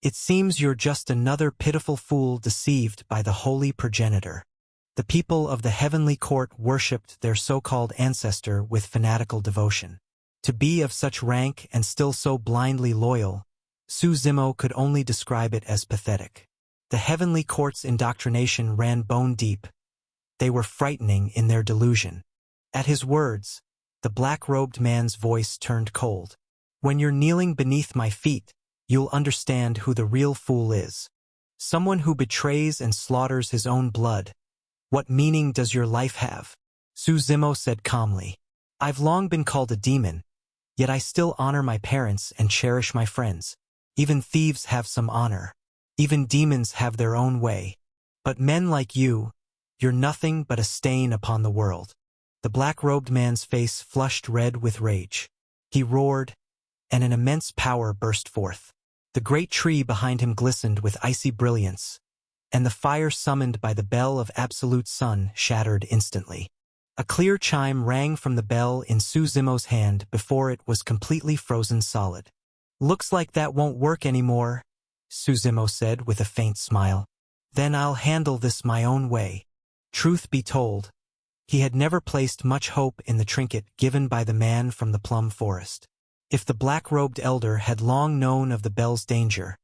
It seems you're just another pitiful fool deceived by the holy progenitor. The people of the heavenly court worshipped their so-called ancestor with fanatical devotion. To be of such rank and still so blindly loyal, Su Zimo could only describe it as pathetic. The heavenly court's indoctrination ran bone deep. They were frightening in their delusion. At his words, the black-robed man's voice turned cold. When you're kneeling beneath my feet, you'll understand who the real fool is. Someone who betrays and slaughters his own blood. What meaning does your life have? Su Zimo said calmly. I've long been called a demon, yet I still honor my parents and cherish my friends. Even thieves have some honor. Even demons have their own way. But men like you, you're nothing but a stain upon the world. The black-robed man's face flushed red with rage. He roared, and an immense power burst forth. The great tree behind him glistened with icy brilliance, and the fire summoned by the bell of absolute sun shattered instantly. A clear chime rang from the bell in Su Zimo's hand before it was completely frozen solid. Looks like that won't work anymore, Su Zimo said with a faint smile. Then I'll handle this my own way. Truth be told, he had never placed much hope in the trinket given by the man from the plum forest. If the black-robed elder had long known of the bell's danger,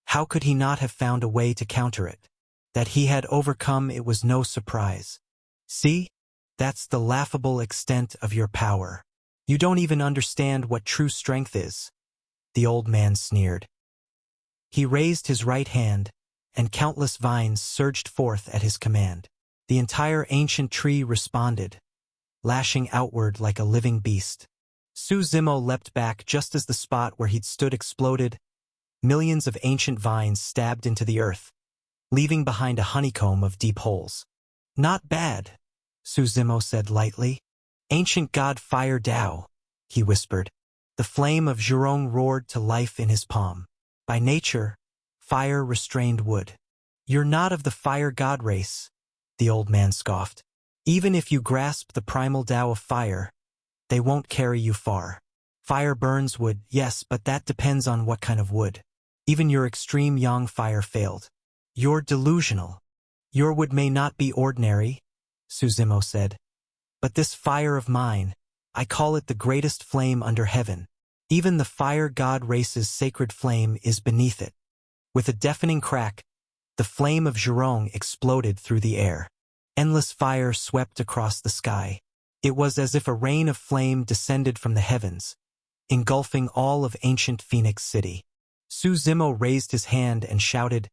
how could he not have found a way to counter it? That he had overcome it was no surprise. See? That's the laughable extent of your power. You don't even understand what true strength is, the old man sneered. He raised his right hand, and countless vines surged forth at his command. The entire ancient tree responded, lashing outward like a living beast. Su Zimo leapt back just as the spot where he'd stood exploded. Millions of ancient vines stabbed into the earth, leaving behind a honeycomb of deep holes. Not bad, Su Zimo said lightly. Ancient god Fire Dao, he whispered. The flame of Zhurong roared to life in his palm. By nature, fire restrained wood. You're not of the fire god race, the old man scoffed. Even if you grasp the primal Dao of fire, they won't carry you far. Fire burns wood, yes, but that depends on what kind of wood. Even your extreme yang fire failed. You're delusional. Your wood may not be ordinary, Su Zimo said. But this fire of mine, I call it the greatest flame under heaven. Even the fire god race's sacred flame is beneath it. With a deafening crack, the flame of Zhurong exploded through the air. Endless fire swept across the sky. It was as if a rain of flame descended from the heavens, engulfing all of ancient Phoenix City. Su Zimo raised his hand and shouted,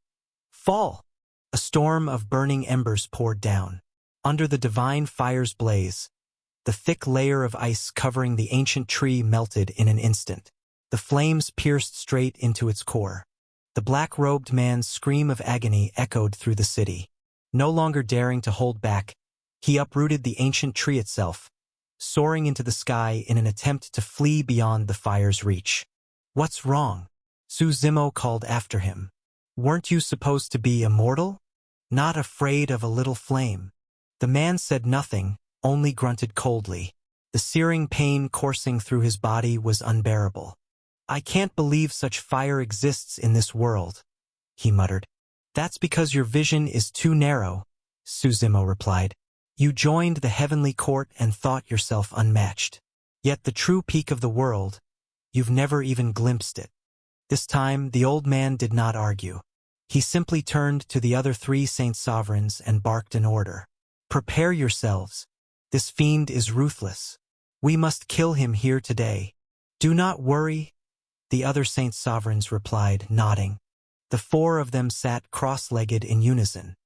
"Fall!" A storm of burning embers poured down. Under the divine fire's blaze, the thick layer of ice covering the ancient tree melted in an instant. The flames pierced straight into its core. The black-robed man's scream of agony echoed through the city. No longer daring to hold back, he uprooted the ancient tree itself, soaring into the sky in an attempt to flee beyond the fire's reach. "What's wrong?" Su Zimo called after him. "Weren't you supposed to be immortal? Not afraid of a little flame?" The man said nothing, only grunted coldly. The searing pain coursing through his body was unbearable. "I can't believe such fire exists in this world," he muttered. "That's because your vision is too narrow," Su Zimo replied. "You joined the heavenly court and thought yourself unmatched. Yet the true peak of the world, you've never even glimpsed it." This time, the old man did not argue. He simply turned to the other 3 saint sovereigns and barked an order. "Prepare yourselves. This fiend is ruthless. We must kill him here today." "Do not worry," the other saint sovereigns replied, nodding. The 4 of them sat cross-legged in unison.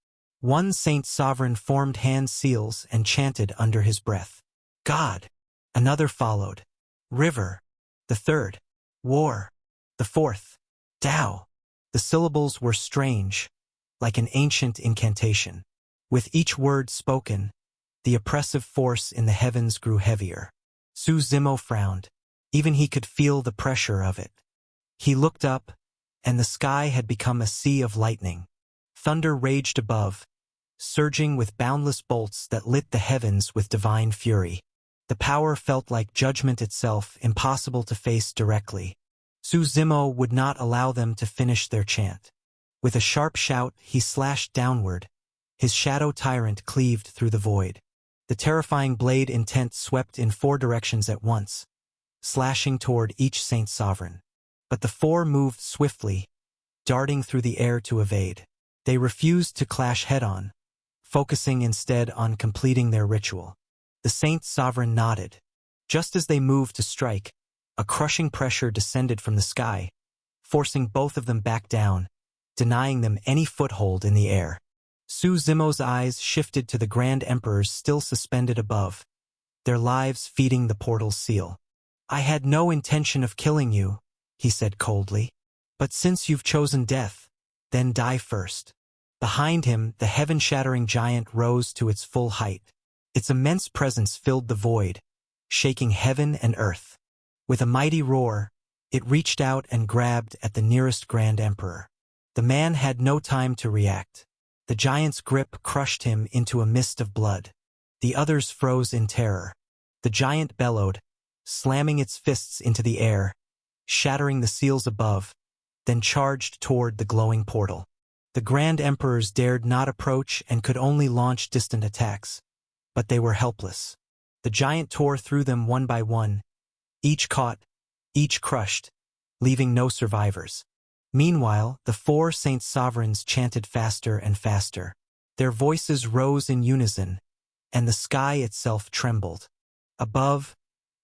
One saint sovereign formed hand seals and chanted under his breath. "God." Another followed. "River." The third. "War." The fourth. "Tao." The syllables were strange, like an ancient incantation. With each word spoken, the oppressive force in the heavens grew heavier. Su Zimo frowned. Even he could feel the pressure of it. He looked up, and the sky had become a sea of lightning. Thunder raged above, surging with boundless bolts that lit the heavens with divine fury. The power felt like judgment itself, impossible to face directly. Su Zimo would not allow them to finish their chant. With a sharp shout, he slashed downward. His shadow tyrant cleaved through the void. The terrifying blade intent swept in 4 directions at once, slashing toward each Saint Sovereign. But the 4 moved swiftly, darting through the air to evade. They refused to clash head-on, focusing instead on completing their ritual. The Saint Sovereign nodded. Just as they moved to strike, a crushing pressure descended from the sky, forcing both of them back down, denying them any foothold in the air. Su Zimo's eyes shifted to the Grand Emperors still suspended above, their lives feeding the portal's seal. "I had no intention of killing you," he said coldly. "But since you've chosen death, then die first." Behind him, the heaven-shattering giant rose to its full height. Its immense presence filled the void, shaking heaven and earth. With a mighty roar, it reached out and grabbed at the nearest Grand Emperor. The man had no time to react. The giant's grip crushed him into a mist of blood. The others froze in terror. The giant bellowed, slamming its fists into the air, shattering the seals above, then charged toward the glowing portal. The Grand Emperors dared not approach and could only launch distant attacks, but they were helpless. The giant tore through them one by one, each caught, each crushed, leaving no survivors. Meanwhile, the 4 Saint Sovereigns chanted faster and faster. Their voices rose in unison, and the sky itself trembled. Above,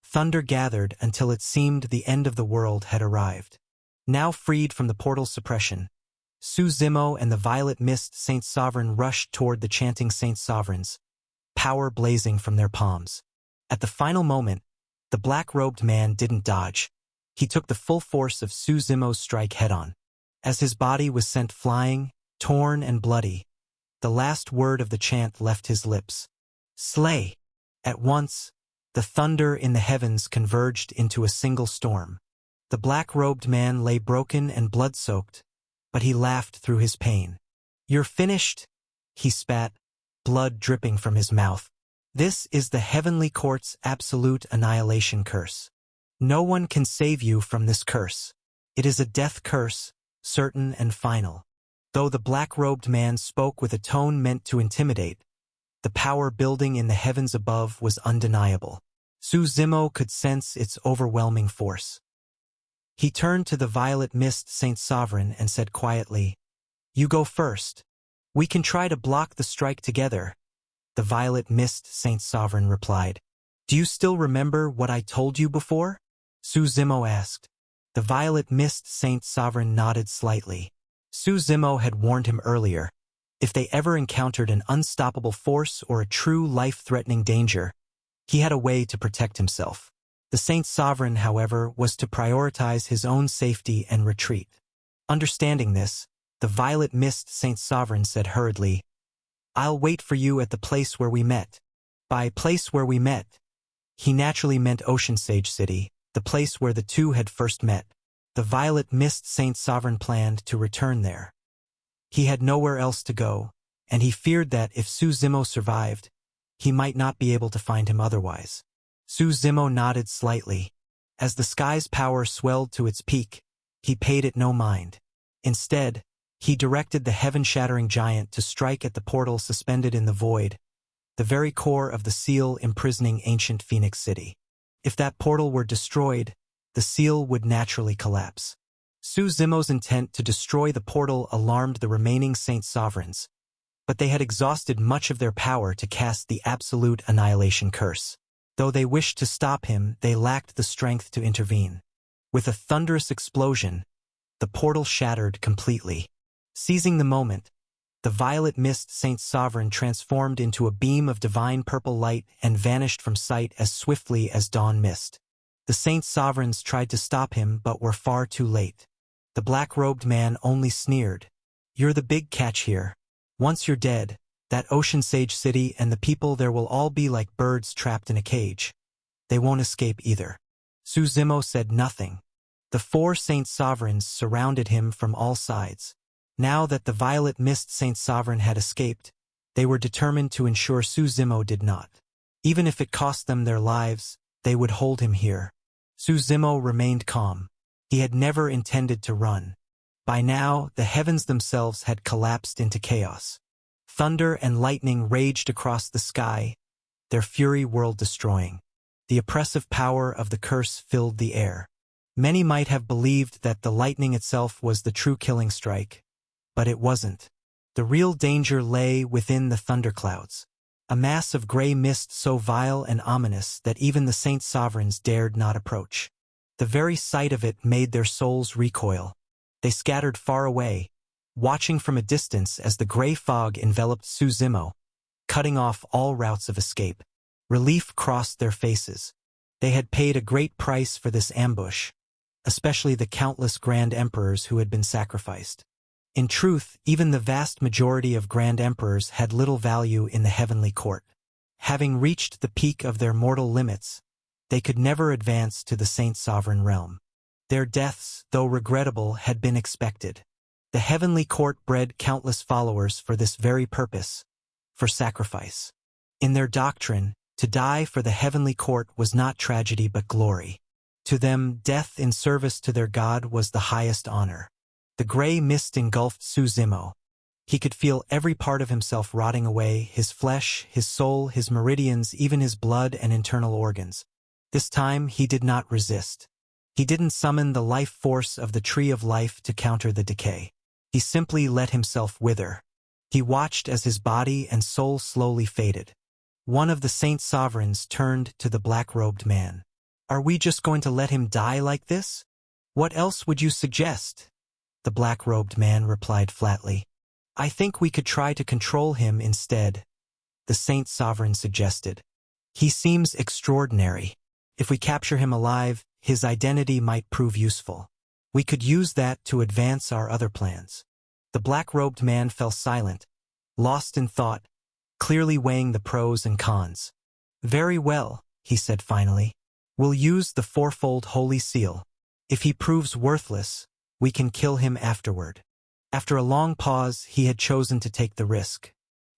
thunder gathered until it seemed the end of the world had arrived. Now freed from the portal's suppression, Su Zimo and the Violet Mist Saint Sovereign rushed toward the chanting Saint Sovereigns, power blazing from their palms. At the final moment, the black-robed man didn't dodge. He took the full force of Su Zimo's strike head-on. As his body was sent flying, torn and bloody, the last word of the chant left his lips. "Slay!" At once, the thunder in the heavens converged into a single storm. The black-robed man lay broken and blood-soaked, but he laughed through his pain. "You're finished," he spat, blood dripping from his mouth. "This is the Heavenly Court's absolute annihilation curse. No one can save you from this curse. It is a death curse, certain and final." Though the black-robed man spoke with a tone meant to intimidate, the power building in the heavens above was undeniable. Su Zimo could sense its overwhelming force. He turned to the Violet Mist Saint Sovereign and said quietly, "You go first. We can try to block the strike together." The Violet Mist Saint Sovereign replied. "Do you still remember what I told you before?" Su Zimo asked. The Violet Mist Saint Sovereign nodded slightly. Su Zimo had warned him earlier. If they ever encountered an unstoppable force or a true life-threatening danger, he had a way to protect himself. The Saint Sovereign, however, was to prioritize his own safety and retreat. Understanding this, the Violet Mist Saint Sovereign said hurriedly, "I'll wait for you at the place where we met." By place where we met, he naturally meant Ocean Sage City, the place where the two had first met. The Violet Mist Saint Sovereign planned to return there. He had nowhere else to go, and he feared that if Su Zimo survived, he might not be able to find him otherwise. Su Zimo nodded slightly. As the sky's power swelled to its peak, he paid it no mind. Instead, he directed the heaven-shattering giant to strike at the portal suspended in the void, the very core of the seal imprisoning ancient Phoenix City. If that portal were destroyed, the seal would naturally collapse. Su Zimo's intent to destroy the portal alarmed the remaining Saint Sovereigns, but they had exhausted much of their power to cast the absolute annihilation curse. Though they wished to stop him, they lacked the strength to intervene. With a thunderous explosion, the portal shattered completely. Seizing the moment, the Violet Mist Saint Sovereign transformed into a beam of divine purple light and vanished from sight as swiftly as dawn mist. The Saint Sovereigns tried to stop him but were far too late. The black-robed man only sneered. "You're the big catch here. Once you're dead, that Ocean Sage City and the people there will all be like birds trapped in a cage. They won't escape either." Su Zimo said nothing. The 4 Saint Sovereigns surrounded him from all sides. Now that the Violet Mist Saint Sovereign had escaped, they were determined to ensure Su Zimo did not. Even if it cost them their lives, they would hold him here. Su Zimo remained calm. He had never intended to run. By now, the heavens themselves had collapsed into chaos. Thunder and lightning raged across the sky, their fury world-destroying. The oppressive power of the curse filled the air. Many might have believed that the lightning itself was the true killing strike, but it wasn't. The real danger lay within the thunderclouds, a mass of gray mist so vile and ominous that even the saint sovereigns dared not approach. The very sight of it made their souls recoil. They scattered far away, watching from a distance as the gray fog enveloped Suzimo, cutting off all routes of escape. Relief crossed their faces. They had paid a great price for this ambush, especially the countless Grand Emperors who had been sacrificed. In truth, even the vast majority of Grand Emperors had little value in the heavenly court. Having reached the peak of their mortal limits, they could never advance to the saint sovereign realm. Their deaths, though regrettable, had been expected. The heavenly court bred countless followers for this very purpose, for sacrifice. In their doctrine, to die for the heavenly court was not tragedy but glory. To them, death in service to their god was the highest honor. The gray mist engulfed Suzimo. He could feel every part of himself rotting away, his flesh, his soul, his meridians, even his blood and internal organs. This time he did not resist. He didn't summon the life force of the tree of life to counter the decay. He simply let himself wither. He watched as his body and soul slowly faded. One of the saint sovereigns turned to the black-robed man. "Are we just going to let him die like this? What else would you suggest?" The black-robed man replied flatly. "I think we could try to control him instead," the saint sovereign suggested. "He seems extraordinary. If we capture him alive, his identity might prove useful. We could use that to advance our other plans." The black-robed man fell silent, lost in thought, clearly weighing the pros and cons. "Very well," he said finally. "We'll use the fourfold holy seal. If he proves worthless, we can kill him afterward." After a long pause, he had chosen to take the risk.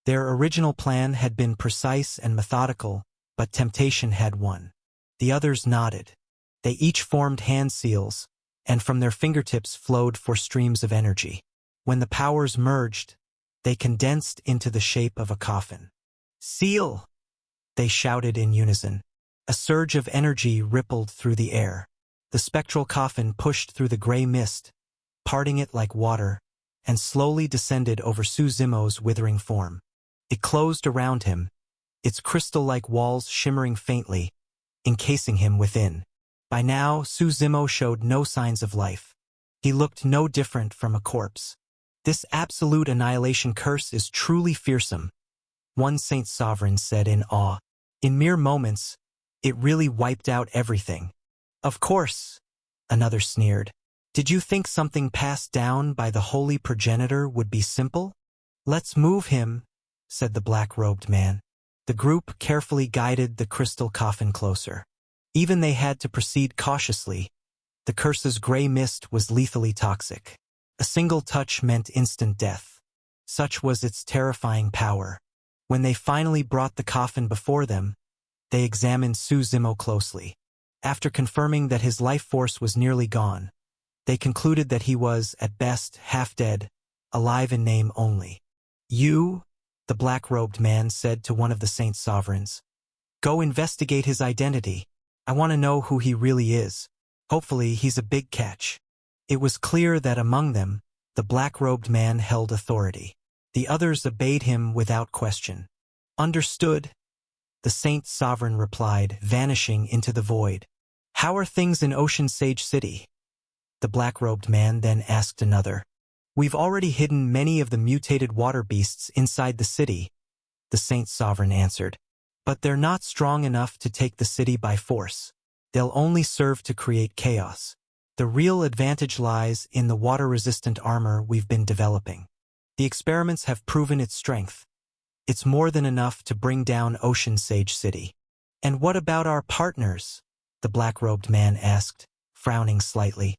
Their original plan had been precise and methodical, but temptation had won. The others nodded. They each formed hand seals, and from their fingertips flowed four streams of energy. When the powers merged, they condensed into the shape of a coffin. "Seal!" they shouted in unison. A surge of energy rippled through the air. The spectral coffin pushed through the gray mist, parting it like water, and slowly descended over Suzimo's withering form. It closed around him, its crystal-like walls shimmering faintly, encasing him within. By now, Suzimo showed no signs of life. He looked no different from a corpse. "This absolute annihilation curse is truly fearsome," one saint sovereign said in awe. "In mere moments, it really wiped out everything." "Of course," another sneered. "Did you think something passed down by the holy progenitor would be simple?" "Let's move him," said the black-robed man. The group carefully guided the crystal coffin closer. Even they had to proceed cautiously. The curse's gray mist was lethally toxic. A single touch meant instant death. Such was its terrifying power. When they finally brought the coffin before them, they examined Suzimo closely. After confirming that his life force was nearly gone, they concluded that he was, at best, half dead, alive in name only. "You," the black-robed man said to one of the saint sovereigns, "go investigate his identity. I want to know who he really is. Hopefully he's a big catch." It was clear that among them, the black-robed man held authority. The others obeyed him without question. "Understood," the saint sovereign replied, vanishing into the void. "How are things in Ocean Sage City?" The black-robed man then asked another. "We've already hidden many of the mutated water beasts inside the city," the saint sovereign answered. "But they're not strong enough to take the city by force. They'll only serve to create chaos. The real advantage lies in the water-resistant armor we've been developing. The experiments have proven its strength. It's more than enough to bring down Ocean Sage City." "And what about our partners?" the black-robed man asked, frowning slightly.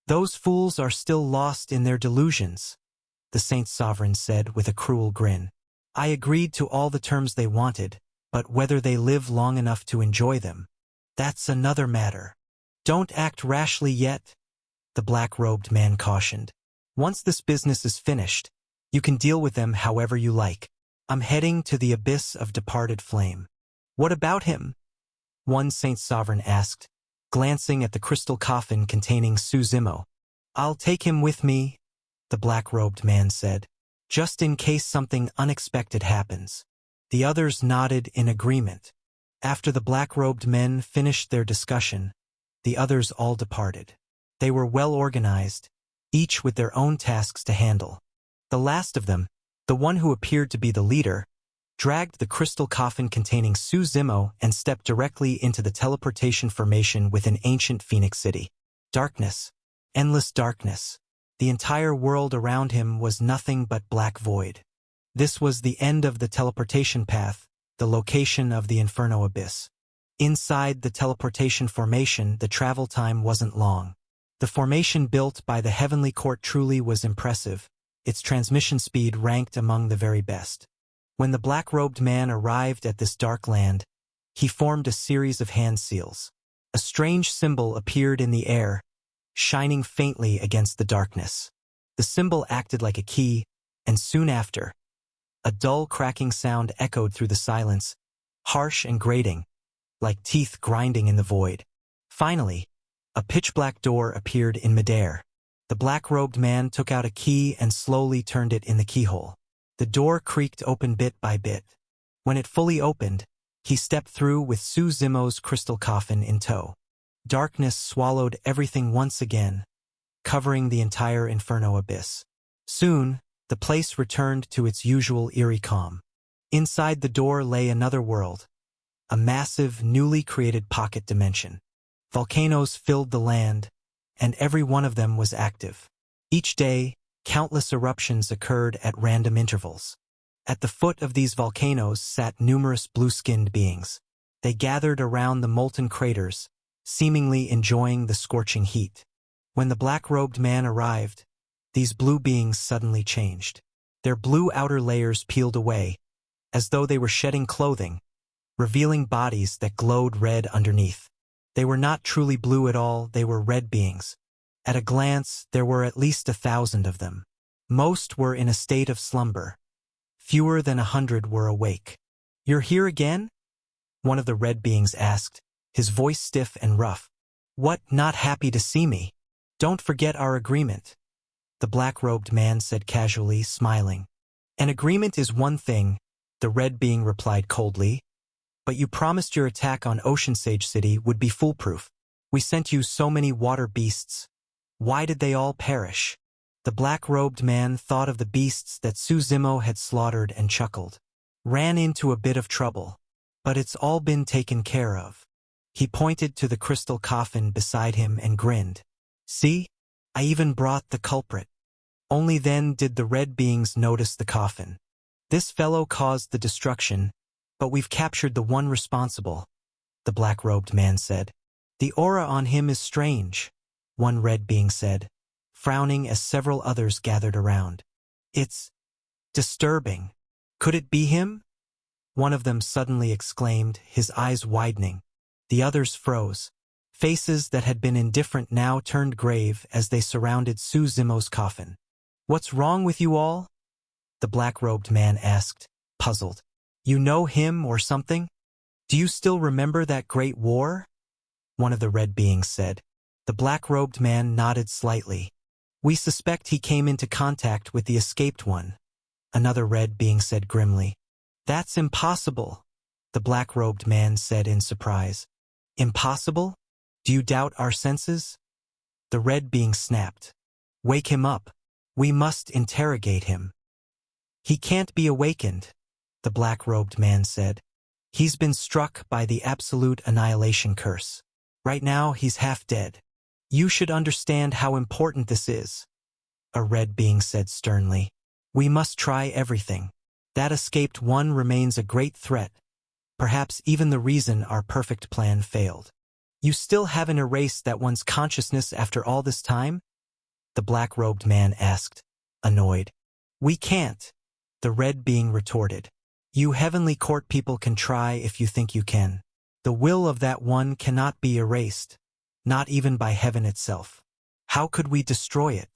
"Those fools are still lost in their delusions," the saint sovereign said with a cruel grin. "I agreed to all the terms they wanted, but whether they live long enough to enjoy them, that's another matter. Don't act rashly yet," the black-robed man cautioned. Once this business is finished, you can deal with them however you like. I'm heading to the abyss of departed flame. What about him? One Saint Sovereign asked, glancing at the crystal coffin containing Su Zimo. I'll take him with me, the black-robed man said, just in case something unexpected happens. The others nodded in agreement. After the black-robed men finished their discussion, the others all departed. They were well organized, each with their own tasks to handle. The last of them, the one who appeared to be the leader, dragged the crystal coffin containing Su Zimo and stepped directly into the teleportation formation within ancient Phoenix City. Darkness. Endless darkness. The entire world around him was nothing but black void. This was the end of the teleportation path, the location of the Inferno Abyss. Inside the teleportation formation, the travel time wasn't long. The formation built by the Heavenly Court truly was impressive. Its transmission speed ranked among the very best. When the black-robed man arrived at this dark land, he formed a series of hand seals. A strange symbol appeared in the air, shining faintly against the darkness. The symbol acted like a key, and soon after, a dull cracking sound echoed through the silence, harsh and grating, like teeth grinding in the void. Finally, a pitch-black door appeared in midair. The black-robed man took out a key and slowly turned it in the keyhole. The door creaked open bit by bit. When it fully opened, he stepped through with Su Zimo's crystal coffin in tow. Darkness swallowed everything once again, covering the entire Inferno Abyss. Soon, the place returned to its usual eerie calm. Inside the door lay another world, a massive, newly created pocket dimension. Volcanoes filled the land, and every one of them was active. Each day, countless eruptions occurred at random intervals. At the foot of these volcanoes sat numerous blue-skinned beings. They gathered around the molten craters, seemingly enjoying the scorching heat. When the black-robed man arrived, these blue beings suddenly changed. Their blue outer layers peeled away, as though they were shedding clothing, revealing bodies that glowed red underneath. They were not truly blue at all, they were red beings. At a glance, there were at least 1,000 of them. Most were in a state of slumber. Fewer than 100 were awake. "You're here again?" one of the red beings asked, his voice stiff and rough. "What, not happy to see me? Don't forget our agreement," the black-robed man said casually, smiling. "An agreement is one thing," the red being replied coldly, "but you promised your attack on Ocean Sage City would be foolproof. We sent you so many water beasts. Why did they all perish?" The black-robed man thought of the beasts that Su Zimo had slaughtered and chuckled. "Ran into a bit of trouble. But it's all been taken care of." He pointed to the crystal coffin beside him and grinned. "See? I even brought the culprit." Only then did the red beings notice the coffin. "This fellow caused the destruction, but we've captured the one responsible," the black-robed man said. "The aura on him is strange," one red being said, frowning as several others gathered around. "It's disturbing. Could it be him?" one of them suddenly exclaimed, his eyes widening. The others froze. Faces that had been indifferent now turned grave as they surrounded Su Zimo's coffin. "What's wrong with you all?" the black-robed man asked, puzzled. "You know him or something? Do you still remember that great war?" one of the red beings said. The black-robed man nodded slightly. "We suspect he came into contact with the escaped one," another red being said grimly. "That's impossible," the black-robed man said in surprise. "Impossible? Do you doubt our senses?" The red being snapped. "Wake him up. We must interrogate him." "He can't be awakened," the black-robed man said. "He's been struck by the absolute annihilation curse. Right now, he's half dead. You should understand how important this is," a red being said sternly. "We must try everything. That escaped one remains a great threat, perhaps even the reason our perfect plan failed." "You still haven't erased that one's consciousness after all this time?" the black-robed man asked, annoyed. "We can't," the red being retorted. "You Heavenly Court people can try if you think you can. The will of that one cannot be erased, not even by heaven itself." How could we destroy it?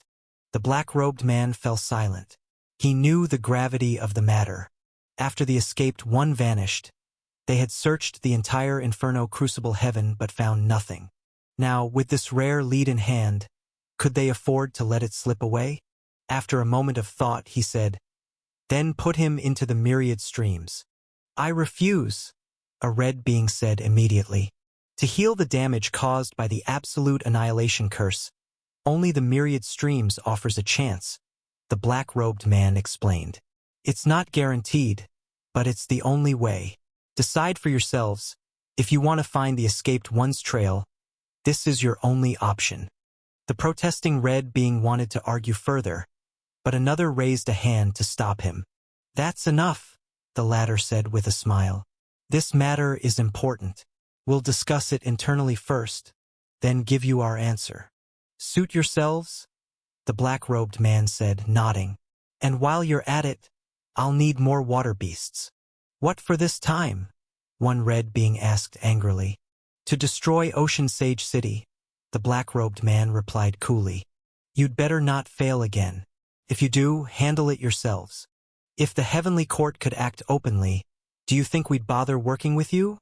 The black-robed man fell silent. He knew the gravity of the matter. After the escaped one vanished, they had searched the entire Inferno Crucible heaven but found nothing. Now, with this rare lead in hand, could they afford to let it slip away? After a moment of thought, he said, "Then put him into the myriad streams." "I refuse," a red being said immediately. "To heal the damage caused by the absolute annihilation curse, only the myriad streams offers a chance," the black-robed man explained. "It's not guaranteed, but it's the only way. Decide for yourselves. If you want to find the escaped one's trail, this is your only option." The protesting red being wanted to argue further, but another raised a hand to stop him. "That's enough," the latter said with a smile. "This matter is important. We'll discuss it internally first, then give you our answer." "Suit yourselves," the black-robed man said, nodding. "And while you're at it, I'll need more water beasts." "What for this time?" one red being asked angrily. "To destroy Ocean Sage City," the black-robed man replied coolly. "You'd better not fail again. If you do, handle it yourselves. If the Heavenly Court could act openly, do you think we'd bother working with you?"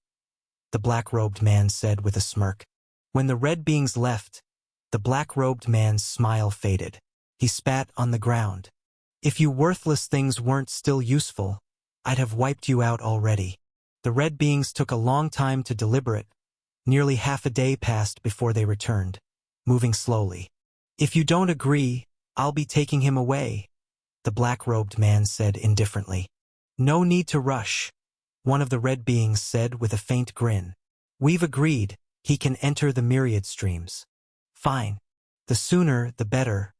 the black-robed man said with a smirk. When the red beings left, the black-robed man's smile faded. He spat on the ground. "If you worthless things weren't still useful, I'd have wiped you out already." The red beings took a long time to deliberate. Nearly half a day passed before they returned, moving slowly. "If you don't agree, I'll be taking him away," the black-robed man said indifferently. "No need to rush," one of the red beings said with a faint grin. "We've agreed, he can enter the myriad streams." "Fine. The sooner, the better,"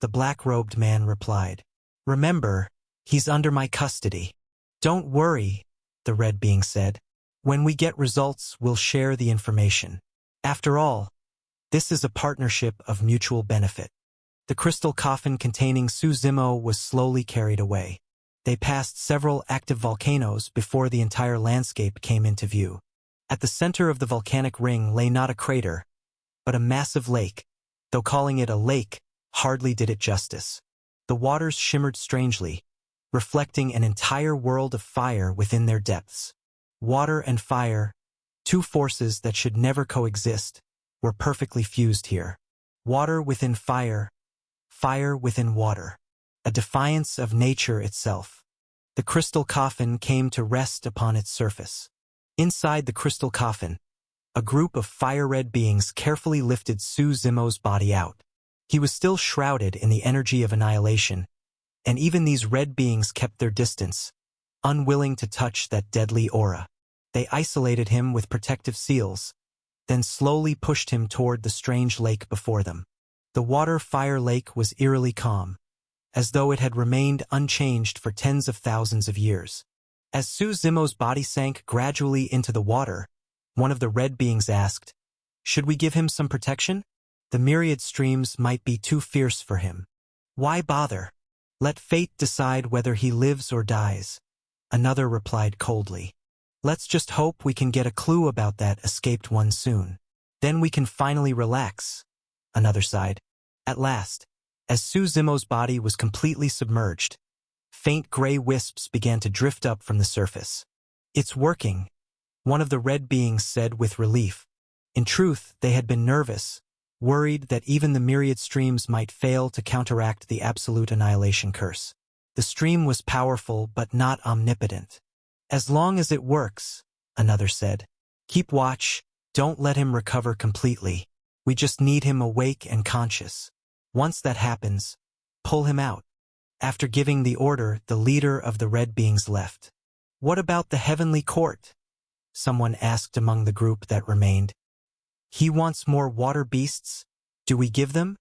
the black-robed man replied. "Remember, he's under my custody." "Don't worry," the red being said. "When we get results, we'll share the information. After all, this is a partnership of mutual benefit." The crystal coffin containing Su Zimo was slowly carried away. They passed several active volcanoes before the entire landscape came into view. At the center of the volcanic ring lay not a crater, but a massive lake, though calling it a lake hardly did it justice. The waters shimmered strangely, reflecting an entire world of fire within their depths. Water and fire, two forces that should never coexist, were perfectly fused here. Water within fire, fire within water. A defiance of nature itself. The crystal coffin came to rest upon its surface. Inside the crystal coffin, a group of fire-red beings carefully lifted Su Zimo's body out. He was still shrouded in the energy of annihilation, and even these red beings kept their distance, unwilling to touch that deadly aura. They isolated him with protective seals, then slowly pushed him toward the strange lake before them. The water-fire lake was eerily calm, as though it had remained unchanged for tens of thousands of years. As Su Zimo's body sank gradually into the water, one of the red beings asked, "Should we give him some protection? The myriad streams might be too fierce for him." "Why bother? Let fate decide whether he lives or dies," another replied coldly. "Let's just hope we can get a clue about that escaped one soon. Then we can finally relax," another sighed. At last, as Su Zimo's body was completely submerged, faint gray wisps began to drift up from the surface. "It's working," one of the red beings said with relief. In truth, they had been nervous, worried that even the myriad streams might fail to counteract the absolute annihilation curse. The stream was powerful but not omnipotent. "As long as it works," another said. "Keep watch, don't let him recover completely. We just need him awake and conscious. Once that happens, pull him out." After giving the order, the leader of the red beings left. "What about the Heavenly Court?" someone asked among the group that remained. "He wants more water beasts. Do we give them?"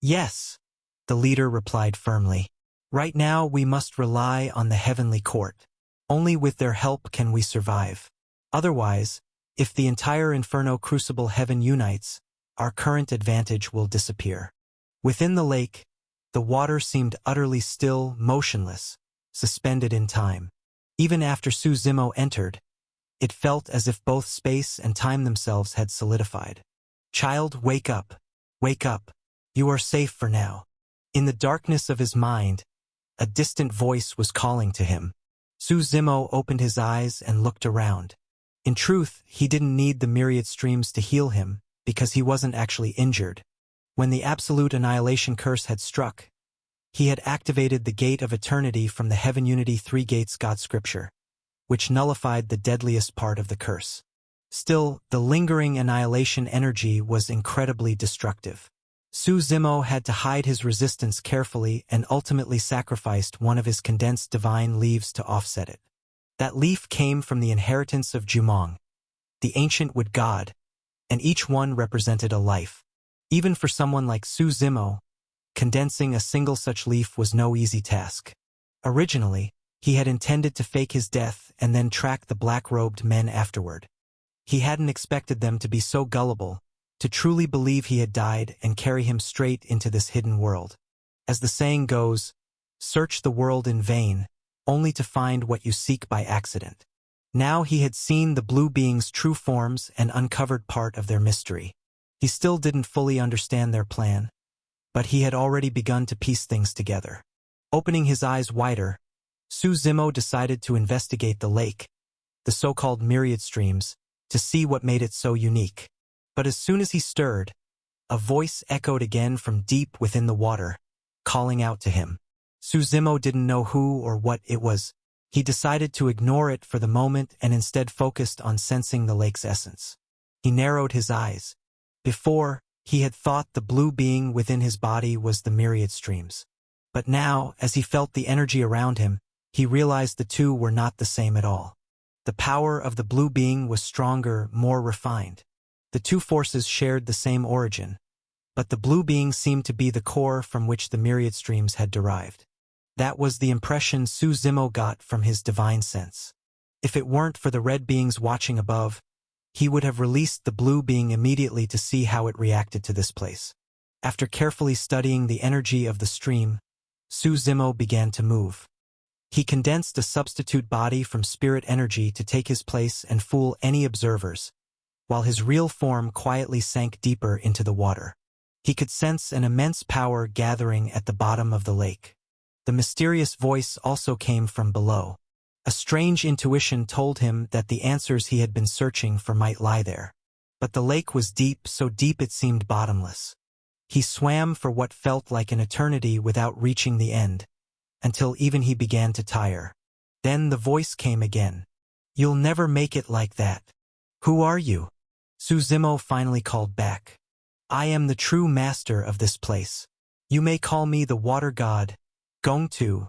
"Yes," the leader replied firmly. "Right now we must rely on the Heavenly Court. Only with their help can we survive. Otherwise, if the entire Inferno Crucible heaven unites, our current advantage will disappear." Within the lake, the water seemed utterly still, motionless, suspended in time. Even after Su Zimo entered, it felt as if both space and time themselves had solidified. "Child, wake up, You are safe for now. In the darkness of his mind, a distant voice was calling to him. Su Zimo opened his eyes and looked around. In truth, he didn't need the myriad streams to heal him, because he wasn't actually injured. When the absolute annihilation curse had struck, he had activated the Gate of Eternity from the Heaven Unity 3 Gates God Scripture, which nullified the deadliest part of the curse. Still, the lingering annihilation energy was incredibly destructive. Su Zimo had to hide his resistance carefully and ultimately sacrificed one of his condensed divine leaves to offset it. That leaf came from the inheritance of Jumong, the ancient wood god, and each one represented a life. Even for someone like Su Zimo, condensing a single such leaf was no easy task. Originally, he had intended to fake his death and then track the black-robed men afterward. He hadn't expected them to be so gullible, to truly believe he had died and carry him straight into this hidden world. As the saying goes, search the world in vain, only to find what you seek by accident. Now he had seen the blue beings' true forms and uncovered part of their mystery. He still didn't fully understand their plan, but he had already begun to piece things together. Opening his eyes wider, Su Zimo decided to investigate the lake, the so-called myriad streams, to see what made it so unique. But as soon as he stirred, a voice echoed again from deep within the water, calling out to him. Su Zimo didn't know who or what it was. He decided to ignore it for the moment and instead focused on sensing the lake's essence. He narrowed his eyes. Before, he had thought the blue being within his body was the myriad streams. But now, as he felt the energy around him, he realized the two were not the same at all. The power of the blue being was stronger, more refined. The two forces shared the same origin, but the blue being seemed to be the core from which the myriad streams had derived. That was the impression Su Zimo got from his divine sense. If it weren't for the red beings watching above, he would have released the blue being immediately to see how it reacted to this place. After carefully studying the energy of the stream, Su Zimo began to move. He condensed a substitute body from spirit energy to take his place and fool any observers, while his real form quietly sank deeper into the water. He could sense an immense power gathering at the bottom of the lake. The mysterious voice also came from below. A strange intuition told him that the answers he had been searching for might lie there. But the lake was deep, so deep it seemed bottomless. He swam for what felt like an eternity without reaching the end, until even he began to tire. Then the voice came again. You'll never make it like that. Who are you? Su Zimo finally called back. I am the true master of this place. You may call me the water god, Gongtu,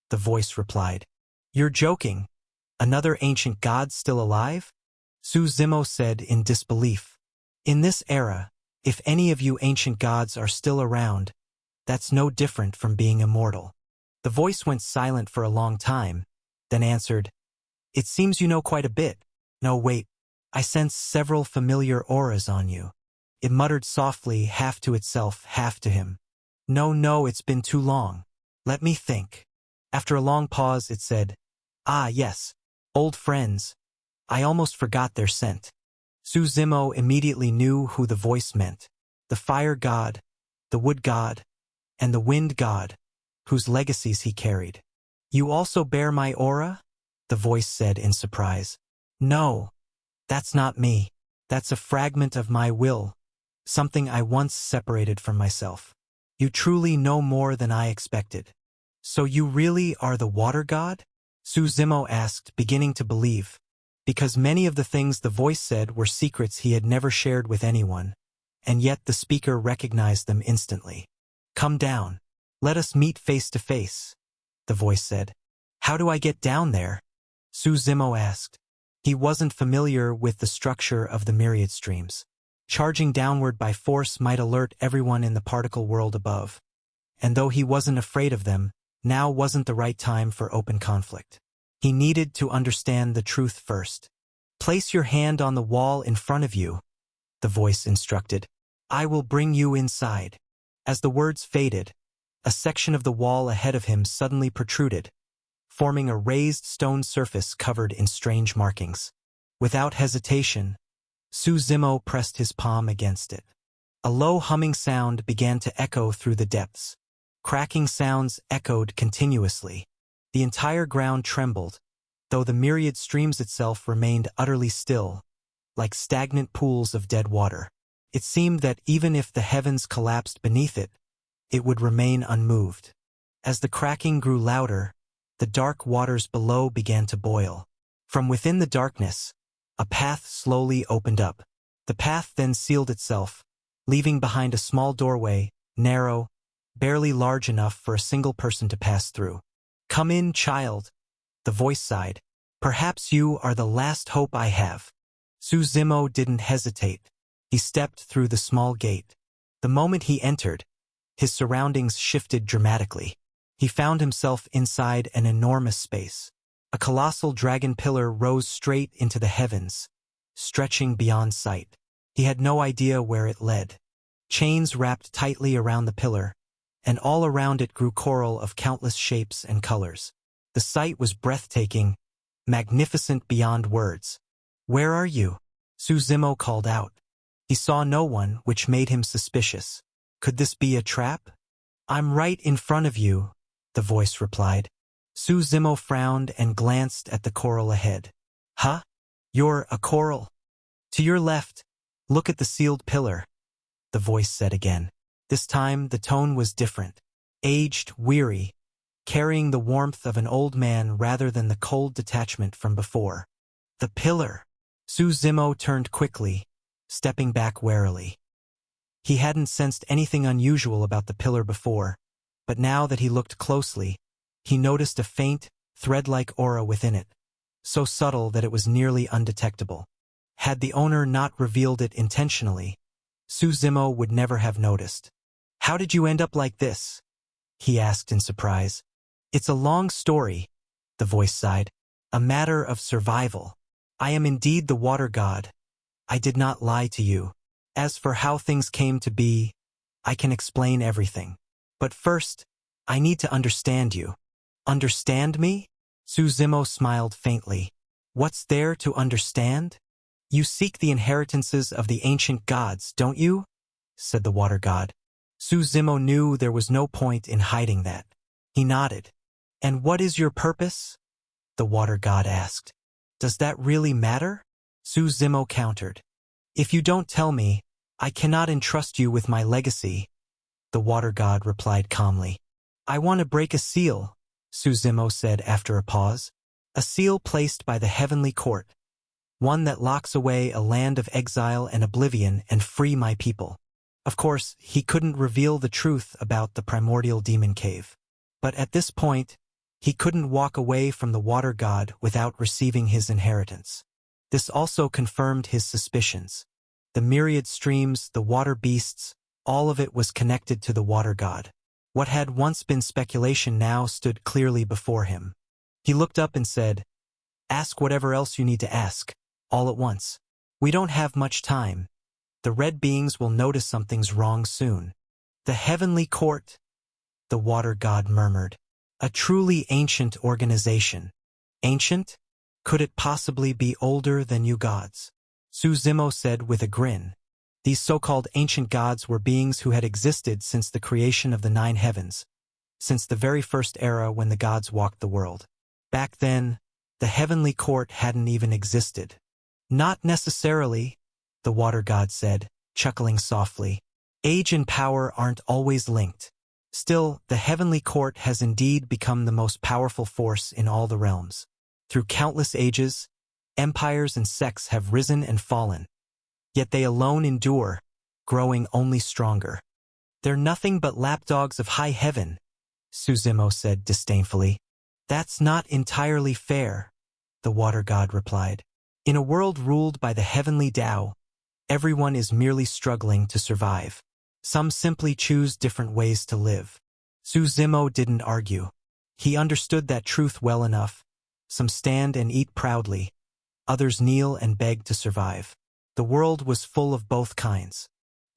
the voice replied. You're joking. Another ancient god still alive? Su Zimo said in disbelief. In this era, if any of you ancient gods are still around, that's no different from being immortal. The voice went silent for a long time, then answered, It seems you know quite a bit. No, wait. I sense several familiar auras on you. It muttered softly, half to itself, half to him. No, it's been too long. Let me think. After a long pause, it said, Ah, yes. Old friends. I almost forgot their scent. Su Zimo immediately knew who the voice meant. The fire god, the wood god, and the wind god, whose legacies he carried. You also bear my aura? The voice said in surprise. No, that's not me. That's a fragment of my will, something I once separated from myself. You truly know more than I expected. So you really are the water god? Su Zimo asked, beginning to believe, because many of the things the voice said were secrets he had never shared with anyone, and yet the speaker recognized them instantly. Come down. Let us meet face to face, the voice said. How do I get down there? Su Zimo asked. He wasn't familiar with the structure of the myriad streams. Charging downward by force might alert everyone in the particle world above. And though he wasn't afraid of them, now wasn't the right time for open conflict. He needed to understand the truth first. Place your hand on the wall in front of you, the voice instructed. I will bring you inside. As the words faded, a section of the wall ahead of him suddenly protruded, forming a raised stone surface covered in strange markings. Without hesitation, Su Zimo pressed his palm against it. A low humming sound began to echo through the depths. Cracking sounds echoed continuously. The entire ground trembled, though the myriad streams itself remained utterly still, like stagnant pools of dead water. It seemed that even if the heavens collapsed beneath it, it would remain unmoved. As the cracking grew louder, the dark waters below began to boil. From within the darkness, a path slowly opened up. The path then sealed itself, leaving behind a small doorway, narrow, barely large enough for a single person to pass through. "Come in, child," the voice sighed. "Perhaps you are the last hope I have." Suzimo didn't hesitate. He stepped through the small gate. The moment he entered, his surroundings shifted dramatically. He found himself inside an enormous space. A colossal dragon pillar rose straight into the heavens, stretching beyond sight. He had no idea where it led. Chains wrapped tightly around the pillar, and all around it grew coral of countless shapes and colors. The sight was breathtaking, magnificent beyond words. "Where are you?" Suzimo called out. He saw no one, which made him suspicious. Could this be a trap? "I'm right in front of you," the voice replied. Suzimo frowned and glanced at the coral ahead. "Huh? You're a coral?" "To your left, look at the sealed pillar," the voice said again. This time the tone was different. Aged, weary, carrying the warmth of an old man rather than the cold detachment from before. "The pillar." Suzimo turned quickly, stepping back warily. He hadn't sensed anything unusual about the pillar before, but now that he looked closely, he noticed a faint, thread-like aura within it, so subtle that it was nearly undetectable. Had the owner not revealed it intentionally, Suzimo would never have noticed. "How did you end up like this?" he asked in surprise. "It's a long story," the voice sighed. "A matter of survival. I am indeed the water god. I did not lie to you. As for how things came to be, I can explain everything. But first, I need to understand you." "Understand me?" Suzimo smiled faintly. "What's there to understand?" "You seek the inheritances of the ancient gods, don't you?" said the water god. Suzimo knew there was no point in hiding that. He nodded. "And what is your purpose?" the water god asked. "Does that really matter?" Suzimo countered. "If you don't tell me, I cannot entrust you with my legacy," the water god replied calmly. "I want to break a seal," Suzimo said after a pause. "A seal placed by the heavenly court. One that locks away a land of exile and oblivion and free my people." Of course, he couldn't reveal the truth about the primordial demon cave. But at this point, he couldn't walk away from the water god without receiving his inheritance. This also confirmed his suspicions. The myriad streams, the water beasts, all of it was connected to the water god. What had once been speculation now stood clearly before him. He looked up and said, "Ask whatever else you need to ask, all at once. We don't have much time. The red beings will notice something's wrong soon." "The heavenly court," the water god murmured. "A truly ancient organization." "Ancient? Could it possibly be older than you gods?" Suzimo said with a grin. These so-called ancient gods were beings who had existed since the creation of the 9 heavens, since the very first era when the gods walked the world. Back then, the heavenly court hadn't even existed. "Not necessarily," the water god said, chuckling softly. "Age and power aren't always linked. Still, the heavenly court has indeed become the most powerful force in all the realms. Through countless ages, empires and sects have risen and fallen. Yet they alone endure, growing only stronger. They're nothing but lapdogs of high heaven," Suzimo said disdainfully. "That's not entirely fair," the water god replied. "In a world ruled by the heavenly Tao, everyone is merely struggling to survive. Some simply choose different ways to live." Suzimo didn't argue. He understood that truth well enough. Some stand and eat proudly. Others kneel and beg to survive. The world was full of both kinds.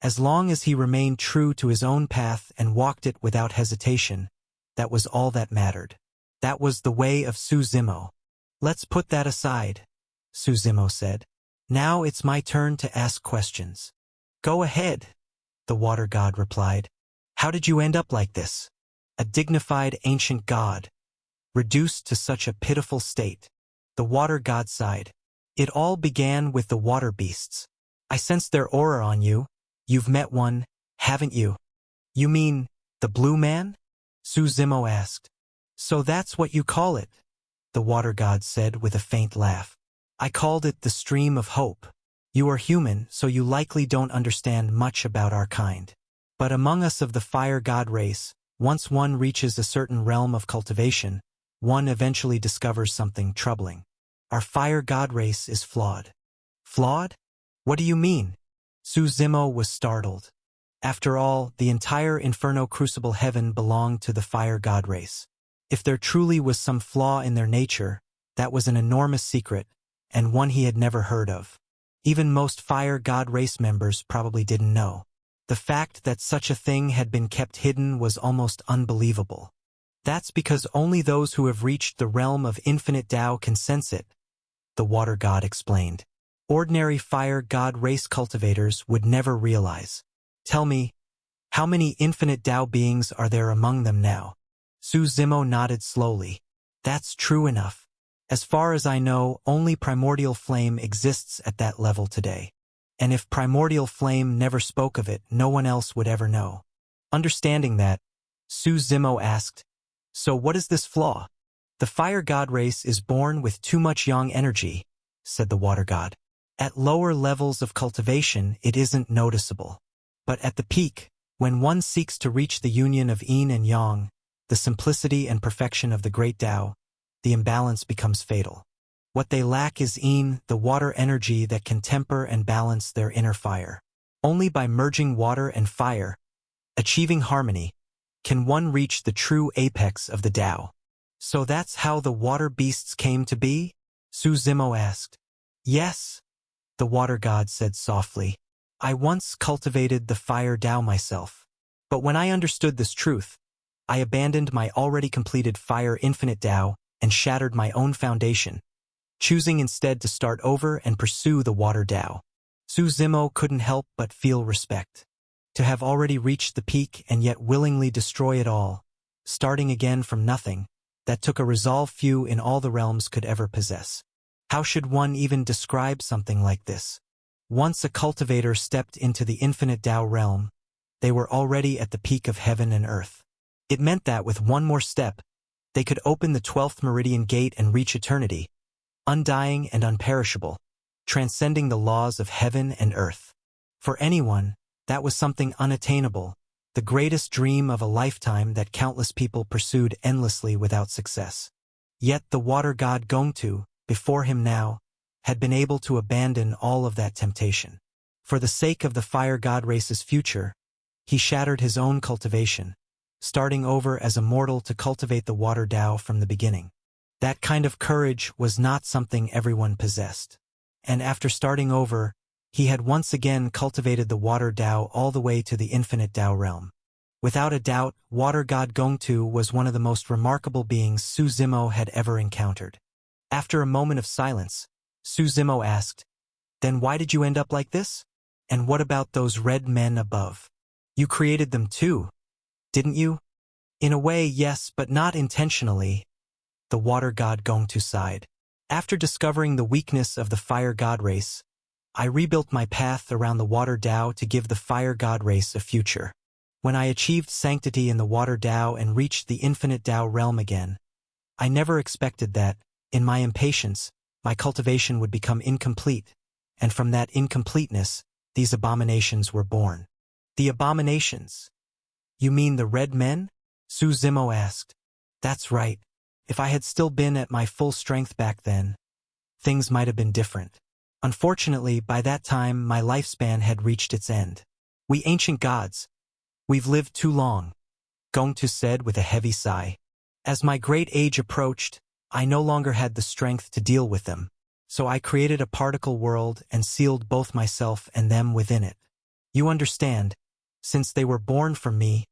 As long as he remained true to his own path and walked it without hesitation, that was all that mattered. That was the way of Suzimo. "Let's put that aside," Suzimo said. "Now it's my turn to ask questions." "Go ahead," the water god replied. How did you end up like this? A dignified ancient god, reduced to such a pitiful state. The water god sighed. It all began with the water beasts. I sensed their aura on you. You've met one, haven't you? You mean, the blue man? Suzimo asked. So that's what you call it, the water god said with a faint laugh. I called it the stream of hope. You are human, so you likely don't understand much about our kind. But among us of the fire god race, once one reaches a certain realm of cultivation, one eventually discovers something troubling. Our fire god race is flawed. Flawed? What do you mean? Suzimo was startled. After all, the entire Inferno Crucible heaven belonged to the fire god race. If there truly was some flaw in their nature, that was an enormous secret, and one he had never heard of. Even most fire god race members probably didn't know. The fact that such a thing had been kept hidden was almost unbelievable. That's because only those who have reached the realm of infinite Tao can sense it, the water god explained. Ordinary fire god race cultivators would never realize. Tell me, how many infinite Tao beings are there among them now? Suzimo nodded slowly. That's true enough. As far as I know, only primordial flame exists at that level today. And if primordial flame never spoke of it, no one else would ever know. Understanding that, Suzimo asked, so what is this flaw? The fire god race is born with too much yang energy, said the water god. At lower levels of cultivation, it isn't noticeable. But at the peak, when one seeks to reach the union of yin and yang, the simplicity and perfection of the great Tao, the imbalance becomes fatal. What they lack is yin, the water energy that can temper and balance their inner fire. Only by merging water and fire, achieving harmony, can one reach the true apex of the Tao. So that's how the water beasts came to be? Suzimo asked. Yes, the water god said softly. I once cultivated the fire Tao myself. But when I understood this truth, I abandoned my already completed fire infinite Tao and shattered my own foundation, choosing instead to start over and pursue the water Tao. Suzimo couldn't help but feel respect. To have already reached the peak and yet willingly destroy it all, starting again from nothing, that took a resolve few in all the realms could ever possess. How should one even describe something like this? Once a cultivator stepped into the infinite Tao realm, they were already at the peak of heaven and earth. It meant that with one more step, they could open the 12th meridian gate and reach eternity, undying and unperishable, transcending the laws of heaven and earth. For anyone, that was something unattainable, the greatest dream of a lifetime that countless people pursued endlessly without success. Yet the water god Gongtu, before him now, had been able to abandon all of that temptation. For the sake of the fire god race's future, he shattered his own cultivation, starting over as a mortal to cultivate the water Tao from the beginning. That kind of courage was not something everyone possessed. And after starting over, he had once again cultivated the water Tao all the way to the infinite Tao realm. Without a doubt, water god Gongtu was one of the most remarkable beings Suzimo had ever encountered. After a moment of silence, Suzimo asked, Then why did you end up like this? And what about those red men above? You created them too, didn't you? In a way, yes, but not intentionally, the water god Gongtu sighed. After discovering the weakness of the fire god race, I rebuilt my path around the water Tao to give the fire god race a future. When I achieved sanctity in the water Tao and reached the infinite Tao realm again, I never expected that, in my impatience, my cultivation would become incomplete, and from that incompleteness, these abominations were born. The abominations? You mean the red men? Suzimo asked. That's right. If I had still been at my full strength back then, things might have been different. Unfortunately, by that time, my lifespan had reached its end. We ancient gods, we've lived too long, Gongtu said with a heavy sigh. As my great age approached, I no longer had the strength to deal with them, so I created a particle world and sealed both myself and them within it. You understand, since they were born from me,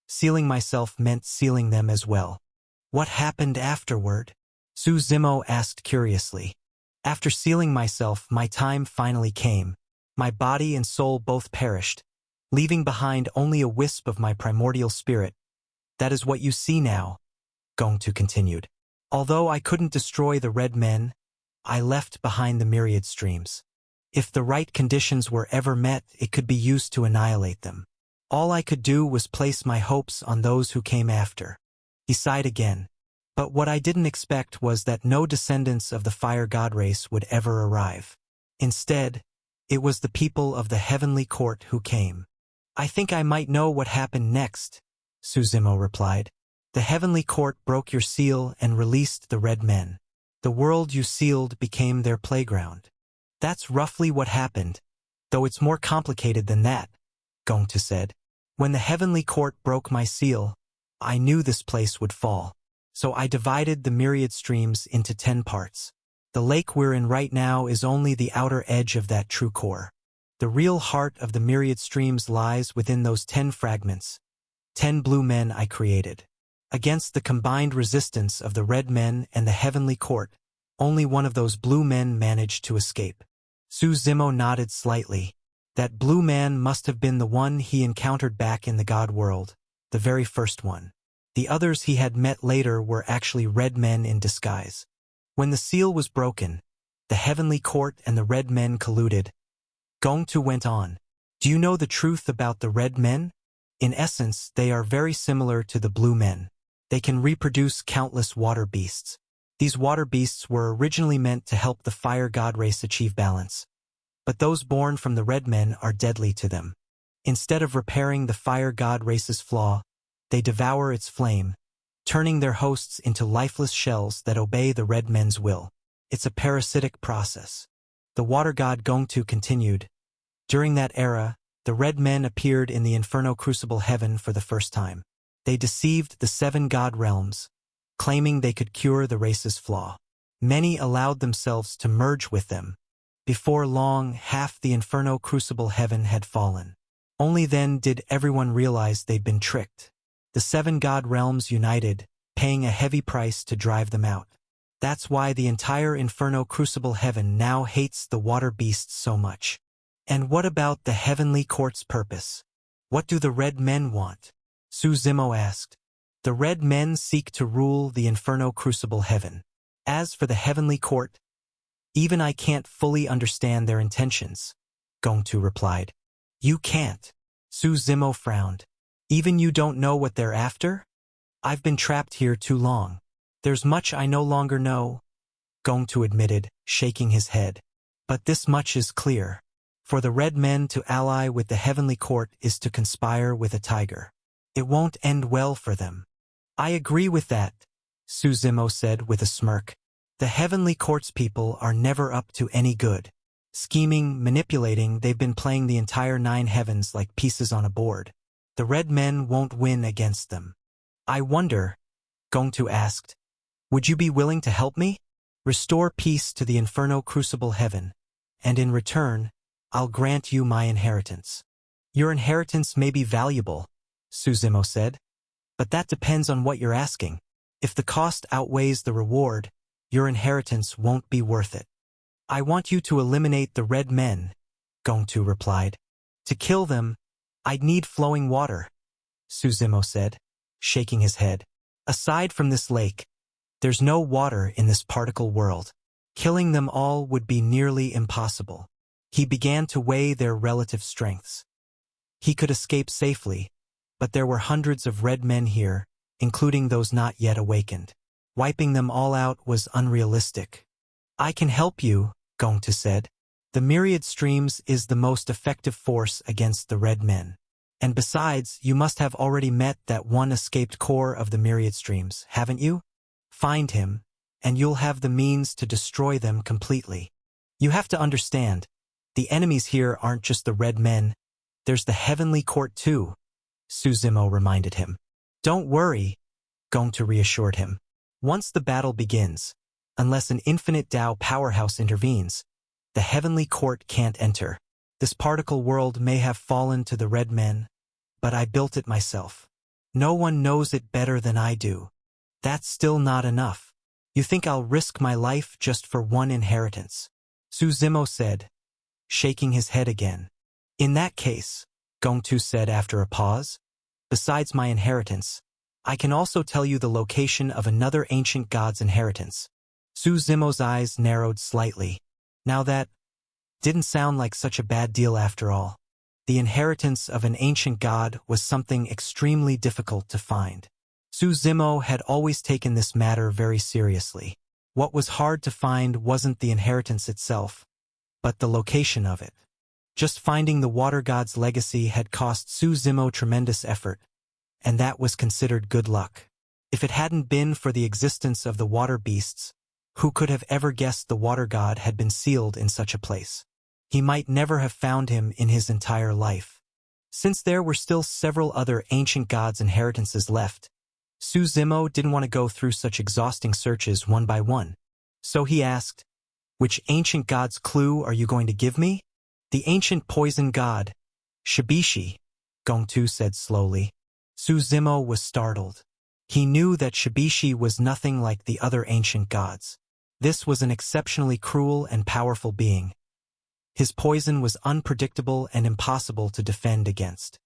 sealing myself meant sealing them as well. What happened afterward? Suzimo asked curiously. After sealing myself, my time finally came. My body and soul both perished, leaving behind only a wisp of my primordial spirit. That is what you see now, Gongtu continued. Although I couldn't destroy the red men, I left behind the myriad streams. If the right conditions were ever met, it could be used to annihilate them. All I could do was place my hopes on those who came after. He sighed again. But what I didn't expect was that no descendants of the fire god race would ever arrive. Instead, it was the people of the heavenly court who came. I think I might know what happened next, Suzimo replied. The heavenly court broke your seal and released the red men. The world you sealed became their playground. That's roughly what happened, though it's more complicated than that, Gongtu said. When the heavenly court broke my seal, I knew this place would fall. So I divided the myriad streams into 10 parts. The lake we're in right now is only the outer edge of that true core. The real heart of the myriad streams lies within those 10 fragments. 10 blue men I created. Against the combined resistance of the red men and the heavenly court, only one of those blue men managed to escape. Suzimo nodded slightly. That blue man must have been the one he encountered back in the god world, the very first one. The others he had met later were actually red men in disguise. When the seal was broken, the heavenly court and the red men colluded. Gongtu went on. Do you know the truth about the red men? In essence, they are very similar to the blue men. They can reproduce countless water beasts. These water beasts were originally meant to help the fire god race achieve balance. But those born from the red men are deadly to them. Instead of repairing the fire god race's flaw, they devour its flame, turning their hosts into lifeless shells that obey the red men's will. It's a parasitic process. The water god Gongtu continued. During that era, the red men appeared in the Inferno Crucible heaven for the first time. They deceived the 7 god realms, claiming they could cure the race's flaw. Many allowed themselves to merge with them. Before long, half the Inferno Crucible heaven had fallen. Only then did everyone realize they'd been tricked. The 7 god realms united, paying a heavy price to drive them out. That's why the entire Inferno Crucible heaven now hates the water beasts so much. And what about the heavenly court's purpose? What do the red men want? Suzimo asked. The red men seek to rule the Inferno Crucible heaven. As for the heavenly court, even I can't fully understand their intentions, Gongtu replied. You can't. Suzimo frowned. Even you don't know what they're after? I've been trapped here too long. There's much I no longer know, Gongtu admitted, shaking his head. But this much is clear. For the red men to ally with the heavenly court is to conspire with a tiger. It won't end well for them. I agree with that, Suzimo said with a smirk. The heavenly court's people are never up to any good. Scheming, manipulating, they've been playing the entire 9 heavens like pieces on a board. The red men won't win against them. I wonder, Gongtu asked, would you be willing to help me? Restore peace to the Inferno Crucible heaven, and in return, I'll grant you my inheritance. Your inheritance may be valuable, Suzimo said, but that depends on what you're asking. If the cost outweighs the reward, your inheritance won't be worth it. I want you to eliminate the red men, Gongtu replied. To kill them, I'd need flowing water, Suzimo said, shaking his head. Aside from this lake, there's no water in this particle world. Killing them all would be nearly impossible. He began to weigh their relative strengths. He could escape safely, but there were hundreds of red men here, including those not yet awakened. Wiping them all out was unrealistic. I can help you, Gongtu said. The myriad streams is the most effective force against the red men. And besides, you must have already met that one escaped core of the myriad streams, haven't you? Find him, and you'll have the means to destroy them completely. You have to understand, the enemies here aren't just the red men. There's the heavenly court too, Suzimo reminded him. Don't worry, Gongtu reassured him. Once the battle begins, unless an infinite Tao powerhouse intervenes, the heavenly court can't enter. This particle world may have fallen to the red men, but I built it myself. No one knows it better than I do. That's still not enough. You think I'll risk my life just for one inheritance? Suzimo said, shaking his head again. In that case, Gongtu said after a pause. Besides my inheritance, I can also tell you the location of another ancient god's inheritance. Su Zimo's eyes narrowed slightly. Now that didn't sound like such a bad deal after all. The inheritance of an ancient god was something extremely difficult to find. Su Zimo had always taken this matter very seriously. What was hard to find wasn't the inheritance itself, but the location of it. Just finding the water god's legacy had cost Su Zimo tremendous effort, and that was considered good luck. If it hadn't been for the existence of the water beasts, who could have ever guessed the water god had been sealed in such a place? He might never have found him in his entire life. Since there were still several other ancient gods' inheritances left, Su Zimo didn't want to go through such exhausting searches one by one. So he asked, "Which ancient god's clue are you going to give me?" "The ancient poison god, Shibishi," Gongtu said slowly. Su Zimo was startled. He knew that Shibishi was nothing like the other ancient gods. This was an exceptionally cruel and powerful being. His poison was unpredictable and impossible to defend against.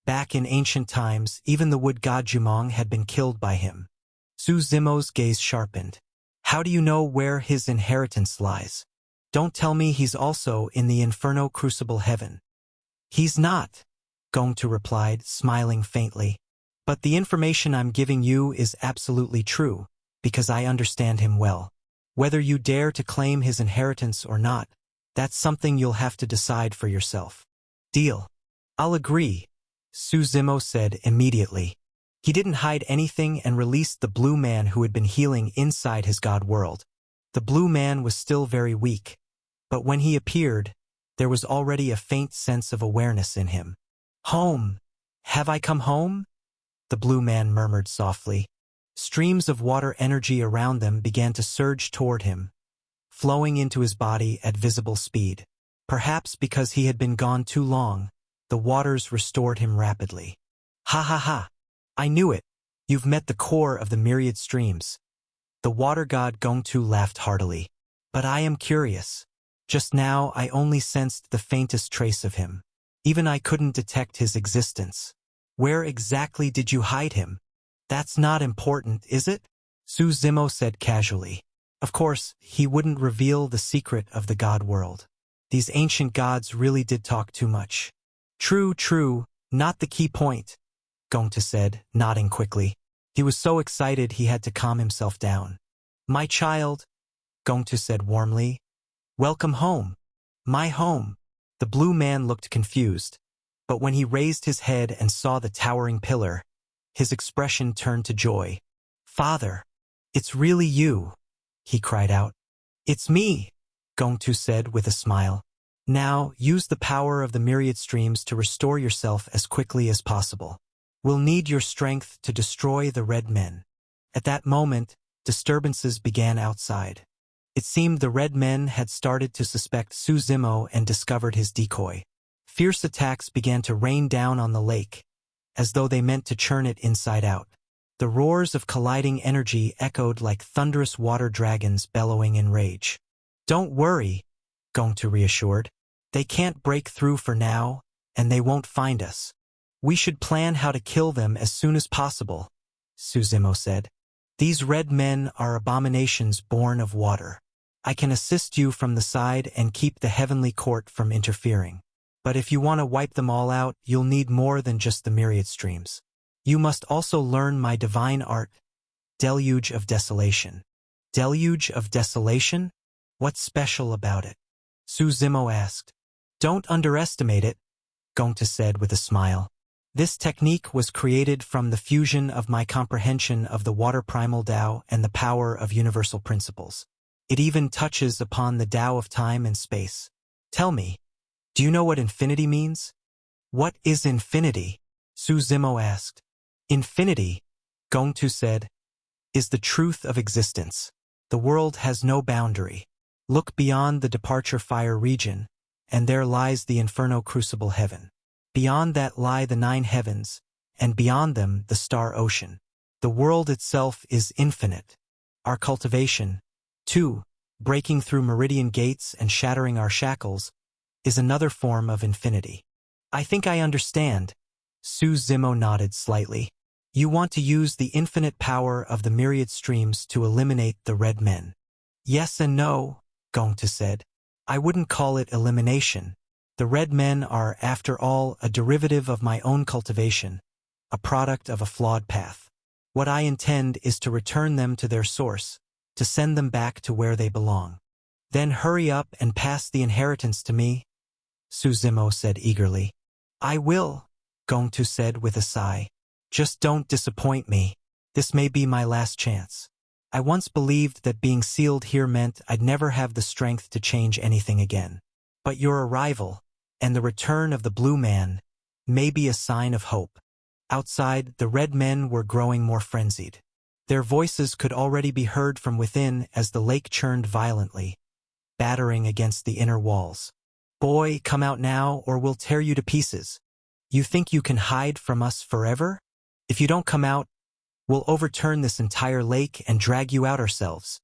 Back in ancient times, even the wood god Jumong had been killed by him. Su Zimo's gaze sharpened. "How do you know where his inheritance lies? Don't tell me he's also in the Inferno Crucible Heaven." "He's not," Gongtu replied, smiling faintly. "But the information I'm giving you is absolutely true, because I understand him well. Whether you dare to claim his inheritance or not, that's something you'll have to decide for yourself." "Deal. I'll agree," Su Zimo said immediately. He didn't hide anything and released the blue man who had been healing inside his god world. The blue man was still very weak, but when he appeared, there was already a faint sense of awareness in him. "Home. Have I come home?" the blue man murmured softly. Streams of water energy around them began to surge toward him, flowing into his body at visible speed. Perhaps because he had been gone too long, the waters restored him rapidly. "Ha ha ha! I knew it! You've met the core of the myriad streams." The water god Gongtu laughed heartily. "But I am curious. Just now I only sensed the faintest trace of him. Even I couldn't detect his existence. Where exactly did you hide him?" "That's not important, is it?" Su Zimo said casually. Of course, he wouldn't reveal the secret of the god world. These ancient gods really did talk too much. True, not the key point," Gongtu said, nodding quickly. He was so excited he had to calm himself down. "My child," Gongtu said warmly. "Welcome home. My home." The blue man looked confused, but when he raised his head and saw the towering pillar, his expression turned to joy. "Father, it's really you," he cried out. "It's me," Gongtu said with a smile. "Now, use the power of the myriad streams to restore yourself as quickly as possible. We'll need your strength to destroy the red men." At that moment, disturbances began outside. It seemed the red men had started to suspect Su Zimo and discovered his decoy. Fierce attacks began to rain down on the lake, as though they meant to churn it inside out. The roars of colliding energy echoed like thunderous water dragons bellowing in rage. "Don't worry," Gongtu reassured. "They can't break through for now, and they won't find us. We should plan how to kill them as soon as possible," Su Zimo said. "These red men are abominations born of water. I can assist you from the side and keep the heavenly court from interfering. But if you want to wipe them all out, you'll need more than just the myriad streams. You must also learn my divine art, Deluge of Desolation." "Deluge of Desolation? What's special about it?" Su Zimo asked. "Don't underestimate it," Gongtu said with a smile. "This technique was created from the fusion of my comprehension of the water primal Tao and the power of universal principles. It even touches upon the Tao of time and space. Tell me, do you know what infinity means?" "What is infinity?" Su Zimo asked. "Infinity," Gongtu said, "is the truth of existence. The world has no boundary. Look beyond the departure fire region, and there lies the Inferno Crucible Heaven. Beyond that lie the 9 heavens, and beyond them the star ocean. The world itself is infinite. Our cultivation, too, breaking through meridian gates and shattering our shackles, is another form of infinity. I think I understand. Su Zimo nodded slightly. You want to use the infinite power of the myriad streams to eliminate the red men. Yes and no, Gongtu said. I wouldn't call it elimination. The red men are, after all, a derivative of my own cultivation, a product of a flawed path. What I intend is to return them to their source, to send them back to where they belong. Then hurry up and pass the inheritance to me, Su Zimo said eagerly. I will, Gongtu said with a sigh. Just don't disappoint me. This may be my last chance. I once believed that being sealed here meant I'd never have the strength to change anything again. But your arrival, and the return of the blue man, may be a sign of hope. Outside, the red men were growing more frenzied. Their voices could already be heard from within as the lake churned violently, battering against the inner walls. Boy, come out now or we'll tear you to pieces. You think you can hide from us forever? If you don't come out, we'll overturn this entire lake and drag you out ourselves.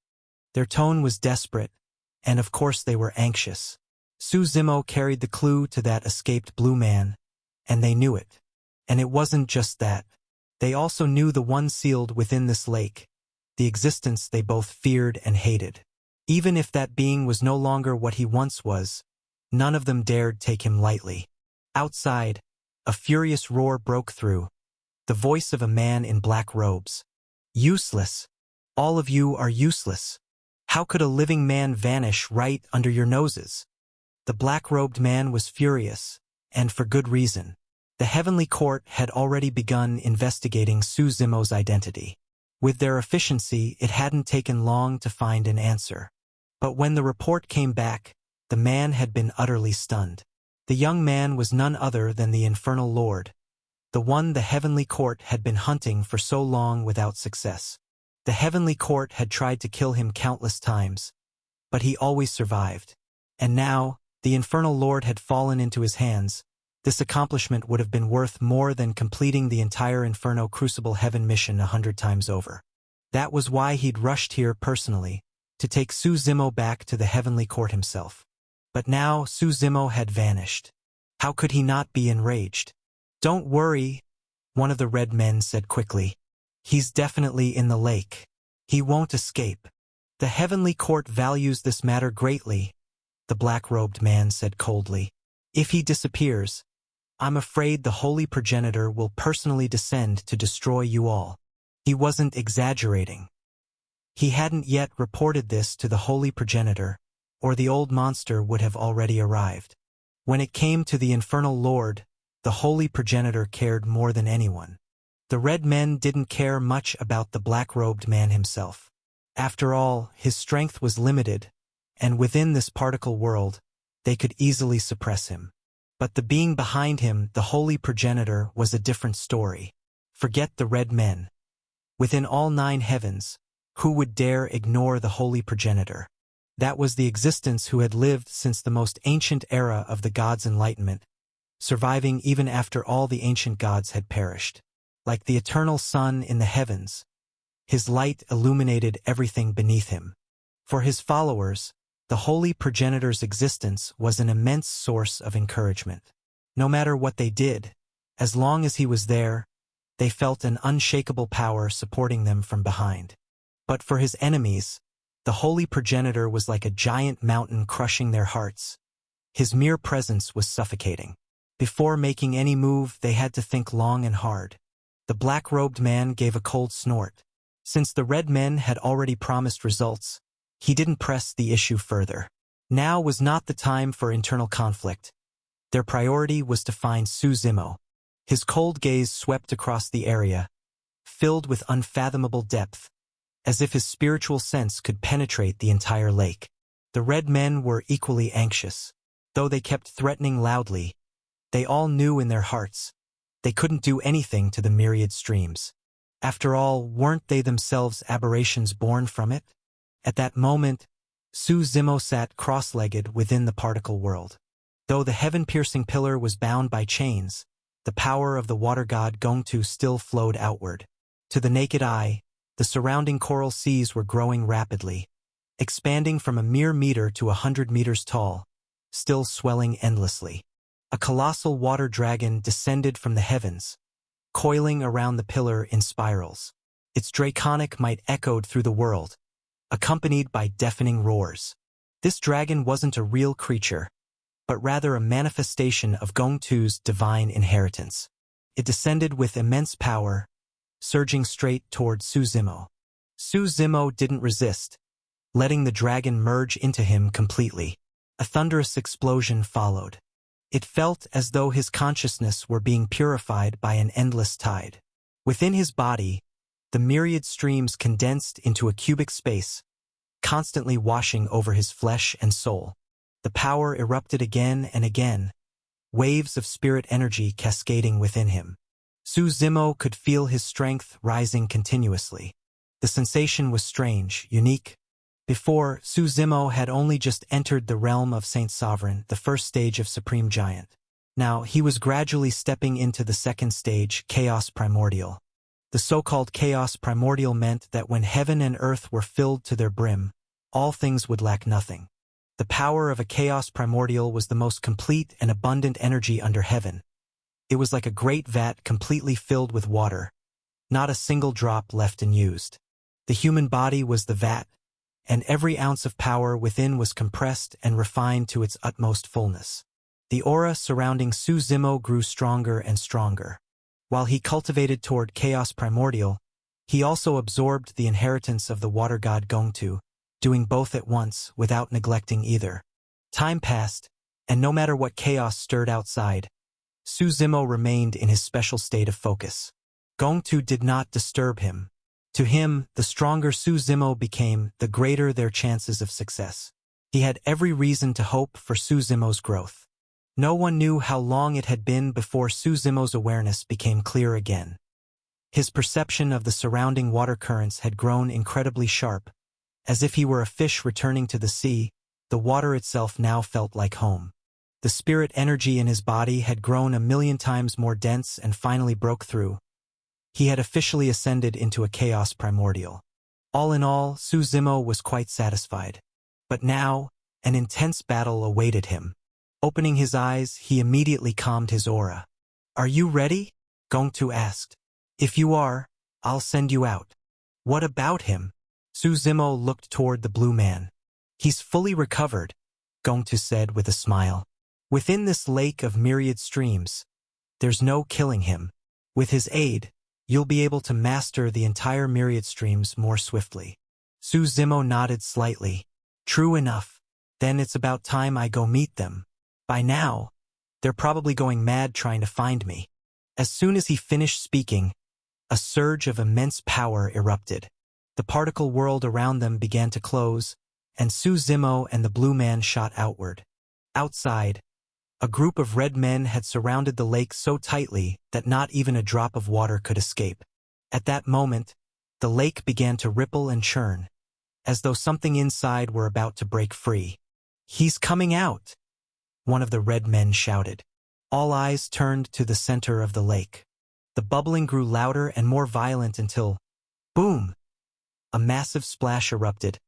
Their tone was desperate, and of course they were anxious. Su Zimo carried the clue to that escaped blue man, and they knew it. And it wasn't just that. They also knew the one sealed within this lake, the existence they both feared and hated. Even if that being was no longer what he once was, none of them dared take him lightly. Outside, a furious roar broke through, the voice of a man in black robes. Useless. All of you are useless. How could a living man vanish right under your noses? The black-robed man was furious, and for good reason. The heavenly court had already begun investigating Su Zimo's identity. With their efficiency, it hadn't taken long to find an answer. But when the report came back, the man had been utterly stunned. The young man was none other than the Infernal Lord, the one the heavenly court had been hunting for so long without success. The heavenly court had tried to kill him countless times, but he always survived. And now, the Infernal Lord had fallen into his hands. This accomplishment would have been worth more than completing the entire Inferno Crucible Heaven mission 100 times over. That was why he'd rushed here personally, to take Su Zimo back to the heavenly court himself. But now Su Zimo had vanished. How could he not be enraged? Don't worry, one of the red men said quickly. He's definitely in the lake. He won't escape. The heavenly court values this matter greatly, the black-robed man said coldly. If he disappears, I'm afraid the holy progenitor will personally descend to destroy you all. He wasn't exaggerating. He hadn't yet reported this to the holy progenitor, or the old monster would have already arrived. When it came to the Infernal Lord, the holy progenitor cared more than anyone. The red men didn't care much about the black-robed man himself. After all, his strength was limited, and within this particle world, they could easily suppress him. But the being behind him, the holy progenitor, was a different story. Forget the red men. Within all 9 heavens, who would dare ignore the holy progenitor? That was the existence who had lived since the most ancient era of the gods' enlightenment, surviving even after all the ancient gods had perished. Like the eternal sun in the heavens, his light illuminated everything beneath him. For his followers, the holy progenitor's existence was an immense source of encouragement. No matter what they did, as long as he was there, they felt an unshakable power supporting them from behind. But for his enemies, the holy progenitor was like a giant mountain crushing their hearts. His mere presence was suffocating. Before making any move, they had to think long and hard. The black-robed man gave a cold snort. Since the red men had already promised results, he didn't press the issue further. Now was not the time for internal conflict. Their priority was to find Su Zimo. His cold gaze swept across the area, filled with unfathomable depth, as if his spiritual sense could penetrate the entire lake. The red men were equally anxious. Though they kept threatening loudly, they all knew in their hearts they couldn't do anything to the myriad streams. After all, weren't they themselves aberrations born from it? At that moment, Su Zimo sat cross-legged within the particle world. Though the heaven-piercing pillar was bound by chains, the power of the water god Gongtu still flowed outward. To the naked eye, the surrounding coral seas were growing rapidly, expanding from a mere meter to 100 meters tall, still swelling endlessly. A colossal water dragon descended from the heavens, coiling around the pillar in spirals. Its draconic might echoed through the world, accompanied by deafening roars. This dragon wasn't a real creature, but rather a manifestation of Gongtu's divine inheritance. It descended with immense power, surging straight toward Su Zimo. Su Zimo didn't resist, letting the dragon merge into him completely. A thunderous explosion followed. It felt as though his consciousness were being purified by an endless tide. Within his body, the myriad streams condensed into a cubic space, constantly washing over his flesh and soul. The power erupted again and again, waves of spirit energy cascading within him. Su Zimo could feel his strength rising continuously. The sensation was strange, unique. Before, Su Zimo had only just entered the realm of Saint Sovereign, the first stage of Supreme Giant. Now, he was gradually stepping into the second stage, Chaos Primordial. The so-called Chaos Primordial meant that when heaven and earth were filled to their brim, all things would lack nothing. The power of a Chaos Primordial was the most complete and abundant energy under heaven. It was like a great vat completely filled with water, not a single drop left unused. The human body was the vat, and every ounce of power within was compressed and refined to its utmost fullness. The aura surrounding Su Zimo grew stronger and stronger. While he cultivated toward Chaos Primordial, he also absorbed the inheritance of the water god Gongtu, doing both at once without neglecting either. Time passed, and no matter what chaos stirred outside, Su Zimo remained in his special state of focus. Gongtu did not disturb him. To him, the stronger Su Zimo became, the greater their chances of success. He had every reason to hope for Su Zimo's growth. No one knew how long it had been before Su Zimo's awareness became clear again. His perception of the surrounding water currents had grown incredibly sharp. As if he were a fish returning to the sea, the water itself now felt like home. The spirit energy in his body had grown 1,000,000 times more dense and finally broke through. He had officially ascended into a Chaos Primordial. All in all, Su Zimo was quite satisfied. But now, an intense battle awaited him. Opening his eyes, he immediately calmed his aura. "Are you ready?" Gongtu asked. "If you are, I'll send you out." "What about him?" Su Zimo looked toward the blue man. "He's fully recovered," Gongtu said with a smile. "Within this lake of myriad streams, there's no killing him. With his aid, you'll be able to master the entire myriad streams more swiftly." Su Zimo nodded slightly. "True enough. Then it's about time I go meet them. By now, they're probably going mad trying to find me." As soon as he finished speaking, a surge of immense power erupted. The particle world around them began to close, and Su Zimo and the blue man shot outward. Outside, a group of red men had surrounded the lake so tightly that not even a drop of water could escape. At that moment, the lake began to ripple and churn, as though something inside were about to break free. "He's coming out!" one of the red men shouted. All eyes turned to the center of the lake. The bubbling grew louder and more violent until, boom! A massive splash erupted,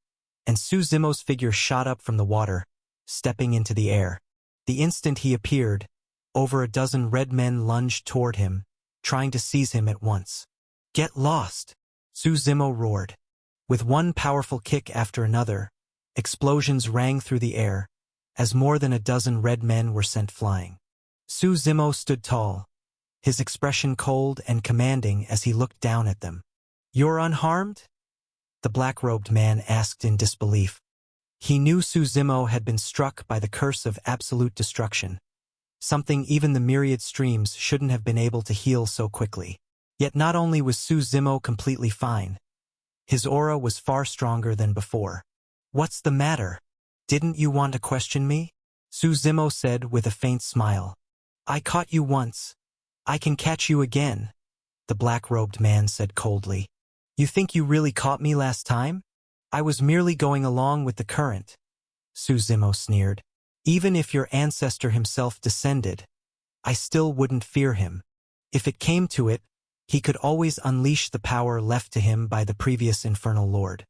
and Su Zimo's figure shot up from the water, stepping into the air. The instant he appeared, over a dozen red men lunged toward him, trying to seize him at once. "Get lost!" Su Zimo roared. With one powerful kick after another, explosions rang through the air, as more than a dozen red men were sent flying. Su Zimo stood tall, his expression cold and commanding as he looked down at them. "You're unharmed?" the black-robed man asked in disbelief. He knew Su Zimo had been struck by the curse of absolute destruction, something even the myriad streams shouldn't have been able to heal so quickly. Yet not only was Su Zimo completely fine, his aura was far stronger than before. "What's the matter? Didn't you want to question me?" Su Zimo said with a faint smile. "I caught you once. I can catch you again," the black-robed man said coldly. "You think you really caught me last time? I was merely going along with the current," Su Zimo sneered. "Even if your ancestor himself descended, I still wouldn't fear him. If it came to it, he could always unleash the power left to him by the previous infernal lord.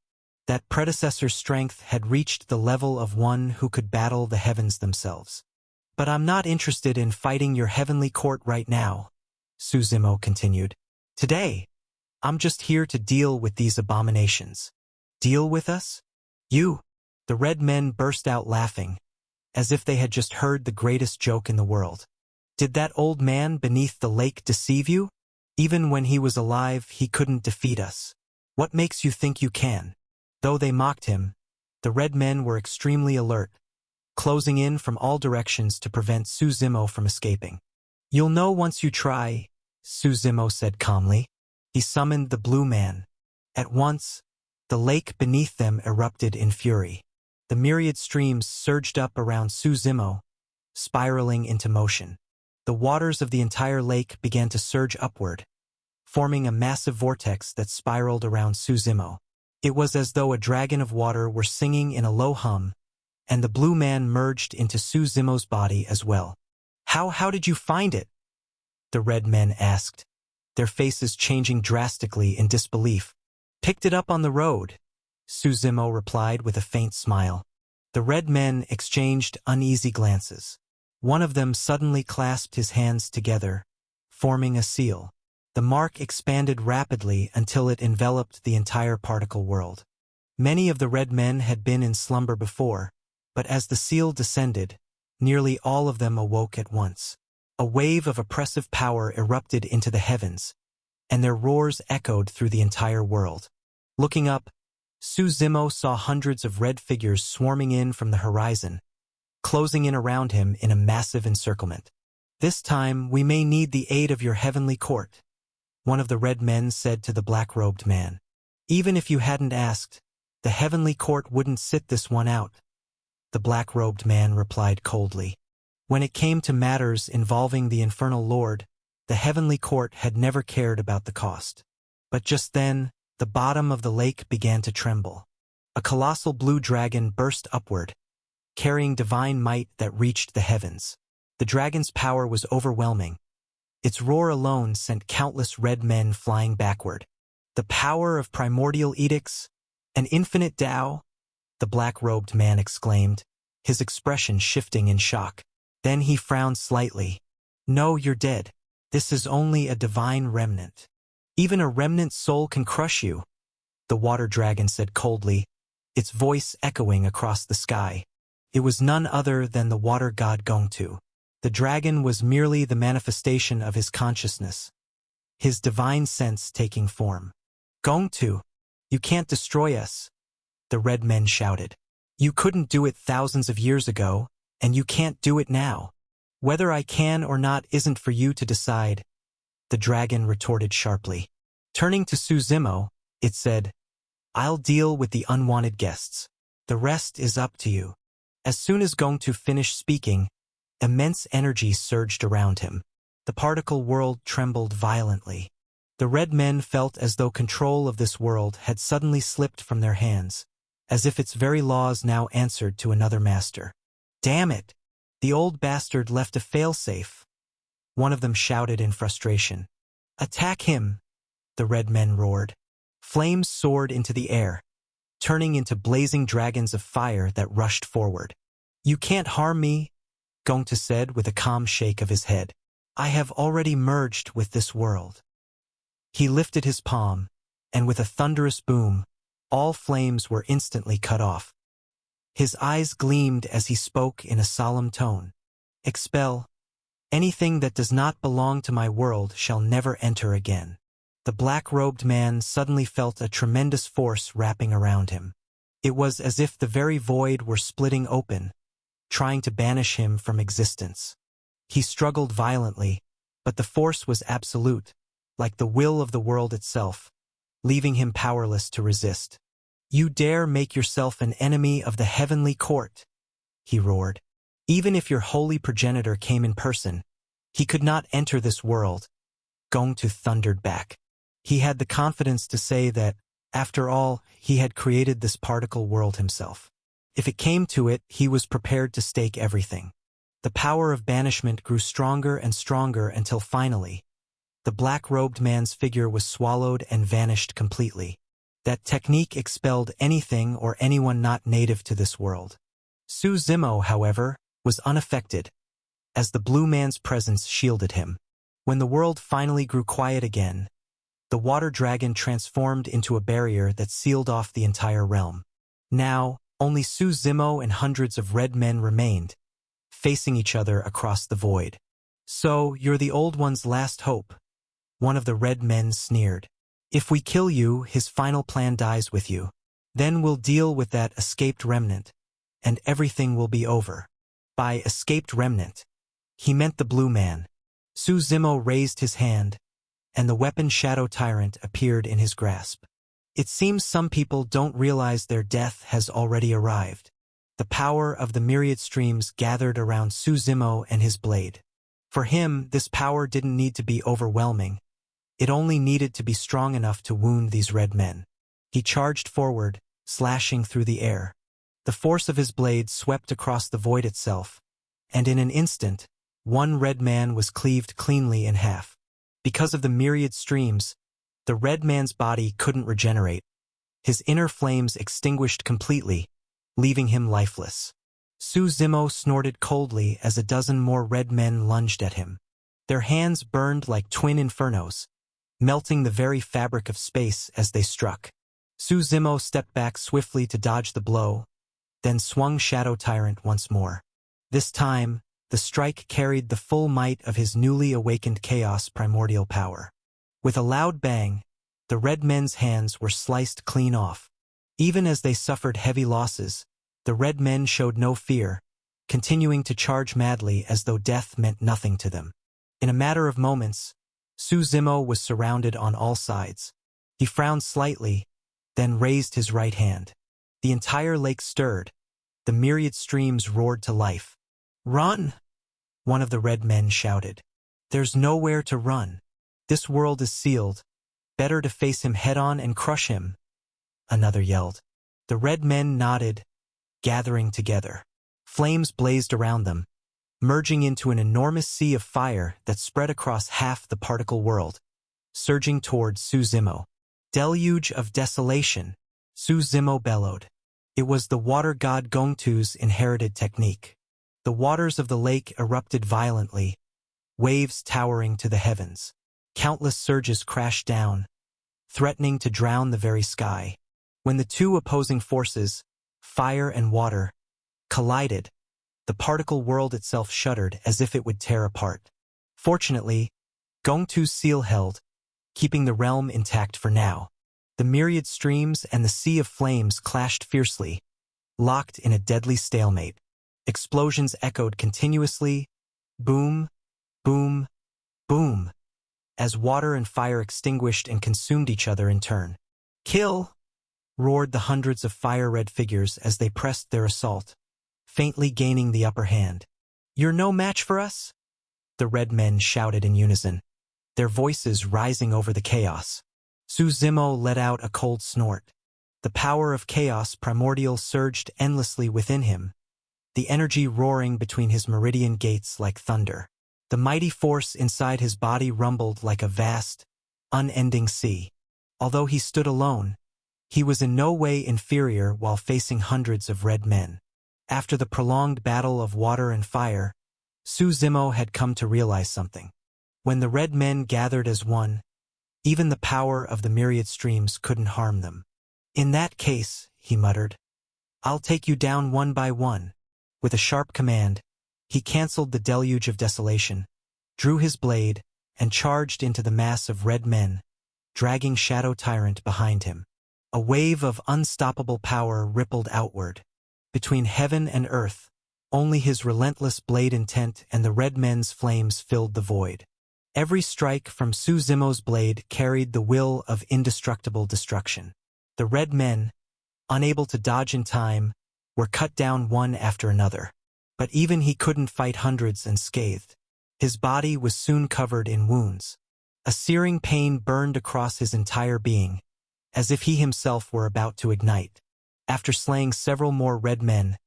That predecessor's strength had reached the level of one who could battle the heavens themselves. But I'm not interested in fighting your heavenly court right now, Suzimo continued. Today, I'm just here to deal with these abominations. Deal with us? You? The red men burst out laughing, as if they had just heard the greatest joke in the world. Did that old man beneath the lake deceive you? Even when he was alive, he couldn't defeat us. What makes you think you can? Though they mocked him, the red men were extremely alert, closing in from all directions to prevent Suzimo from escaping. You'll know once you try, Suzimo said calmly. He summoned the blue man. At once, the lake beneath them erupted in fury. The myriad streams surged up around Suzimo, spiraling into motion. The waters of the entire lake began to surge upward, forming a massive vortex that spiraled around Suzimo. It was as though a dragon of water were singing in a low hum, and the blue man merged into Suzimo's body as well. How did you find it? The red men asked, their faces changing drastically in disbelief. Picked it up on the road, Suzimo replied with a faint smile. The red men exchanged uneasy glances. One of them suddenly clasped his hands together, forming a seal. The mark expanded rapidly until it enveloped the entire particle world. Many of the red men had been in slumber before, but as the seal descended, nearly all of them awoke at once. A wave of oppressive power erupted into the heavens, and their roars echoed through the entire world. Looking up, Suzimo saw hundreds of red figures swarming in from the horizon, closing in around him in a massive encirclement. This time, we may need the aid of your heavenly court, one of the red men said to the black-robed man. Even if you hadn't asked, the heavenly court wouldn't sit this one out, the black-robed man replied coldly. When it came to matters involving the infernal lord, the heavenly court had never cared about the cost. But just then, the bottom of the lake began to tremble. A colossal blue dragon burst upward, carrying divine might that reached the heavens. The dragon's power was overwhelming. Its roar alone sent countless red men flying backward. The power of primordial edicts, an infinite Tao, the black-robed man exclaimed, his expression shifting in shock. Then he frowned slightly. No, you're dead. This is only a divine remnant. Even a remnant soul can crush you, the water dragon said coldly, its voice echoing across the sky. It was none other than the water god Gongtu. The dragon was merely the manifestation of his consciousness, his divine sense taking form. Gongtu, you can't destroy us, the red men shouted. You couldn't do it thousands of years ago, and you can't do it now. Whether I can or not isn't for you to decide, the dragon retorted sharply. Turning to Suzimo, it said, I'll deal with the unwanted guests. The rest is up to you. As soon as Gongtu finished speaking, immense energy surged around him. The particle world trembled violently. The red men felt as though control of this world had suddenly slipped from their hands, as if its very laws now answered to another master. Damn it! The old bastard left a failsafe. One of them shouted in frustration. Attack him! The red men roared. Flames soared into the air, turning into blazing dragons of fire that rushed forward. You can't harm me, Gongtu said with a calm shake of his head. I have already merged with this world. He lifted his palm, and with a thunderous boom, all flames were instantly cut off. His eyes gleamed as he spoke in a solemn tone. Expel. Anything that does not belong to my world shall never enter again. The black-robed man suddenly felt a tremendous force wrapping around him. It was as if the very void were splitting open, trying to banish him from existence. He struggled violently, but the force was absolute, like the will of the world itself, leaving him powerless to resist. You dare make yourself an enemy of the heavenly court, he roared. Even if your holy progenitor came in person, he could not enter this world, Gongtu thundered back. He had the confidence to say that, after all, he had created this particle world himself. If it came to it, he was prepared to stake everything. The power of banishment grew stronger and stronger until finally, the black-robed man's figure was swallowed and vanished completely. That technique expelled anything or anyone not native to this world. Suzimo, however, was unaffected. as the blue man's presence shielded him. When the world finally grew quiet again, the water dragon transformed into a barrier that sealed off the entire realm. Now, only Su Zimo and hundreds of red men remained, facing each other across the void. "So, you're the Old One's last hope," one of the red men sneered. "If we kill you, his final plan dies with you. Then we'll deal with that escaped remnant, and everything will be over." By escaped remnant, he meant the blue man. Su Zimo raised his hand, and the weapon Shadow Tyrant appeared in his grasp. It seems some people don't realize their death has already arrived. The power of the myriad streams gathered around Su Zimo and his blade. For him, this power didn't need to be overwhelming. It only needed to be strong enough to wound these red men. He charged forward, slashing through the air. The force of his blade swept across the void itself, and in an instant, one red man was cleaved cleanly in half. Because of the myriad streams, the red man's body couldn't regenerate. His inner flames extinguished completely, leaving him lifeless. Su Zimo snorted coldly as a dozen more red men lunged at him. Their hands burned like twin infernos, melting the very fabric of space as they struck. Su Zimo stepped back swiftly to dodge the blow, then swung Shadow Tyrant once more. This time, the strike carried the full might of his newly awakened chaos primordial power. With a loud bang, the red men's hands were sliced clean off. Even as they suffered heavy losses, the red men showed no fear, continuing to charge madly as though death meant nothing to them. In a matter of moments, Su Zimo was surrounded on all sides. He frowned slightly, then raised his right hand. The entire lake stirred. The myriad streams roared to life. "Run!" one of the red men shouted. "There's nowhere to run. This world is sealed. Better to face him head-on and crush him," another yelled. The red men nodded, gathering together. Flames blazed around them, merging into an enormous sea of fire that spread across half the particle world, surging toward Su Zimo. "Deluge of desolation," Su Zimo bellowed. It was the water god Gongtu's inherited technique. The waters of the lake erupted violently, waves towering to the heavens. Countless surges crashed down, threatening to drown the very sky. When the two opposing forces, fire and water, collided, the particle world itself shuddered as if it would tear apart. Fortunately, Gongtu's seal held, keeping the realm intact for now. The myriad streams and the sea of flames clashed fiercely, locked in a deadly stalemate. Explosions echoed continuously, boom, boom, boom, as water and fire extinguished and consumed each other in turn. "Kill!" roared the hundreds of fire-red figures as they pressed their assault, faintly gaining the upper hand. "You're no match for us?" the red men shouted in unison, their voices rising over the chaos. Su Zimo let out a cold snort. The power of chaos primordial surged endlessly within him, the energy roaring between his meridian gates like thunder. The mighty force inside his body rumbled like a vast, unending sea. Although he stood alone, he was in no way inferior while facing hundreds of red men. After the prolonged battle of water and fire, Su Zimo had come to realize something. When the red men gathered as one, even the power of the myriad streams couldn't harm them. "In that case," he muttered, "I'll take you down one by one." With a sharp command, he canceled the deluge of desolation, drew his blade, and charged into the mass of red men, dragging Shadow Tyrant behind him. A wave of unstoppable power rippled outward. Between heaven and earth, only his relentless blade intent and the red men's flames filled the void. Every strike from Su Zimo's blade carried the will of indestructible destruction. The red men, unable to dodge in time, were cut down one after another. But even he couldn't fight hundreds unscathed. His body was soon covered in wounds. A searing pain burned across his entire being, as if he himself were about to ignite. After slaying several more red men,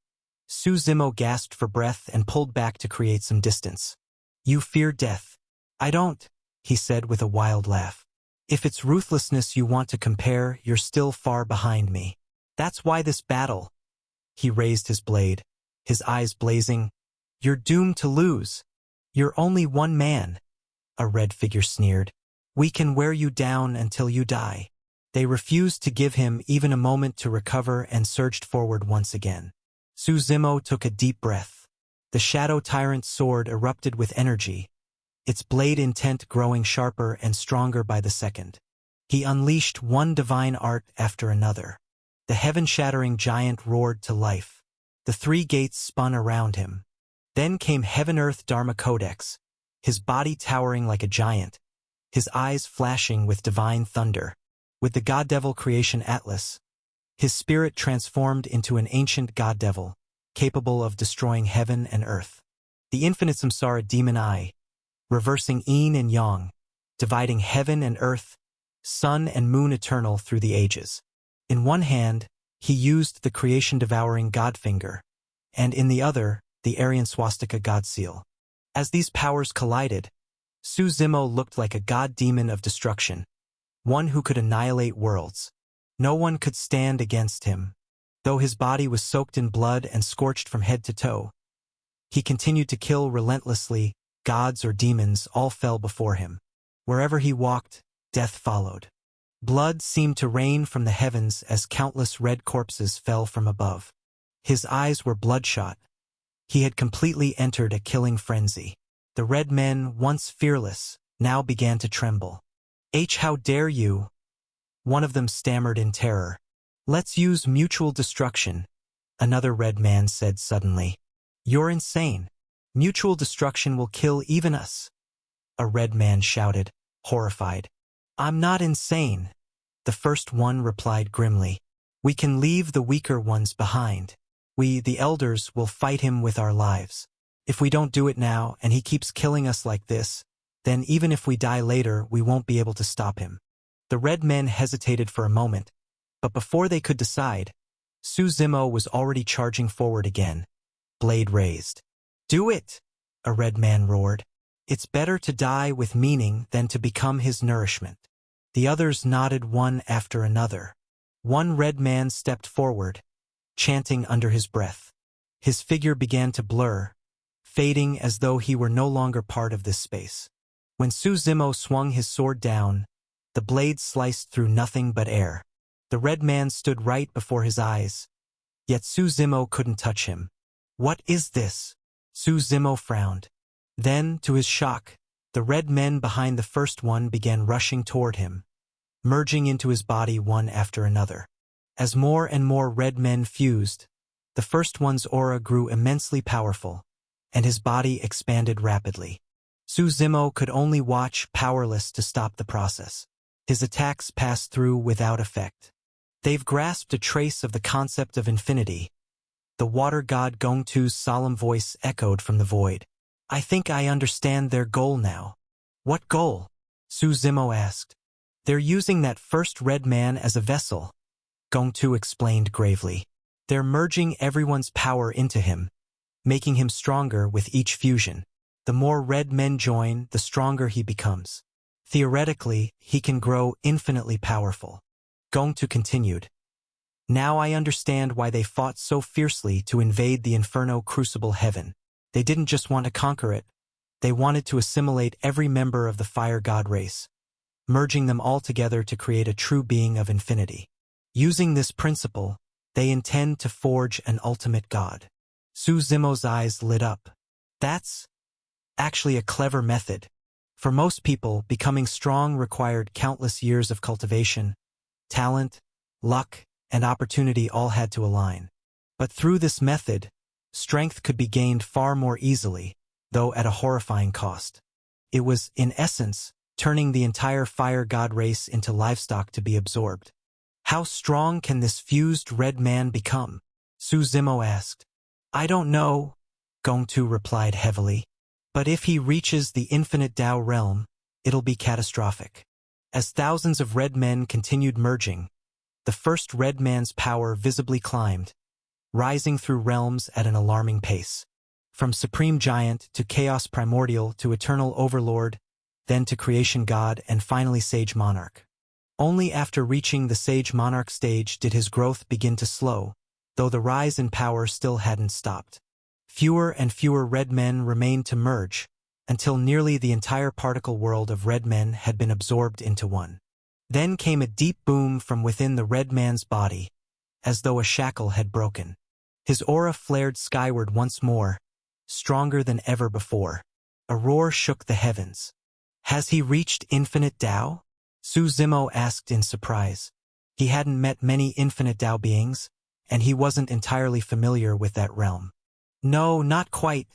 Su Zimo gasped for breath and pulled back to create some distance. "You fear death." "I don't," he said with a wild laugh. "If it's ruthlessness you want to compare, you're still far behind me. That's why this battle." He raised his blade, his eyes blazing. "You're doomed to lose." You're only one man, a red figure sneered. We can wear you down until you die. They refused to give him even a moment to recover and surged forward once again. Suzumo took a deep breath. The Shadow Tyrant's sword erupted with energy, its blade intent growing sharper and stronger by the second. He unleashed one divine art after another. The heaven-shattering giant roared to life. The three gates spun around him. Then came Heaven-Earth Dharma Codex, his body towering like a giant, his eyes flashing with divine thunder. With the God-Devil Creation Atlas, his spirit transformed into an ancient God-Devil, capable of destroying heaven and earth. The Infinite Samsara Demon Eye, reversing yin and yang, dividing heaven and earth, sun and moon eternal through the ages. In one hand, he used the creation-devouring Godfinger, and in the other, the Aryan Swastika God Seal. As these powers collided, Suzumo looked like a god-demon of destruction, one who could annihilate worlds. No one could stand against him. Though his body was soaked in blood and scorched from head to toe, he continued to kill relentlessly. Gods or demons all fell before him. Wherever he walked, death followed. Blood seemed to rain from the heavens as countless red corpses fell from above. His eyes were bloodshot. He had completely entered a killing frenzy. The red men, once fearless, now began to tremble. How dare you? One of them stammered in terror. Let's use mutual destruction, another red man said suddenly. You're insane. Mutual destruction will kill even us. A red man shouted, horrified. I'm not insane, the first one replied grimly. We can leave the weaker ones behind. We, the elders, will fight him with our lives. If we don't do it now and he keeps killing us like this, then even if we die later, we won't be able to stop him. The red men hesitated for a moment, but before they could decide, Suzumo was already charging forward again, blade raised. Do it, a red man roared. It's better to die with meaning than to become his nourishment. The others nodded one after another. One red man stepped forward, chanting under his breath. His figure began to blur, fading as though he were no longer part of this space. When Suzumo swung his sword down, the blade sliced through nothing but air. The red man stood right before his eyes, yet Suzumo couldn't touch him. What is this? Suzumo frowned. Then, to his shock, the red men behind the first one began rushing toward him, merging into his body one after another. As more and more red men fused, the first one's aura grew immensely powerful, and his body expanded rapidly. Suzumo could only watch, powerless to stop the process. His attacks passed through without effect. They've grasped a trace of the concept of infinity. The water god Gongtu's solemn voice echoed from the void. I think I understand their goal now. What goal? Suzumo asked. They're using that first red man as a vessel, Gongtu explained gravely. They're merging everyone's power into him, making him stronger with each fusion. The more red men join, the stronger he becomes. Theoretically, he can grow infinitely powerful. Gongtu continued. Now I understand why they fought so fiercely to invade the Inferno Crucible Heaven. They didn't just want to conquer it. They wanted to assimilate every member of the fire god race, merging them all together to create a true being of infinity. Using this principle, they intend to forge an ultimate god. Suzumo's eyes lit up. That's actually a clever method. For most people, becoming strong required countless years of cultivation, talent, luck, and opportunity all had to align. But through this method, strength could be gained far more easily, though at a horrifying cost. It was, in essence, turning the entire fire god race into livestock to be absorbed. How strong can this fused red man become? Suzumo asked. I don't know, Gongtu replied heavily. But if he reaches the infinite Tao realm, it'll be catastrophic. As thousands of red men continued merging, the first red man's power visibly climbed, rising through realms at an alarming pace. From Supreme Giant to Chaos Primordial to Eternal Overlord, then to Creation God and finally Sage Monarch. Only after reaching the Sage Monarch stage did his growth begin to slow, though the rise in power still hadn't stopped. Fewer and fewer red men remained to merge, until nearly the entire particle world of red men had been absorbed into one. Then came a deep boom from within the red man's body, as though a shackle had broken. His aura flared skyward once more, stronger than ever before. A roar shook the heavens. Has he reached infinite Tao? Su Zimo asked in surprise. He hadn't met many infinite Tao beings, and he wasn't entirely familiar with that realm. No, not quite,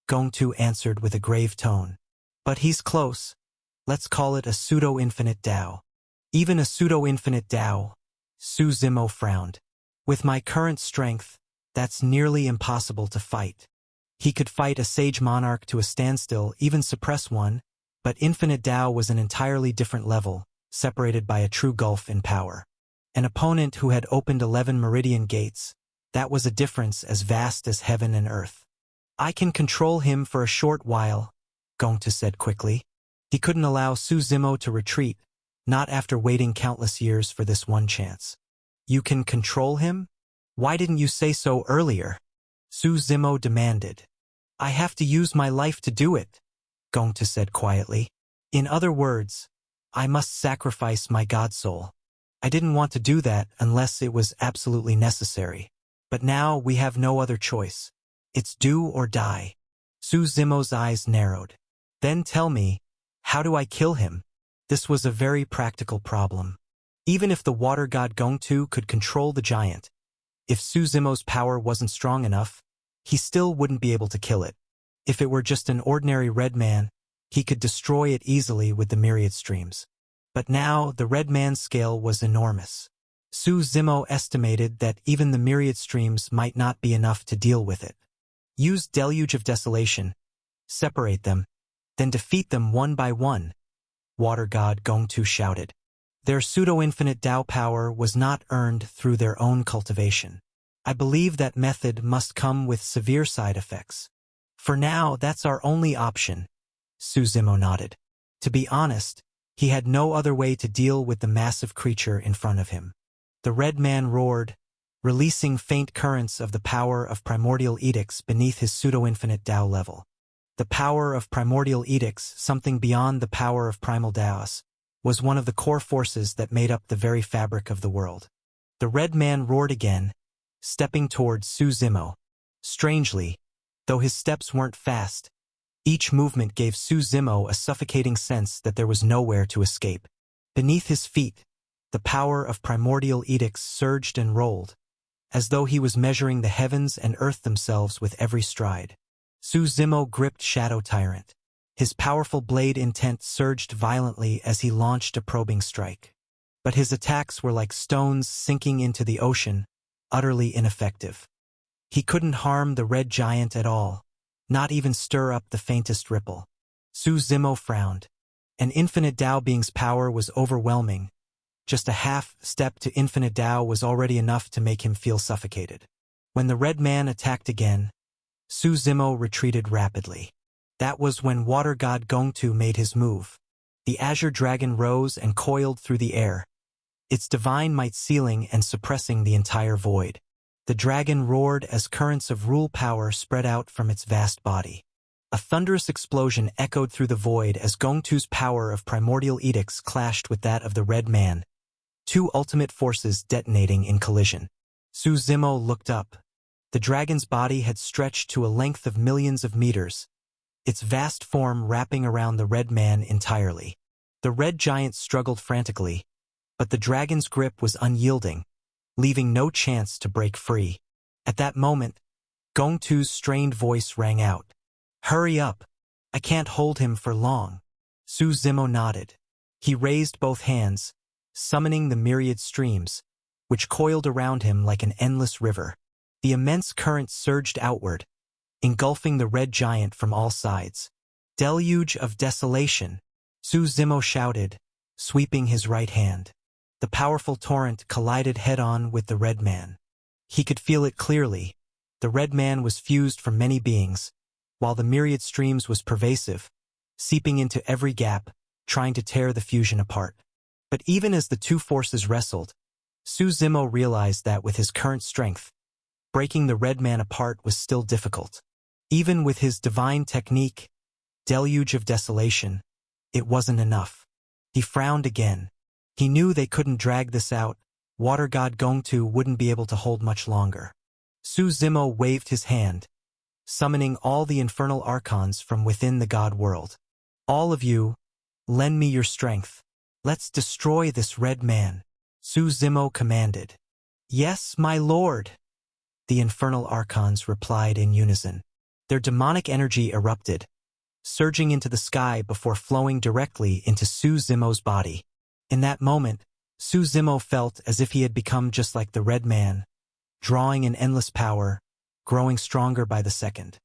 Gongtu answered with a grave tone. But he's close. Let's call it a pseudo-infinite Tao. Even a pseudo-infinite Tao, Su Zimo frowned. With my current strength, that's nearly impossible to fight. He could fight a sage monarch to a standstill, even suppress one, but infinite Tao was an entirely different level, separated by a true gulf in power. An opponent who had opened 11 meridian gates, that was a difference as vast as heaven and earth. I can control him for a short while, Gongtu said quickly. He couldn't allow Su Zimo to retreat, not after waiting countless years for this one chance. You can control him? Why didn't you say so earlier? Su Zimo demanded. I have to use my life to do it, Gongtu said quietly. In other words, I must sacrifice my god soul. I didn't want to do that unless it was absolutely necessary. But now we have no other choice. It's do or die. Su Zimo's eyes narrowed. Then tell me, how do I kill him? This was a very practical problem. Even if the water god Gongtu could control the giant, if Su Zimo's power wasn't strong enough, he still wouldn't be able to kill it. If it were just an ordinary red man, he could destroy it easily with the myriad streams. But now the red man's scale was enormous. Su Zimo estimated that even the myriad streams might not be enough to deal with it. Use Deluge of Desolation, separate them, then defeat them one by one, Water God Gongtu shouted. Their pseudo-infinite Tao power was not earned through their own cultivation. I believe that method must come with severe side effects. For now, that's our only option, Su Zimo nodded. To be honest, he had no other way to deal with the massive creature in front of him. The red man roared, releasing faint currents of the power of primordial edicts beneath his pseudo-infinite Tao level. The power of primordial edicts, something beyond the power of primal Taos, was one of the core forces that made up the very fabric of the world. The red man roared again, stepping towards Su Zimo. Strangely, though his steps weren't fast, each movement gave Su Zimo a suffocating sense that there was nowhere to escape. Beneath his feet, the power of primordial edicts surged and rolled, as though he was measuring the heavens and earth themselves with every stride. Su Zimo gripped Shadow Tyrant. His powerful blade intent surged violently as he launched a probing strike. But his attacks were like stones sinking into the ocean, utterly ineffective. He couldn't harm the red giant at all, not even stir up the faintest ripple. Su Zimo frowned. An infinite Tao being's power was overwhelming. Just a half step to infinite Tao was already enough to make him feel suffocated. When the red man attacked again, Su Zimo retreated rapidly. That was when water god Gongtu made his move. The azure dragon rose and coiled through the air, its divine might sealing and suppressing the entire void. The dragon roared as currents of rule power spread out from its vast body. A thunderous explosion echoed through the void as Gongtu's power of primordial edicts clashed with that of the red man, two ultimate forces detonating in collision. Su Zimo looked up. The dragon's body had stretched to a length of millions of meters, its vast form wrapping around the red man entirely. The red giant struggled frantically, but the dragon's grip was unyielding, leaving no chance to break free. At that moment, Gongtu's strained voice rang out. Hurry up! I can't hold him for long. Su Zimo nodded. He raised both hands, summoning the myriad streams, which coiled around him like an endless river. The immense current surged outward, engulfing the red giant from all sides. Deluge of Desolation, Su Zimo shouted, sweeping his right hand. The powerful torrent collided head-on with the red man. He could feel it clearly. The red man was fused from many beings, while the myriad streams was pervasive, seeping into every gap, trying to tear the fusion apart. But even as the two forces wrestled, Su Zimo realized that with his current strength, breaking the red man apart was still difficult. Even with his divine technique, deluge of desolation, it wasn't enough. He frowned again. He knew they couldn't drag this out. Water god Gongtu wouldn't be able to hold much longer. Su Zimo waved his hand, summoning all the infernal archons from within the god world. All of you, lend me your strength. Let's destroy this red man, Su Zimo commanded. Yes, my lord, the infernal archons replied in unison. Their demonic energy erupted, surging into the sky before flowing directly into Su Zimo's body. In that moment, Su Zimo felt as if he had become just like the red man, drawing an endless power, growing stronger by the second.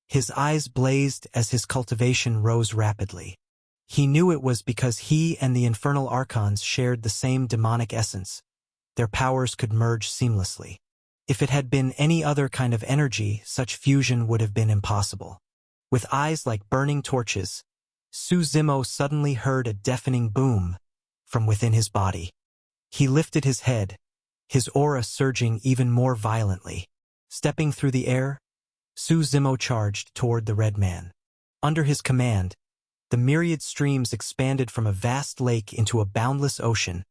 His eyes blazed as his cultivation rose rapidly. He knew it was because he and the infernal archons shared the same demonic essence. Their powers could merge seamlessly. If it had been any other kind of energy, such fusion would have been impossible. With eyes like burning torches, Su Zimo suddenly heard a deafening boom from within his body. He lifted his head, his aura surging even more violently. Stepping through the air, Su Zimo charged toward the red man. Under his command, the myriad streams expanded from a vast lake into a boundless ocean,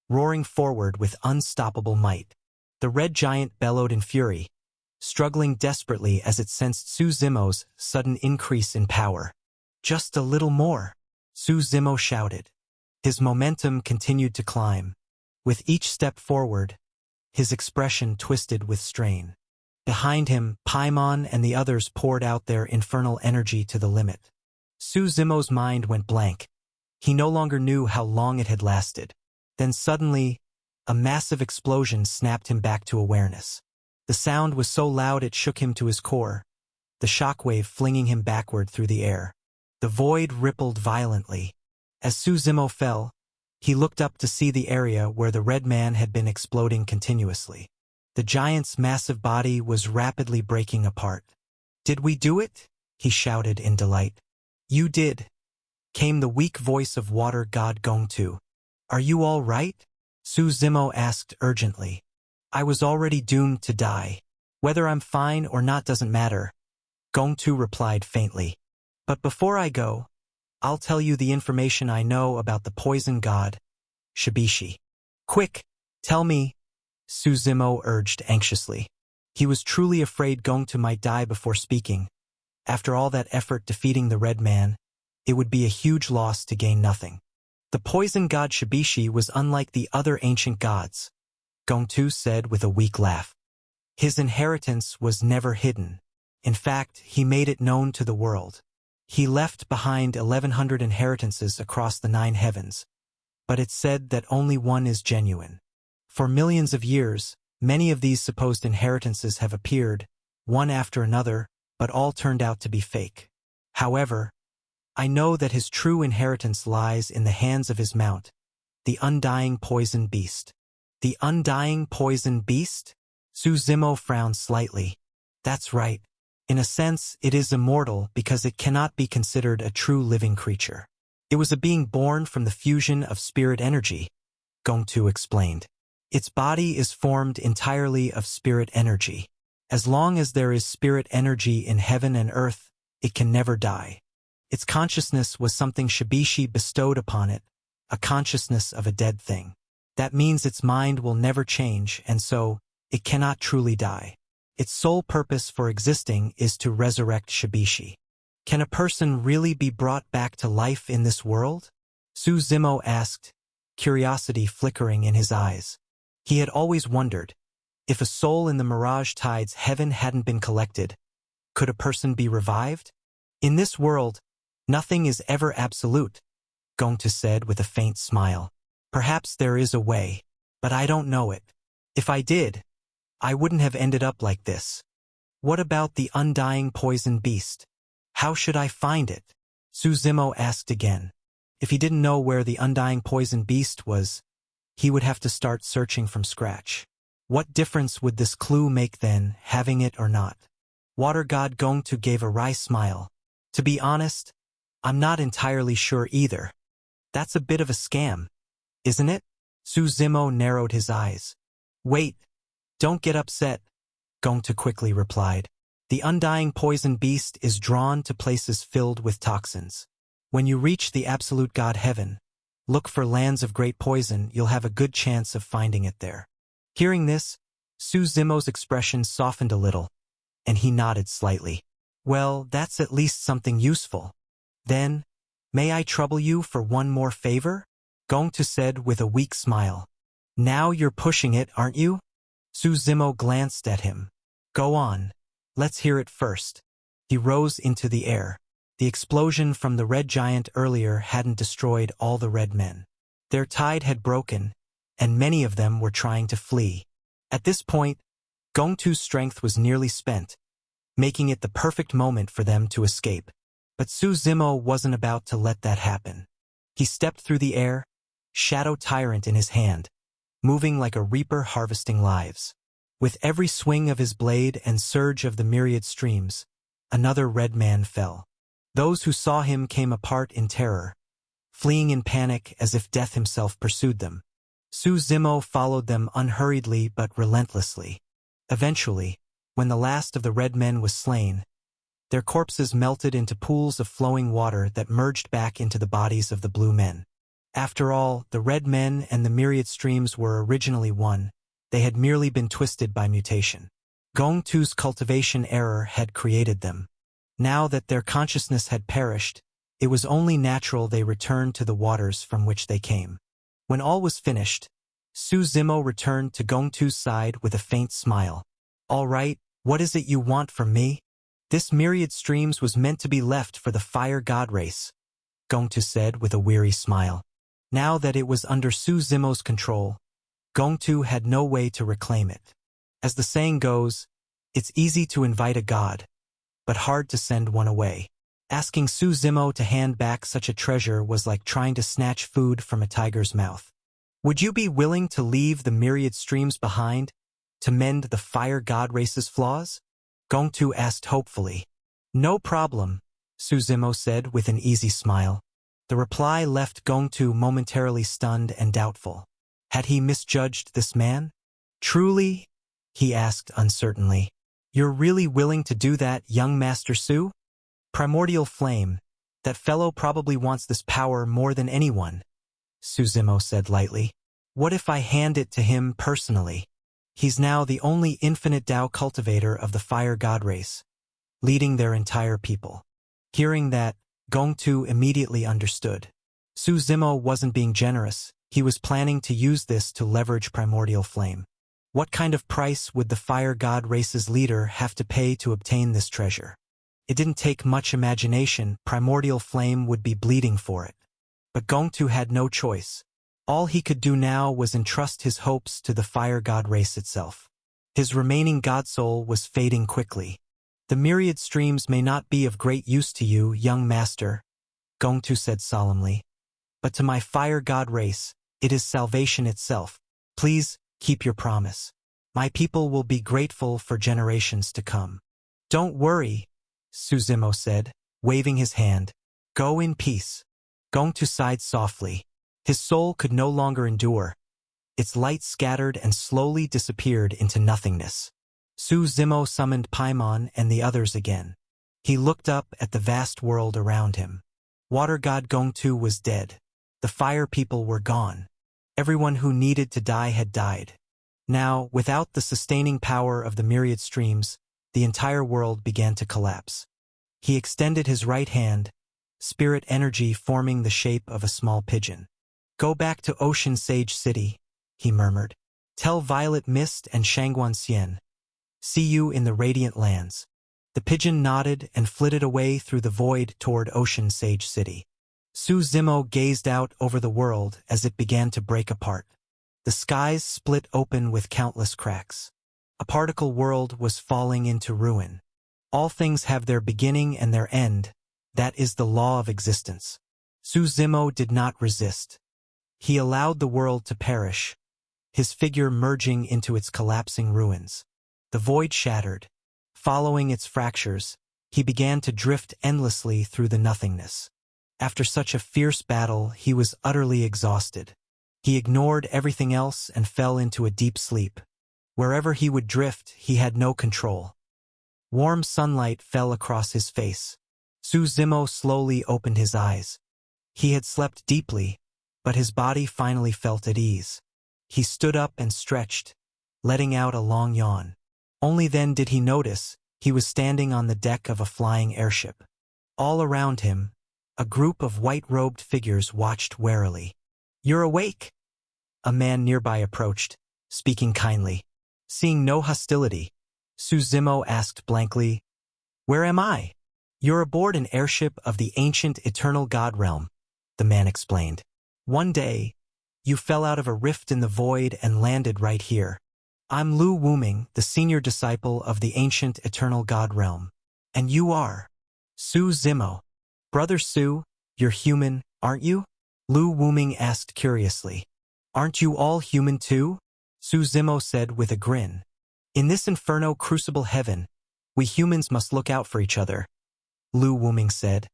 roaring forward with unstoppable might. The red giant bellowed in fury, struggling desperately as it sensed Su Zimo's sudden increase in power. Just a little more, Su Zimo shouted. His momentum continued to climb. With each step forward, his expression twisted with strain. Behind him, Paimon and the others poured out their infernal energy to the limit. Su Zimo's mind went blank. He no longer knew how long it had lasted. Then suddenly, a massive explosion snapped him back to awareness. The sound was so loud it shook him to his core, the shockwave flinging him backward through the air. The void rippled violently. As Su Zimo fell, he looked up to see the area where the red man had been exploding continuously. The giant's massive body was rapidly breaking apart. "Did we do it?" he shouted in delight. "You did," came the weak voice of water god Gongtu. "Are you all right?" Su Zimo asked urgently. "I was already doomed to die. Whether I'm fine or not doesn't matter," Gongtu replied faintly. "But before I go, I'll tell you the information I know about the poison god, Shibishi." "Quick, tell me," Su Zimo urged anxiously. He was truly afraid Gongtu might die before speaking. After all that effort defeating the red man, it would be a huge loss to gain nothing. The poison god Shibishi was unlike the other ancient gods, Gongtu said with a weak laugh. His inheritance was never hidden. In fact, he made it known to the world. He left behind 1,100 inheritances across the 9 heavens, but it's said that only one is genuine. For millions of years, many of these supposed inheritances have appeared, one after another, but all turned out to be fake. However, I know that his true inheritance lies in the hands of his mount, the undying poison beast. The undying poison beast? Su Zimo frowned slightly. That's right. In a sense, it is immortal because it cannot be considered a true living creature. It was a being born from the fusion of spirit energy, Gongtu explained. Its body is formed entirely of spirit energy. As long as there is spirit energy in heaven and earth, it can never die. Its consciousness was something Shibishi bestowed upon it, a consciousness of a dead thing. That means its mind will never change, and so, it cannot truly die. Its sole purpose for existing is to resurrect Shibishi. Can a person really be brought back to life in this world? Su Zimo asked, curiosity flickering in his eyes. He had always wondered, if a soul in the Mirage Tide's heaven hadn't been collected, could a person be revived? In this world, nothing is ever absolute, Gongtu said with a faint smile. Perhaps there is a way, but I don't know it. If I did, I wouldn't have ended up like this. What about the undying poison beast? How should I find it? Su Zimo asked again. If he didn't know where the undying poison beast was, he would have to start searching from scratch. What difference would this clue make then, having it or not? Water god Gongtu gave a wry smile. To be honest, I'm not entirely sure either. That's a bit of a scam, isn't it? Su Zimo narrowed his eyes. Wait, don't get upset, Gongtu quickly replied. The undying poison beast is drawn to places filled with toxins. When you reach the absolute God heaven, look for lands of great poison. You'll have a good chance of finding it there. Hearing this, Su Zimo's expression softened a little, and he nodded slightly. Well, that's at least something useful. Then, may I trouble you for one more favor? Gongtu said with a weak smile. Now you're pushing it, aren't you? Su Zimo glanced at him. Go on. Let's hear it first. He rose into the air. The explosion from the red giant earlier hadn't destroyed all the red men. Their tide had broken, and many of them were trying to flee. At this point, Gongtu's strength was nearly spent, making it the perfect moment for them to escape. But Su Zimo wasn't about to let that happen. He stepped through the air, Shadow Tyrant in his hand, moving like a reaper harvesting lives. With every swing of his blade and surge of the myriad streams, another red man fell. Those who saw him came apart in terror, fleeing in panic as if death himself pursued them. Su Zimo followed them unhurriedly but relentlessly. Eventually, when the last of the red men was slain, their corpses melted into pools of flowing water that merged back into the bodies of the blue men. After all, the red men and the myriad streams were originally one. They had merely been twisted by mutation. Gongtu's cultivation error had created them. Now that their consciousness had perished, it was only natural they returned to the waters from which they came. When all was finished, Su Zimo returned to Gongtu's side with a faint smile. All right, what is it you want from me? This myriad streams was meant to be left for the fire god race, Gongtu said with a weary smile. Now that it was under Su Zimo's control, Gongtu had no way to reclaim it. As the saying goes, it's easy to invite a god, but hard to send one away. Asking Su Zimo to hand back such a treasure was like trying to snatch food from a tiger's mouth. Would you be willing to leave the myriad streams behind to mend the fire god race's flaws? Gongtu asked hopefully. No problem, Su Zimo said with an easy smile. The reply left Gongtu momentarily stunned and doubtful. Had he misjudged this man? Truly? He asked uncertainly. You're really willing to do that, young Master Su? Primordial flame. That fellow probably wants this power more than anyone, Su Zimo said lightly. What if I hand it to him personally? He's now the only infinite Tao cultivator of the fire god race, leading their entire people. Hearing that, Gongtu immediately understood. Su Zimo wasn't being generous. He was planning to use this to leverage primordial flame. What kind of price would the fire god race's leader have to pay to obtain this treasure? It didn't take much imagination. Primordial flame would be bleeding for it. But Gongtu had no choice. All he could do now was entrust his hopes to the fire god race itself. His remaining god soul was fading quickly. The myriad streams may not be of great use to you, young master, Gongtu said solemnly. But to my fire god race, it is salvation itself. Please, keep your promise. My people will be grateful for generations to come. Don't worry, Su Zimo said, waving his hand. Go in peace. Gongtu sighed softly. His soul could no longer endure. Its light scattered and slowly disappeared into nothingness. Su Zimo summoned Paimon and the others again. He looked up at the vast world around him. Water god Gongtu was dead. The fire people were gone. Everyone who needed to die had died. Now, without the sustaining power of the myriad streams, the entire world began to collapse. He extended his right hand, spirit energy forming the shape of a small pigeon. Go back to Ocean Sage City, he murmured. Tell Violet Mist and Shangguan Xian. See you in the Radiant Lands. The pigeon nodded and flitted away through the void toward Ocean Sage City. Su Zimo gazed out over the world as it began to break apart. The skies split open with countless cracks. A particle world was falling into ruin. All things have their beginning and their end. That is the law of existence. Su Zimo did not resist. He allowed the world to perish, his figure merging into its collapsing ruins. The void shattered. Following its fractures, he began to drift endlessly through the nothingness. After such a fierce battle, he was utterly exhausted. He ignored everything else and fell into a deep sleep. Wherever he would drift, he had no control. Warm sunlight fell across his face. Su Zimo slowly opened his eyes. He had slept deeply, but his body finally felt at ease. He stood up and stretched, letting out a long yawn. Only then did he notice he was standing on the deck of a flying airship. All around him, a group of white-robed figures watched warily. "You're awake?" A man nearby approached, speaking kindly. Seeing no hostility, Su Zimo asked blankly, "Where am I?" "You're aboard an airship of the ancient eternal God realm," the man explained. "One day, you fell out of a rift in the void and landed right here. I'm Lu Wuming, the senior disciple of the ancient eternal God realm. And you are Su Zimo. Brother Su, you're human, aren't you?" Lu Wuming asked curiously. "Aren't you all human too?" Su Zimo said with a grin. "In this inferno crucible heaven, we humans must look out for each other," Lu Wuming said,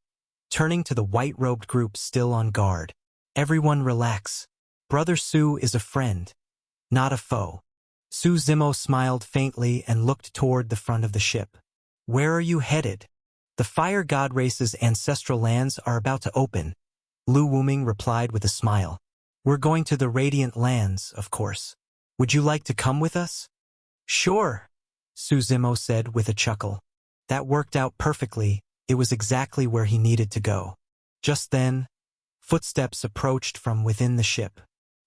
turning to the white-robed group still on guard. "Everyone relax. Brother Su is a friend, not a foe." Su Zimo smiled faintly and looked toward the front of the ship. "Where are you headed?" "The Fire God Race's ancestral lands are about to open," Lu Wuming replied with a smile. "We're going to the Radiant Lands, of course. Would you like to come with us?" "Sure," Su Zimo said with a chuckle. That worked out perfectly. It was exactly where he needed to go. Just then, footsteps approached from within the ship.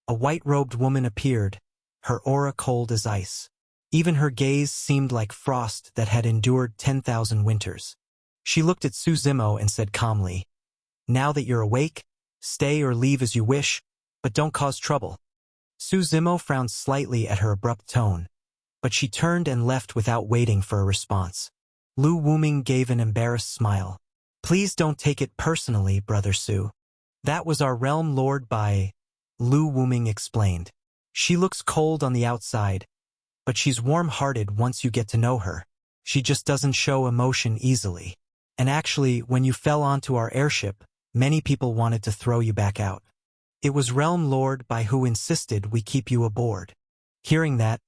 A white-robed woman appeared, her aura cold as ice. Even her gaze seemed like frost that had endured 10,000 winters. She looked at Su Zimo and said calmly, "Now that you're awake, stay or leave as you wish, but don't cause trouble." Su Zimo frowned slightly at her abrupt tone, but she turned and left without waiting for a response. Lu Wuming gave an embarrassed smile. "Please don't take it personally, Brother Su. That was our realm lord by," Lu Wuming explained. "She looks cold on the outside, but she's warm-hearted once you get to know her. She just doesn't show emotion easily. And actually, when you fell onto our airship, many people wanted to throw you back out. It was Realm Lord Bai who insisted we keep you aboard." Hearing that,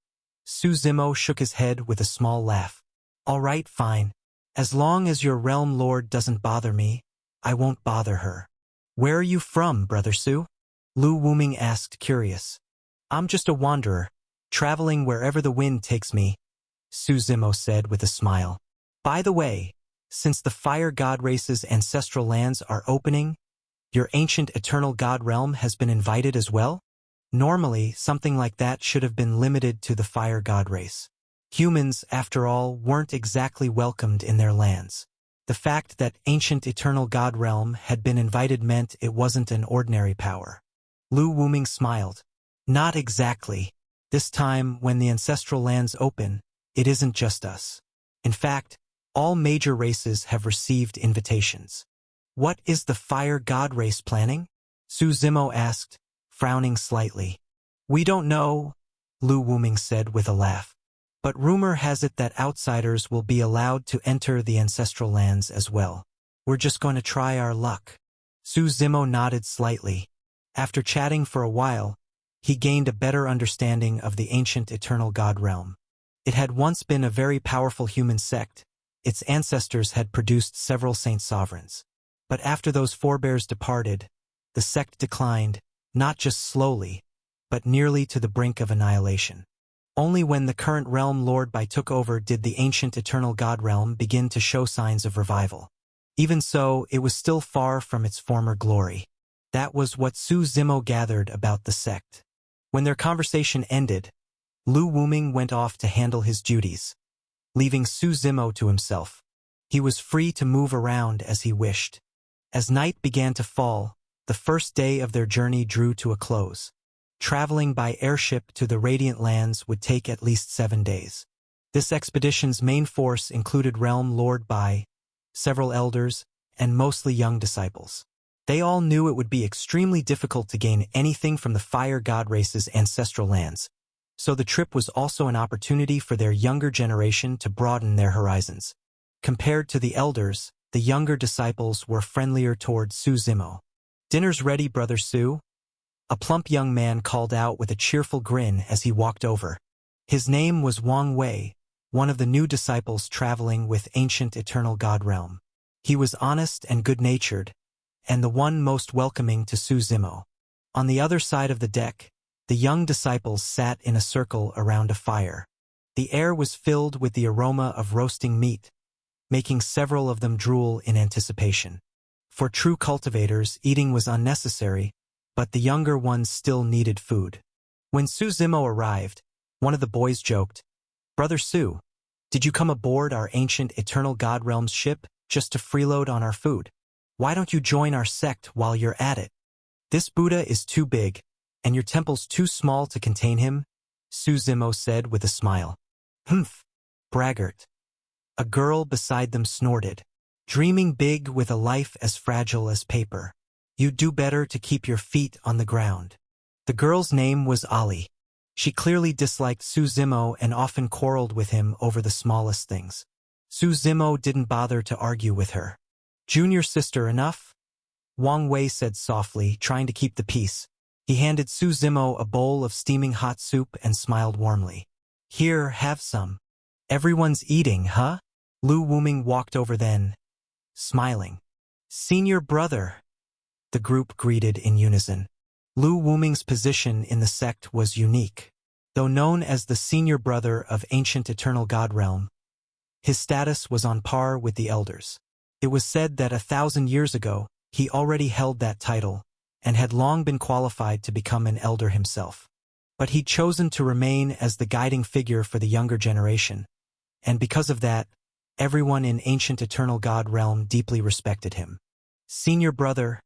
Su Zimo shook his head with a small laugh. "All right, fine. As long as your Realm Lord doesn't bother me, I won't bother her." "Where are you from, Brother Su?" Lu Wuming asked, curious. "I'm just a wanderer, traveling wherever the wind takes me," Su Zimo said with a smile. "By the way, since the Fire God Race's ancestral lands are opening, your ancient eternal God realm has been invited as well? Normally, something like that should have been limited to the Fire God Race. Humans, after all, weren't exactly welcomed in their lands. The fact that ancient eternal God realm had been invited meant it wasn't an ordinary power." Lu Wuming smiled. "Not exactly. This time, when the ancestral lands open, it isn't just us. In fact, all major races have received invitations." "What is the Fire God Race planning?" Su Zimo asked, frowning slightly. "We don't know," Lu Wuming said with a laugh. "But rumor has it that outsiders will be allowed to enter the ancestral lands as well. We're just going to try our luck." Su Zimo nodded slightly. After chatting for a while, he gained a better understanding of the ancient eternal God realm. It had once been a very powerful human sect. Its ancestors had produced several saint sovereigns. But after those forebears departed, the sect declined, not just slowly, but nearly to the brink of annihilation. Only when the current realm Lord Bai took over did the ancient eternal God realm begin to show signs of revival. Even so, it was still far from its former glory. That was what Su Zimo gathered about the sect. When their conversation ended, Lu Wuming went off to handle his duties, leaving Su Zimo to himself. He was free to move around as he wished. As night began to fall, the first day of their journey drew to a close. Traveling by airship to the Radiant Lands would take at least 7 days. This expedition's main force included Realm Lord Bai, several elders, and mostly young disciples. They all knew it would be extremely difficult to gain anything from the Fire God Race's ancestral lands, so the trip was also an opportunity for their younger generation to broaden their horizons. Compared to the elders, the younger disciples were friendlier toward Su Zimo. "Dinner's ready, Brother Su," a plump young man called out with a cheerful grin as he walked over. His name was Wang Wei, one of the new disciples traveling with ancient eternal God realm. He was honest and good-natured, and the one most welcoming to Su Zimo. On the other side of the deck, the young disciples sat in a circle around a fire. The air was filled with the aroma of roasting meat, making several of them drool in anticipation. For true cultivators, eating was unnecessary, but the younger ones still needed food. When Su Zimo arrived, one of the boys joked, "Brother Su, did you come aboard our ancient eternal God realm's ship just to freeload on our food? Why don't you join our sect while you're at it? This Buddha is too big, and your temple's too small to contain him," Su Zimo said with a smile. "Humph, braggart." A girl beside them snorted, "Dreaming big with a life as fragile as paper. You'd do better to keep your feet on the ground." The girl's name was Ali. She clearly disliked Su Zimo and often quarreled with him over the smallest things. Su Zimo didn't bother to argue with her. "Junior sister enough?" Wang Wei said softly, trying to keep the peace. He handed Su Zimo a bowl of steaming hot soup and smiled warmly. "Here, have some. Everyone's eating, huh?" Lu Wuming walked over then, smiling. "Senior brother," the group greeted in unison. Lu Wuming's position in the sect was unique. Though known as the senior brother of ancient eternal God realm, his status was on par with the elders. It was said that 1,000 years ago, he already held that title and had long been qualified to become an elder himself. But he'd chosen to remain as the guiding figure for the younger generation, and because of that, everyone in ancient eternal God realm deeply respected him. "Senior brother,"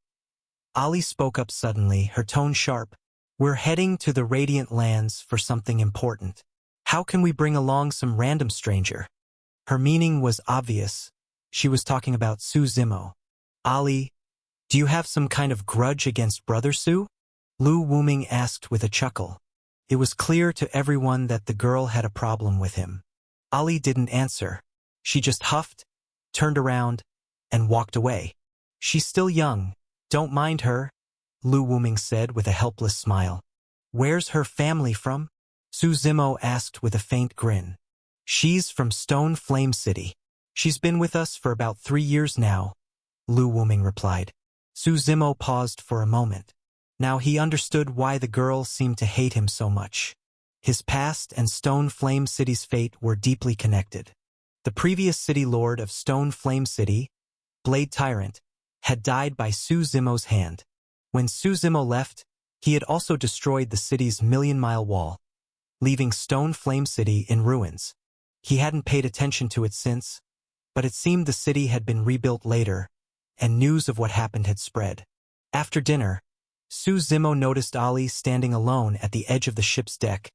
Ali spoke up suddenly, her tone sharp, "we're heading to the Radiant Lands for something important. How can we bring along some random stranger?" Her meaning was obvious. She was talking about Su Zimo. "Ali, do you have some kind of grudge against Brother Su?" Lu Wuming asked with a chuckle. It was clear to everyone that the girl had a problem with him. Ali didn't answer. She just huffed, turned around, and walked away. "She's still young. Don't mind her," Lu Wuming said with a helpless smile. "Where's her family from?" Su Zimo asked with a faint grin. "She's from Stone Flame City. She's been with us for about 3 years now," Lu Wuming replied. Su Zimo paused for a moment. Now he understood why the girl seemed to hate him so much. His past and Stone Flame City's fate were deeply connected. The previous city lord of Stone Flame City, Blade Tyrant, had died by Su Zimo's hand. When Su Zimo left, he had also destroyed the city's million-mile wall, leaving Stone Flame City in ruins. He hadn't paid attention to it since, but it seemed the city had been rebuilt later, and news of what happened had spread. After dinner, Su Zimo noticed Ali standing alone at the edge of the ship's deck,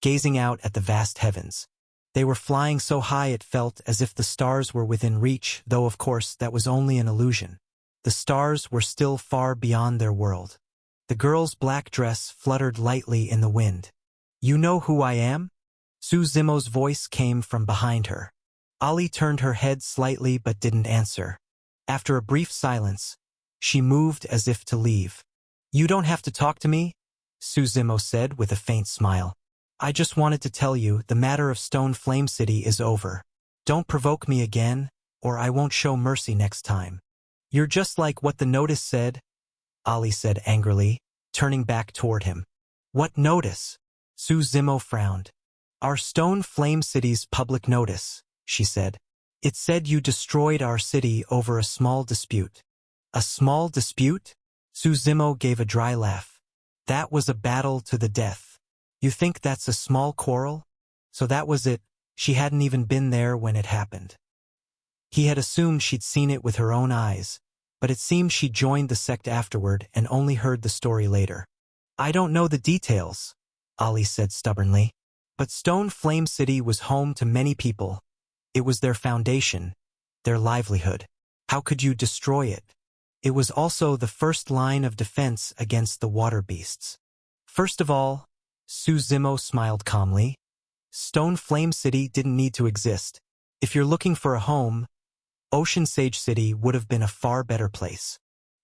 gazing out at the vast heavens. They were flying so high it felt as if the stars were within reach, though of course that was only an illusion. The stars were still far beyond their world. The girl's black dress fluttered lightly in the wind. "You know who I am?" Su Zimo's voice came from behind her. Ali turned her head slightly but didn't answer. After a brief silence, she moved as if to leave. "You don't have to talk to me," Su Zimo said with a faint smile. "I just wanted to tell you the matter of Stone Flame City is over. Don't provoke me again, or I won't show mercy next time." "You're just like what the notice said," Ali said angrily, turning back toward him. "What notice?" Su Zimo frowned. "Our Stone Flame City's public notice," she said. "It said you destroyed our city over a small dispute." "A small dispute?" Su Zimo gave a dry laugh. "That was a battle to the death. You think that's a small quarrel?" So that was it. She hadn't even been there when it happened. He had assumed she'd seen it with her own eyes, but it seemed she joined the sect afterward and only heard the story later. "I don't know the details," Ali said stubbornly. "But Stone Flame City was home to many people. It was their foundation, their livelihood. How could you destroy it? It was also the first line of defense against the water beasts." "First of all," Su Zimo smiled calmly, "Stone Flame City didn't need to exist. If you're looking for a home, Ocean Sage City would have been a far better place."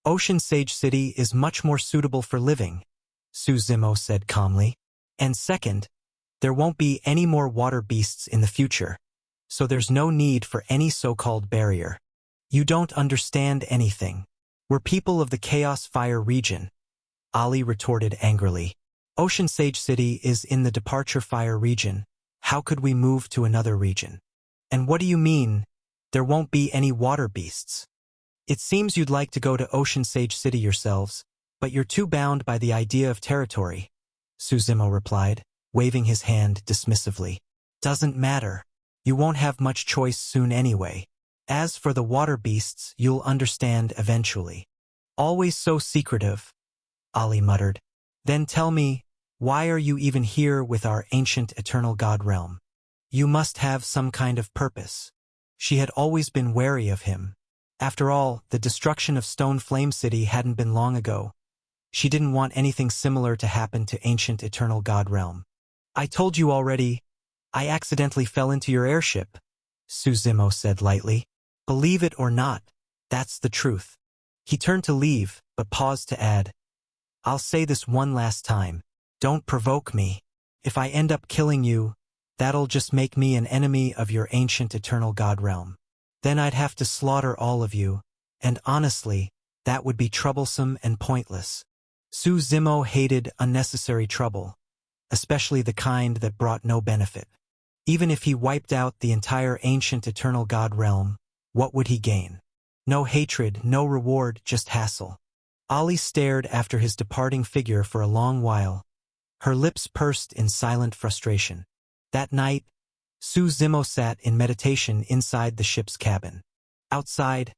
"Ocean Sage City is much more suitable for living," Su Zimo said calmly. "And second, There won't be any more water beasts in the future, so there's no need for any so-called barrier. You don't understand anything. We're people of the Chaos Fire region, Ali retorted angrily. Ocean Sage City is in the Departure Fire region. How could we move to another region? And what do you mean, there won't be any water beasts? It seems you'd like to go to Ocean Sage City yourselves, but you're too bound by the idea of territory, Suzimo replied, waving his hand dismissively. Doesn't matter. You won't have much choice soon anyway. As for the water beasts, you'll understand eventually. Always so secretive, Ali muttered. Then tell me, why are you even here with our ancient eternal god realm? You must have some kind of purpose. She had always been wary of him. After all, the destruction of Stone Flame City hadn't been long ago. She didn't want anything similar to happen to ancient eternal god realm. I told you already, I accidentally fell into your airship, Suzimo said lightly. Believe it or not, that's the truth. He turned to leave, but paused to add, I'll say this one last time. Don't provoke me. If I end up killing you, that'll just make me an enemy of your ancient eternal god realm. Then I'd have to slaughter all of you, and honestly, that would be troublesome and pointless. Suzimo hated unnecessary trouble, especially the kind that brought no benefit. Even if he wiped out the entire ancient eternal god realm, what would he gain? No hatred, no reward, just hassle. Ali stared after his departing figure for a long while. Her lips pursed in silent frustration. That night, Suzimo sat in meditation inside the ship's cabin. Outside,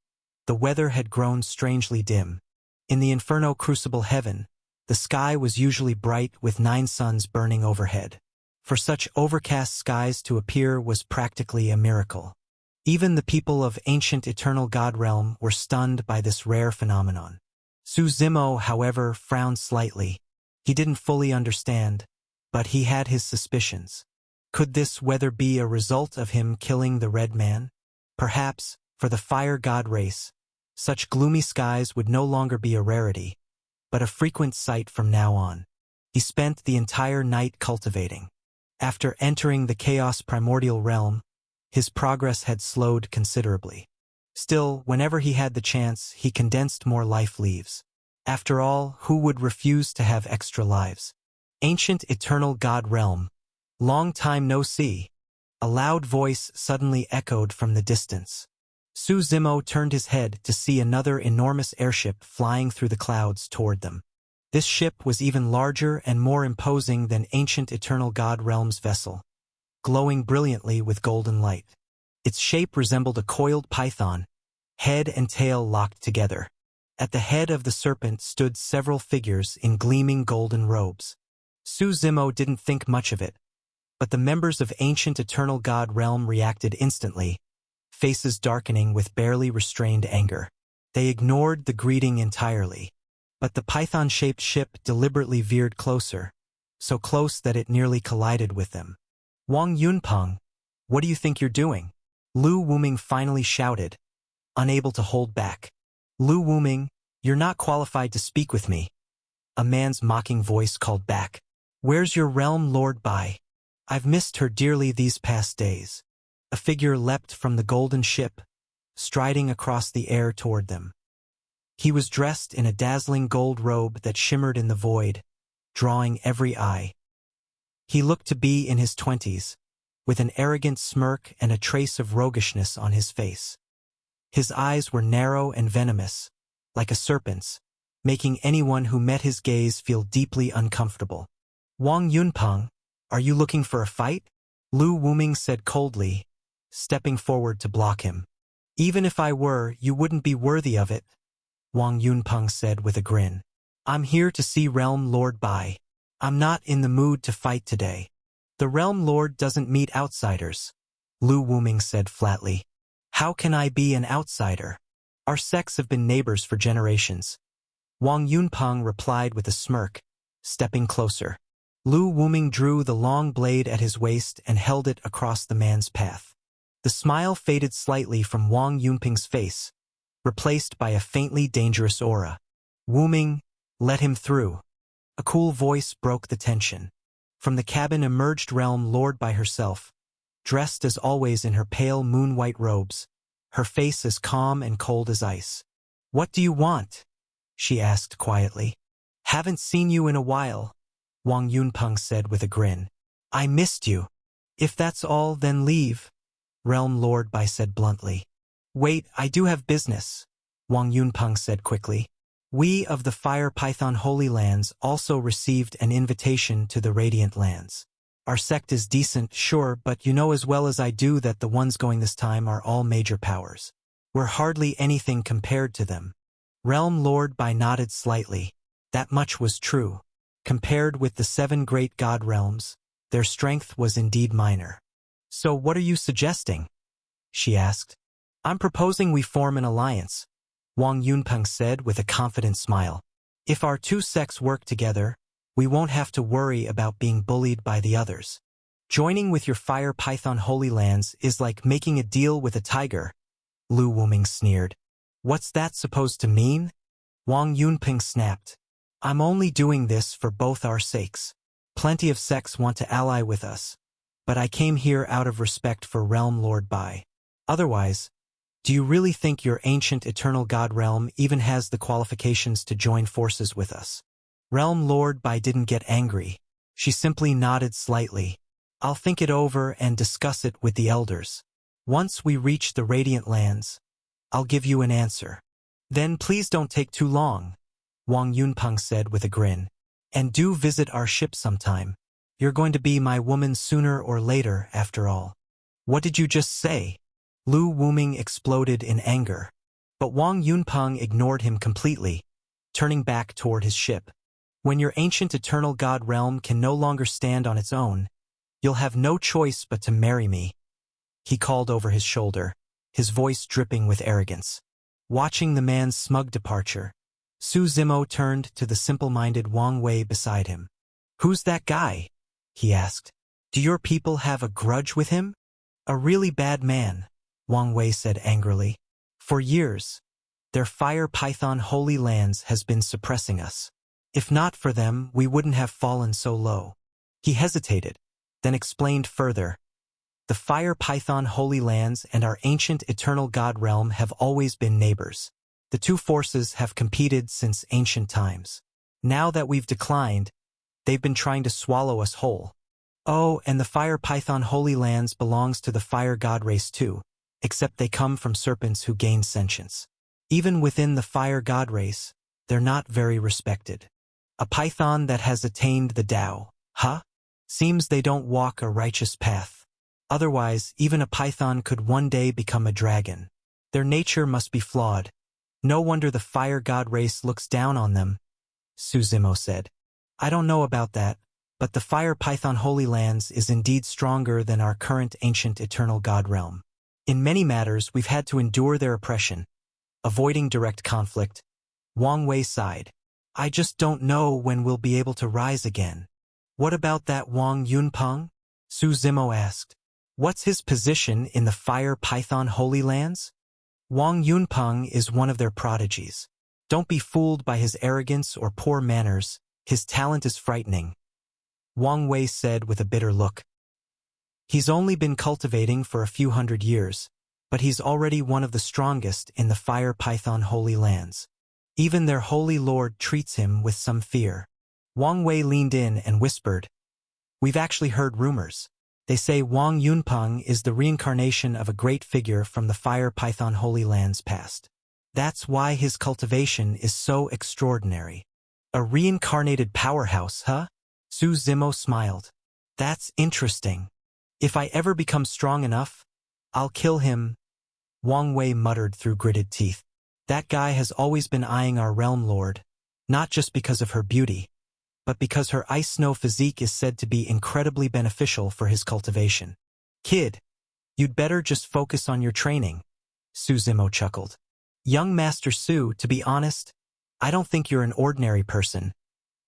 the weather had grown strangely dim. In the Inferno Crucible heaven, the sky was usually bright with 9 suns burning overhead. For such overcast skies to appear was practically a miracle. Even the people of ancient eternal god realm were stunned by this rare phenomenon. Suzimo, however, frowned slightly. He didn't fully understand, but he had his suspicions. Could this weather be a result of him killing the Red Man? Perhaps, for the fire god race, such gloomy skies would no longer be a rarity, but a frequent sight from now on. He spent the entire night cultivating. After entering the Chaos Primordial Realm, his progress had slowed considerably. Still, whenever he had the chance, he condensed more life leaves. After all, who would refuse to have extra lives? Ancient Eternal God Realm. Long time no see. A loud voice suddenly echoed from the distance. Suzimo turned his head to see another enormous airship flying through the clouds toward them. This ship was even larger and more imposing than Ancient Eternal God Realm's vessel, glowing brilliantly with golden light. Its shape resembled a coiled python, head and tail locked together. At the head of the serpent stood several figures in gleaming golden robes. Suzimo didn't think much of it, but the members of Ancient Eternal God Realm reacted instantly, faces darkening with barely restrained anger. They ignored the greeting entirely, but the python-shaped ship deliberately veered closer, so close that it nearly collided with them. Wang Yunpeng, what do you think you're doing? Lu Wuming finally shouted, unable to hold back. Lu Wuming, you're not qualified to speak with me. A man's mocking voice called back. Where's your realm lord Bai? I've missed her dearly these past days. A figure leapt from the golden ship, striding across the air toward them. He was dressed in a dazzling gold robe that shimmered in the void, drawing every eye. He looked to be in his 20s, with an arrogant smirk and a trace of roguishness on his face. His eyes were narrow and venomous, like a serpent's, making anyone who met his gaze feel deeply uncomfortable. Wang Yunpeng, are you looking for a fight? Lu Wuming said coldly, stepping forward to block him. Even if I were, you wouldn't be worthy of it, Wang Yunpeng said with a grin. I'm here to see Realm Lord Bai. I'm not in the mood to fight today. The Realm Lord doesn't meet outsiders, Lu Wuming said flatly. How can I be an outsider? Our sects have been neighbors for generations. Wang Yunpeng replied with a smirk, stepping closer. Lu Wuming drew the long blade at his waist and held it across the man's path. The smile faded slightly from Wang Yunpeng's face, replaced by a faintly dangerous aura. Wuming, let him through. A cool voice broke the tension. From the cabin emerged Realm Lord by herself, dressed as always in her pale moon-white robes, her face as calm and cold as ice. "What do you want?" she asked quietly. "Haven't seen you in a while," Wang Yunpeng said with a grin. "I missed you." "If that's all, then leave," Realm Lord Bai said bluntly. "Wait, I do have business," Wang Yunpeng said quickly. "We of the Fire Python Holy Lands also received an invitation to the Radiant Lands. Our sect is decent, sure, but you know as well as I do that the ones going this time are all major powers. We're hardly anything compared to them." Realm Lord Bai nodded slightly. That much was true. Compared with the 7 great god realms, their strength was indeed minor. "So what are you suggesting?" she asked. "I'm proposing we form an alliance," Wang Yunpeng said with a confident smile. "If our 2 sects work together, we won't have to worry about being bullied by the others. Joining with your Fire Python Holy Lands is like making a deal with a tiger," Lu Wuming sneered. "What's that supposed to mean?" Wang Yunpeng snapped. "I'm only doing this for both our sakes. Plenty of sects want to ally with us, but I came here out of respect for Realm Lord Bai. Otherwise, do you really think your ancient eternal god realm even has the qualifications to join forces with us?" Realm Lord Bai didn't get angry. She simply nodded slightly. "I'll think it over and discuss it with the elders. Once we reach the Radiant Lands, I'll give you an answer." "Then please don't take too long," Wang Yunpeng said with a grin. "And do visit our ship sometime. You're going to be my woman sooner or later, after all." "What did you just say?" Lu Wuming exploded in anger. But Wang Yunpeng ignored him completely, turning back toward his ship. "When your ancient eternal god realm can no longer stand on its own, you'll have no choice but to marry me," he called over his shoulder, his voice dripping with arrogance. Watching the man's smug departure, Su Zimo turned to the simple-minded Wang Wei beside him. "Who's that guy?" he asked. "Do your people have a grudge with him?" "A really bad man," Wang Wei said angrily. "For years, their Fire Python Holy Lands has been suppressing us. If not for them, we wouldn't have fallen so low." He hesitated, then explained further. "The Fire Python Holy Lands and our ancient eternal god realm have always been neighbors. The 2 forces have competed since ancient times. Now that we've declined, they've been trying to swallow us whole. Oh, and the Fire Python Holy Lands belongs to the Fire God race too, except they come from serpents who gain sentience. Even within the Fire God race, they're not very respected. A python that has attained the Tao, seems they don't walk a righteous path. Otherwise, even a python could one day become a dragon. Their nature must be flawed. No wonder the Fire God race looks down on them," Su Zimo said. "I don't know about that, but the Fire Python Holy Lands is indeed stronger than our current ancient eternal god realm. In many matters, we've had to endure their oppression." Avoiding direct conflict, Wang Wei sighed. "I just don't know when we'll be able to rise again." "What about that Wang Yunpeng?" Su Zimo asked. "What's his position in the Fire Python Holy Lands?" "Wang Yunpeng is one of their prodigies. Don't be fooled by his arrogance or poor manners. His talent is frightening," Wang Wei said with a bitter look. "He's only been cultivating for a few hundred years, but he's already one of the strongest in the Fire Python Holy Lands. Even their Holy Lord treats him with some fear." Wang Wei leaned in and whispered, "We've actually heard rumors. They say Wang Yunpeng is the reincarnation of a great figure from the Fire Python Holy Lands past. That's why his cultivation is so extraordinary." "A reincarnated powerhouse, huh?" Su Zimo smiled. "That's interesting. If I ever become strong enough, I'll kill him," Wang Wei muttered through gritted teeth. "That guy has always been eyeing our realm lord, not just because of her beauty, but because her ice snow physique is said to be incredibly beneficial for his cultivation." "Kid, you'd better just focus on your training," Su Zimo chuckled. "Young Master Su, to be honest, I don't think you're an ordinary person,"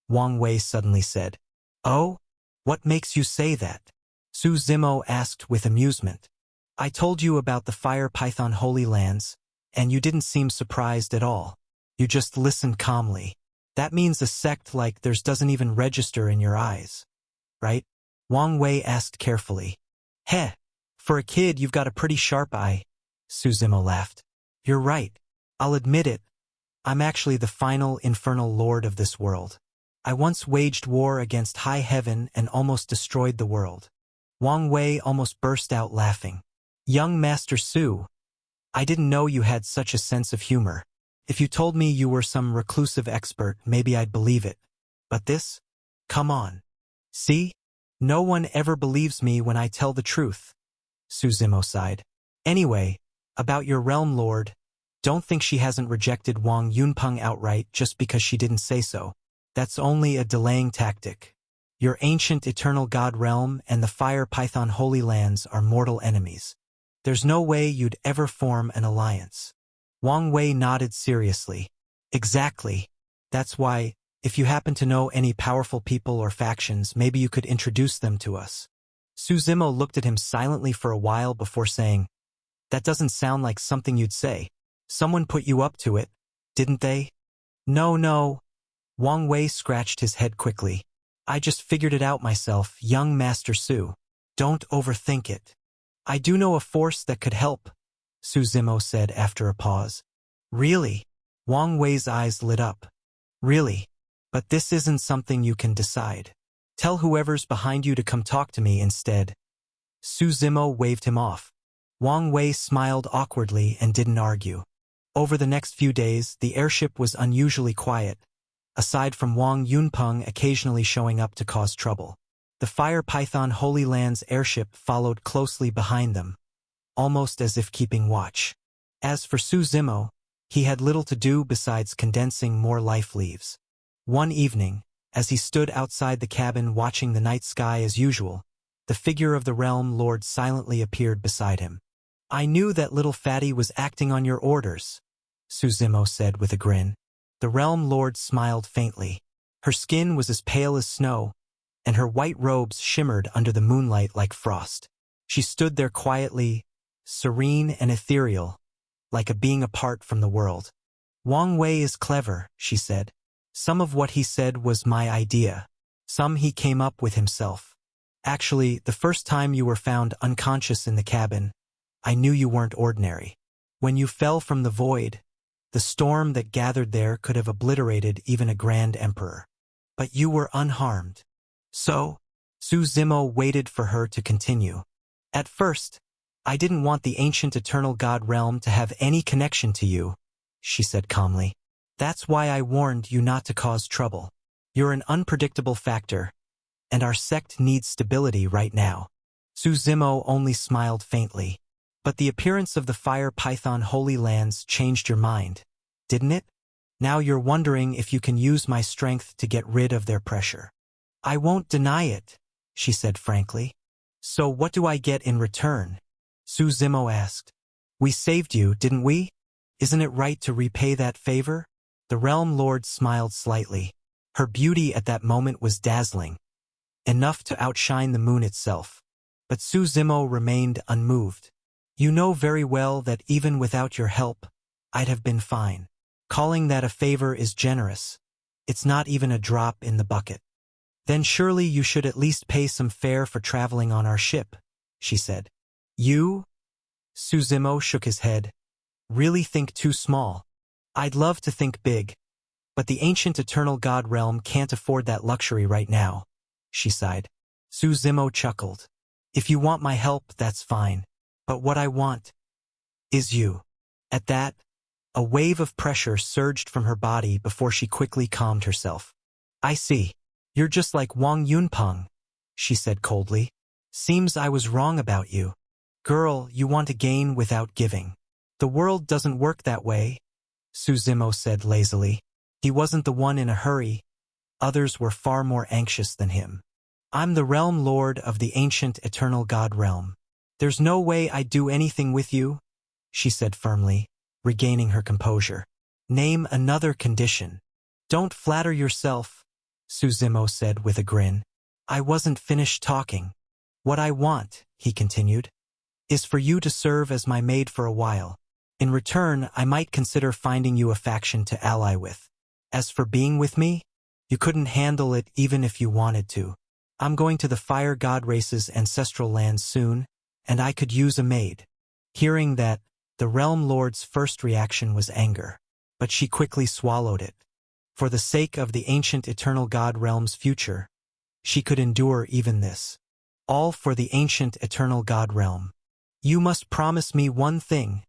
Wang Wei suddenly said. "Oh? What makes you say that?" Su Zimo asked with amusement. "I told you about the Fire Python Holy Lands, and you didn't seem surprised at all. You just listened calmly. That means a sect like theirs doesn't even register in your eyes." right? Wang Wei asked carefully. Heh, for a kid you've got a pretty sharp eye. Su Zimo laughed. You're right. I'll admit it. I'm actually the final infernal lord of this world. I once waged war against high heaven and almost destroyed the world. Wang Wei almost burst out laughing. Young Master Su, I didn't know you had such a sense of humor. If you told me you were some reclusive expert, maybe I'd believe it. But this? Come on. See? No one ever believes me when I tell the truth. Su Zimo sighed. Anyway, about your realm lord, don't think she hasn't rejected Wang Yunpeng outright just because she didn't say so. That's only a delaying tactic. Your ancient eternal god realm and the Fire Python Holy Lands are mortal enemies. There's no way you'd ever form an alliance. Wang Wei nodded seriously. Exactly. That's why, if you happen to know any powerful people or factions, maybe you could introduce them to us. Su Zimo looked at him silently for a while before saying, That doesn't sound like something you'd say. Someone put you up to it, didn't they? No. Wang Wei scratched his head quickly. I just figured it out myself, young Master Su. Don't overthink it. I do know a force that could help, Su Zimo said after a pause. Really? Wang Wei's eyes lit up. Really? But this isn't something you can decide. Tell whoever's behind you to come talk to me instead. Su Zimo waved him off. Wang Wei smiled awkwardly and didn't argue. Over the next few days, the airship was unusually quiet, aside from Wang Yunpeng occasionally showing up to cause trouble. The Fire Python Holy Lands airship followed closely behind them, almost as if keeping watch. As for Su Zimo, he had little to do besides condensing more life leaves. One evening, as he stood outside the cabin watching the night sky as usual, the figure of the realm lord silently appeared beside him. I knew that little fatty was acting on your orders, Su Zimo said with a grin. The realm lord smiled faintly. Her skin was as pale as snow, and her white robes shimmered under the moonlight like frost. She stood there quietly, serene and ethereal, like a being apart from the world. Wang Wei is clever, she said. Some of what he said was my idea. Some he came up with himself. Actually, the first time you were found unconscious in the cabin, I knew you weren't ordinary. When you fell from the void, the storm that gathered there could have obliterated even a grand emperor. But you were unharmed. So, Su Zimo waited for her to continue. At first, I didn't want the ancient eternal god realm to have any connection to you, she said calmly. That's why I warned you not to cause trouble. You're an unpredictable factor, and our sect needs stability right now. Su Zimo only smiled faintly. But the appearance of the Fire Python Holy Lands changed your mind, didn't it? Now you're wondering if you can use my strength to get rid of their pressure. I won't deny it, she said frankly. So what do I get in return? Su Zimo asked. We saved you, didn't we? Isn't it right to repay that favor? The realm lord smiled slightly. Her beauty at that moment was dazzling, enough to outshine the moon itself. But Su Zimo remained unmoved. You know very well that even without your help, I'd have been fine. Calling that a favor is generous. It's not even a drop in the bucket. Then surely you should at least pay some fare for traveling on our ship, she said. You? Su Zimo shook his head. Really think too small. I'd love to think big, but the ancient eternal god realm can't afford that luxury right now, she sighed. Su Zimo chuckled. If you want my help, that's fine. But what I want is you. At that, a wave of pressure surged from her body before she quickly calmed herself. I see. You're just like Wang Yunpeng, she said coldly. Seems I was wrong about you. Girl, you want to gain without giving. The world doesn't work that way, Su Zimo said lazily. He wasn't the one in a hurry. Others were far more anxious than him. I'm the realm lord of the ancient eternal god realm. There's no way I'd do anything with you, she said firmly, regaining her composure. Name another condition. Don't flatter yourself, Su Zimo said with a grin. I wasn't finished talking. What I want, he continued, is for you to serve as my maid for a while. In return, I might consider finding you a faction to ally with. As for being with me, you couldn't handle it even if you wanted to. I'm going to the fire god race's ancestral land soon, and I could use a maid. Hearing that, the realm lord's first reaction was anger. But she quickly swallowed it. For the sake of the ancient eternal god realm's future, she could endure even this. All for the ancient eternal god realm. You must promise me one thing,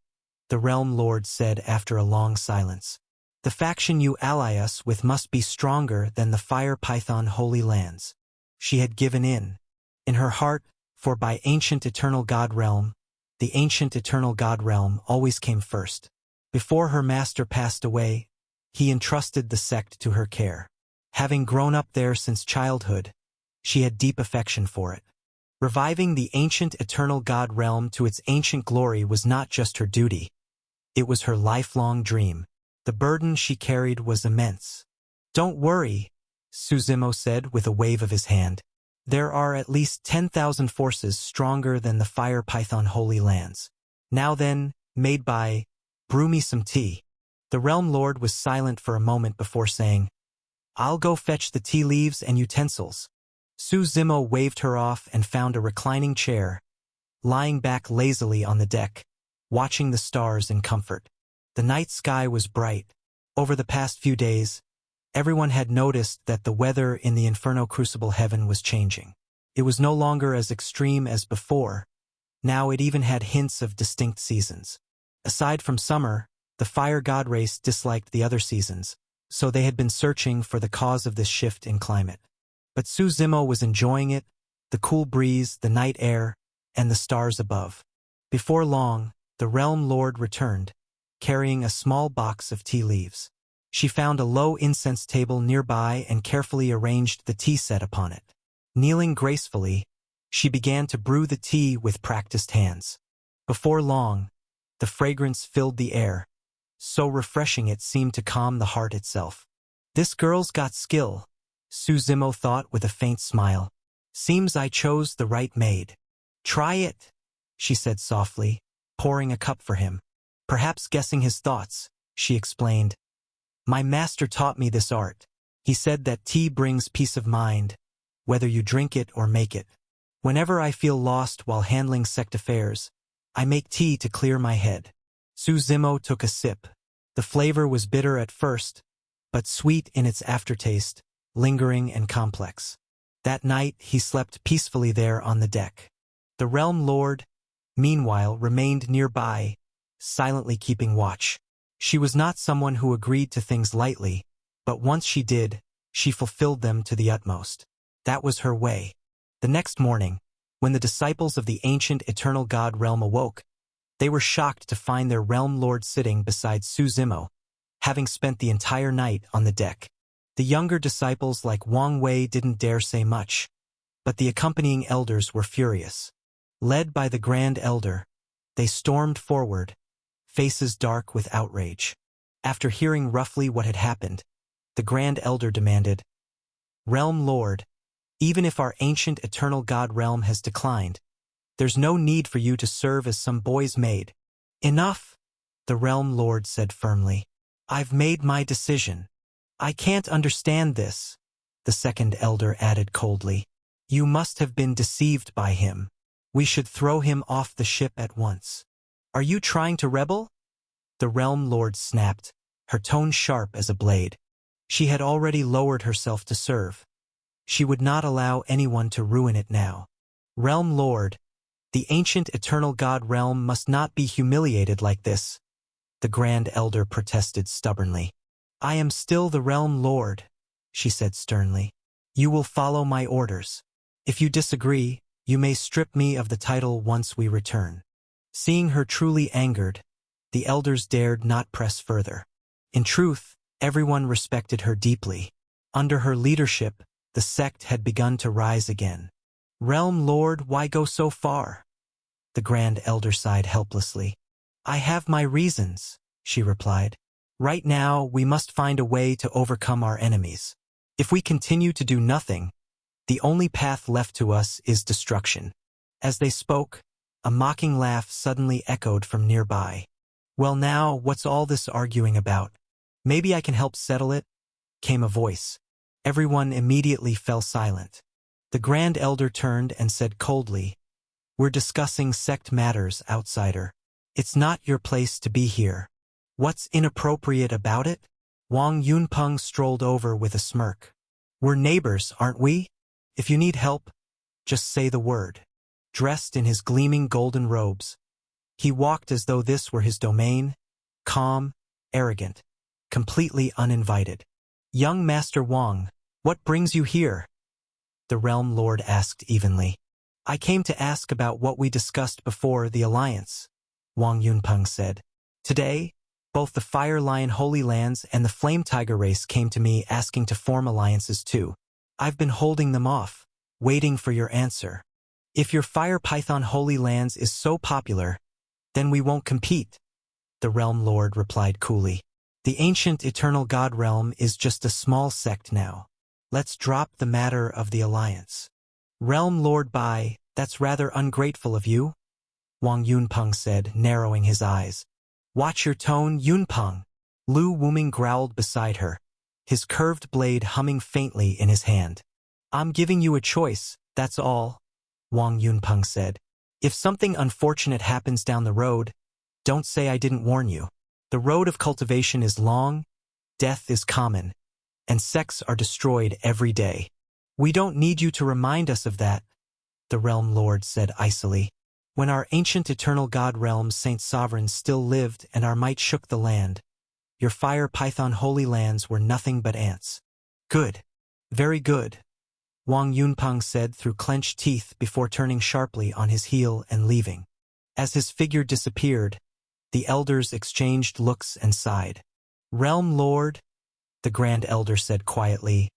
the realm lord said after a long silence. The faction you ally us with must be stronger than the fire python holy lands. She had given in her heart, for by ancient eternal god realm, the ancient eternal god realm always came first. Before her master passed away, he entrusted the sect to her care. Having grown up there since childhood, she had deep affection for it. Reviving the ancient eternal god realm to its ancient glory was not just her duty. It was her lifelong dream. The burden she carried was immense. Don't worry, Suzimo said with a wave of his hand. There are at least 10,000 forces stronger than the fire python holy lands. Now then, made by, brew me some tea. The realm lord was silent for a moment before saying, I'll go fetch the tea leaves and utensils. Suzimo waved her off and found a reclining chair, lying back lazily on the deck, watching the stars in comfort. The night sky was bright. Over the past few days, everyone had noticed that the weather in the Inferno Crucible heaven was changing. It was no longer as extreme as before. Now it even had hints of distinct seasons. Aside from summer, the fire god race disliked the other seasons, so they had been searching for the cause of this shift in climate. But Suzimo was enjoying it, the cool breeze, the night air, and the stars above. Before long, the realm lord returned, carrying a small box of tea leaves. She found a low incense table nearby and carefully arranged the tea set upon it. Kneeling gracefully, she began to brew the tea with practiced hands. Before long, the fragrance filled the air, so refreshing it seemed to calm the heart itself. This girl's got skill, Suzimo thought with a faint smile. Seems I chose the right maid. Try it, she said softly, pouring a cup for him. Perhaps guessing his thoughts, she explained. My master taught me this art. He said that tea brings peace of mind, whether you drink it or make it. Whenever I feel lost while handling sect affairs, I make tea to clear my head. Suzimo took a sip. The flavor was bitter at first, but sweet in its aftertaste, lingering and complex. That night he slept peacefully there on the deck. The realm lord, meanwhile, remained nearby, silently keeping watch. She was not someone who agreed to things lightly, but once she did, she fulfilled them to the utmost. That was her way. The next morning, when the disciples of the ancient eternal god realm awoke, they were shocked to find their realm lord sitting beside Suzimo, having spent the entire night on the deck. The younger disciples like Wang Wei didn't dare say much, but the accompanying elders were furious. Led by the Grand Elder, they stormed forward, faces dark with outrage. After hearing roughly what had happened, the Grand Elder demanded, Realm Lord, even if our ancient eternal god realm has declined, there's no need for you to serve as some boy's maid. Enough, the Realm Lord said firmly. I've made my decision. I can't understand this, the second elder added coldly. You must have been deceived by him. We should throw him off the ship at once. Are you trying to rebel? The Realm Lord snapped, her tone sharp as a blade. She had already lowered herself to serve. She would not allow anyone to ruin it now. Realm Lord, the ancient eternal god realm must not be humiliated like this, the Grand Elder protested stubbornly. I am still the Realm Lord, she said sternly. You will follow my orders. If you disagree, you may strip me of the title once we return. Seeing her truly angered, the elders dared not press further. In truth, everyone respected her deeply. Under her leadership, the sect had begun to rise again. Realm Lord, why go so far? The Grand Elder sighed helplessly. I have my reasons, she replied. Right now, we must find a way to overcome our enemies. If we continue to do nothing, the only path left to us is destruction. As they spoke, a mocking laugh suddenly echoed from nearby. Well now, what's all this arguing about? Maybe I can help settle it? Came a voice. Everyone immediately fell silent. The Grand Elder turned and said coldly, "We're discussing sect matters, outsider. It's not your place to be here." "What's inappropriate about it?" Wang Yunpeng strolled over with a smirk. "We're neighbors, aren't we? If you need help, just say the word." Dressed in his gleaming golden robes, he walked as though this were his domain, calm, arrogant, completely uninvited. "Young Master Wang, what brings you here?" the Realm Lord asked evenly. "I came to ask about what we discussed before the alliance," Wang Yunpeng said. "Today, both the Fire Lion Holy Lands and the Flame Tiger race came to me asking to form alliances too. I've been holding them off, waiting for your answer. If your Fire Python Holy Lands is so popular, then we won't compete," the Realm Lord replied coolly. "The ancient Eternal God Realm is just a small sect now. Let's drop the matter of the alliance." "Realm Lord Bai, that's rather ungrateful of you," Wang Yunpeng said, narrowing his eyes. "Watch your tone, Yunpeng," Lu Wuming growled beside her, his curved blade humming faintly in his hand. "I'm giving you a choice, that's all," Wang Yunpeng said. "If something unfortunate happens down the road, don't say I didn't warn you. The road of cultivation is long, death is common, and sects are destroyed every day. We don't need you to remind us of that," the Realm Lord said icily. "When our ancient Eternal God Realm's Saint Sovereigns still lived and our might shook the land, your Fire Python Holy Lands were nothing but ants." "Good. Very good," Wang Yunpeng said through clenched teeth before turning sharply on his heel and leaving. As his figure disappeared, the elders exchanged looks and sighed. "Realm Lord," the Grand Elder said quietly,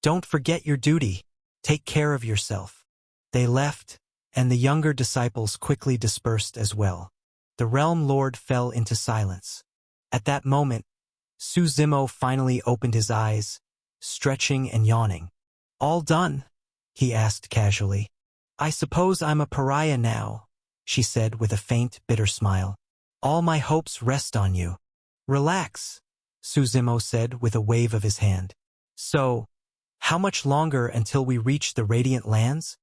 "don't forget your duty. Take care of yourself." They left, and the younger disciples quickly dispersed as well. The Realm Lord fell into silence. At that moment, Su Zimo finally opened his eyes, stretching and yawning. "All done?" he asked casually. "I suppose I'm a pariah now," she said with a faint, bitter smile. "All my hopes rest on you." "Relax," Su Zimo said with a wave of his hand. "So, how much longer until we reach the Radiant Lands?"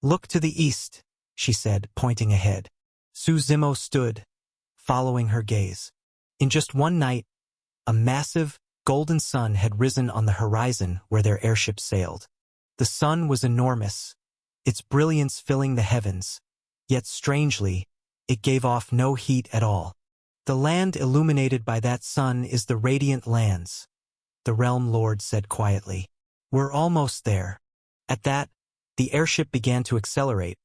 "Look to the east," she said, pointing ahead. Su Zimo stood, following her gaze. In just one night, a massive, golden sun had risen on the horizon where their airship sailed. The sun was enormous, its brilliance filling the heavens, yet strangely, it gave off no heat at all. "The land illuminated by that sun is the Radiant Lands," the Realm Lord said quietly. "We're almost there." At that, the airship began to accelerate,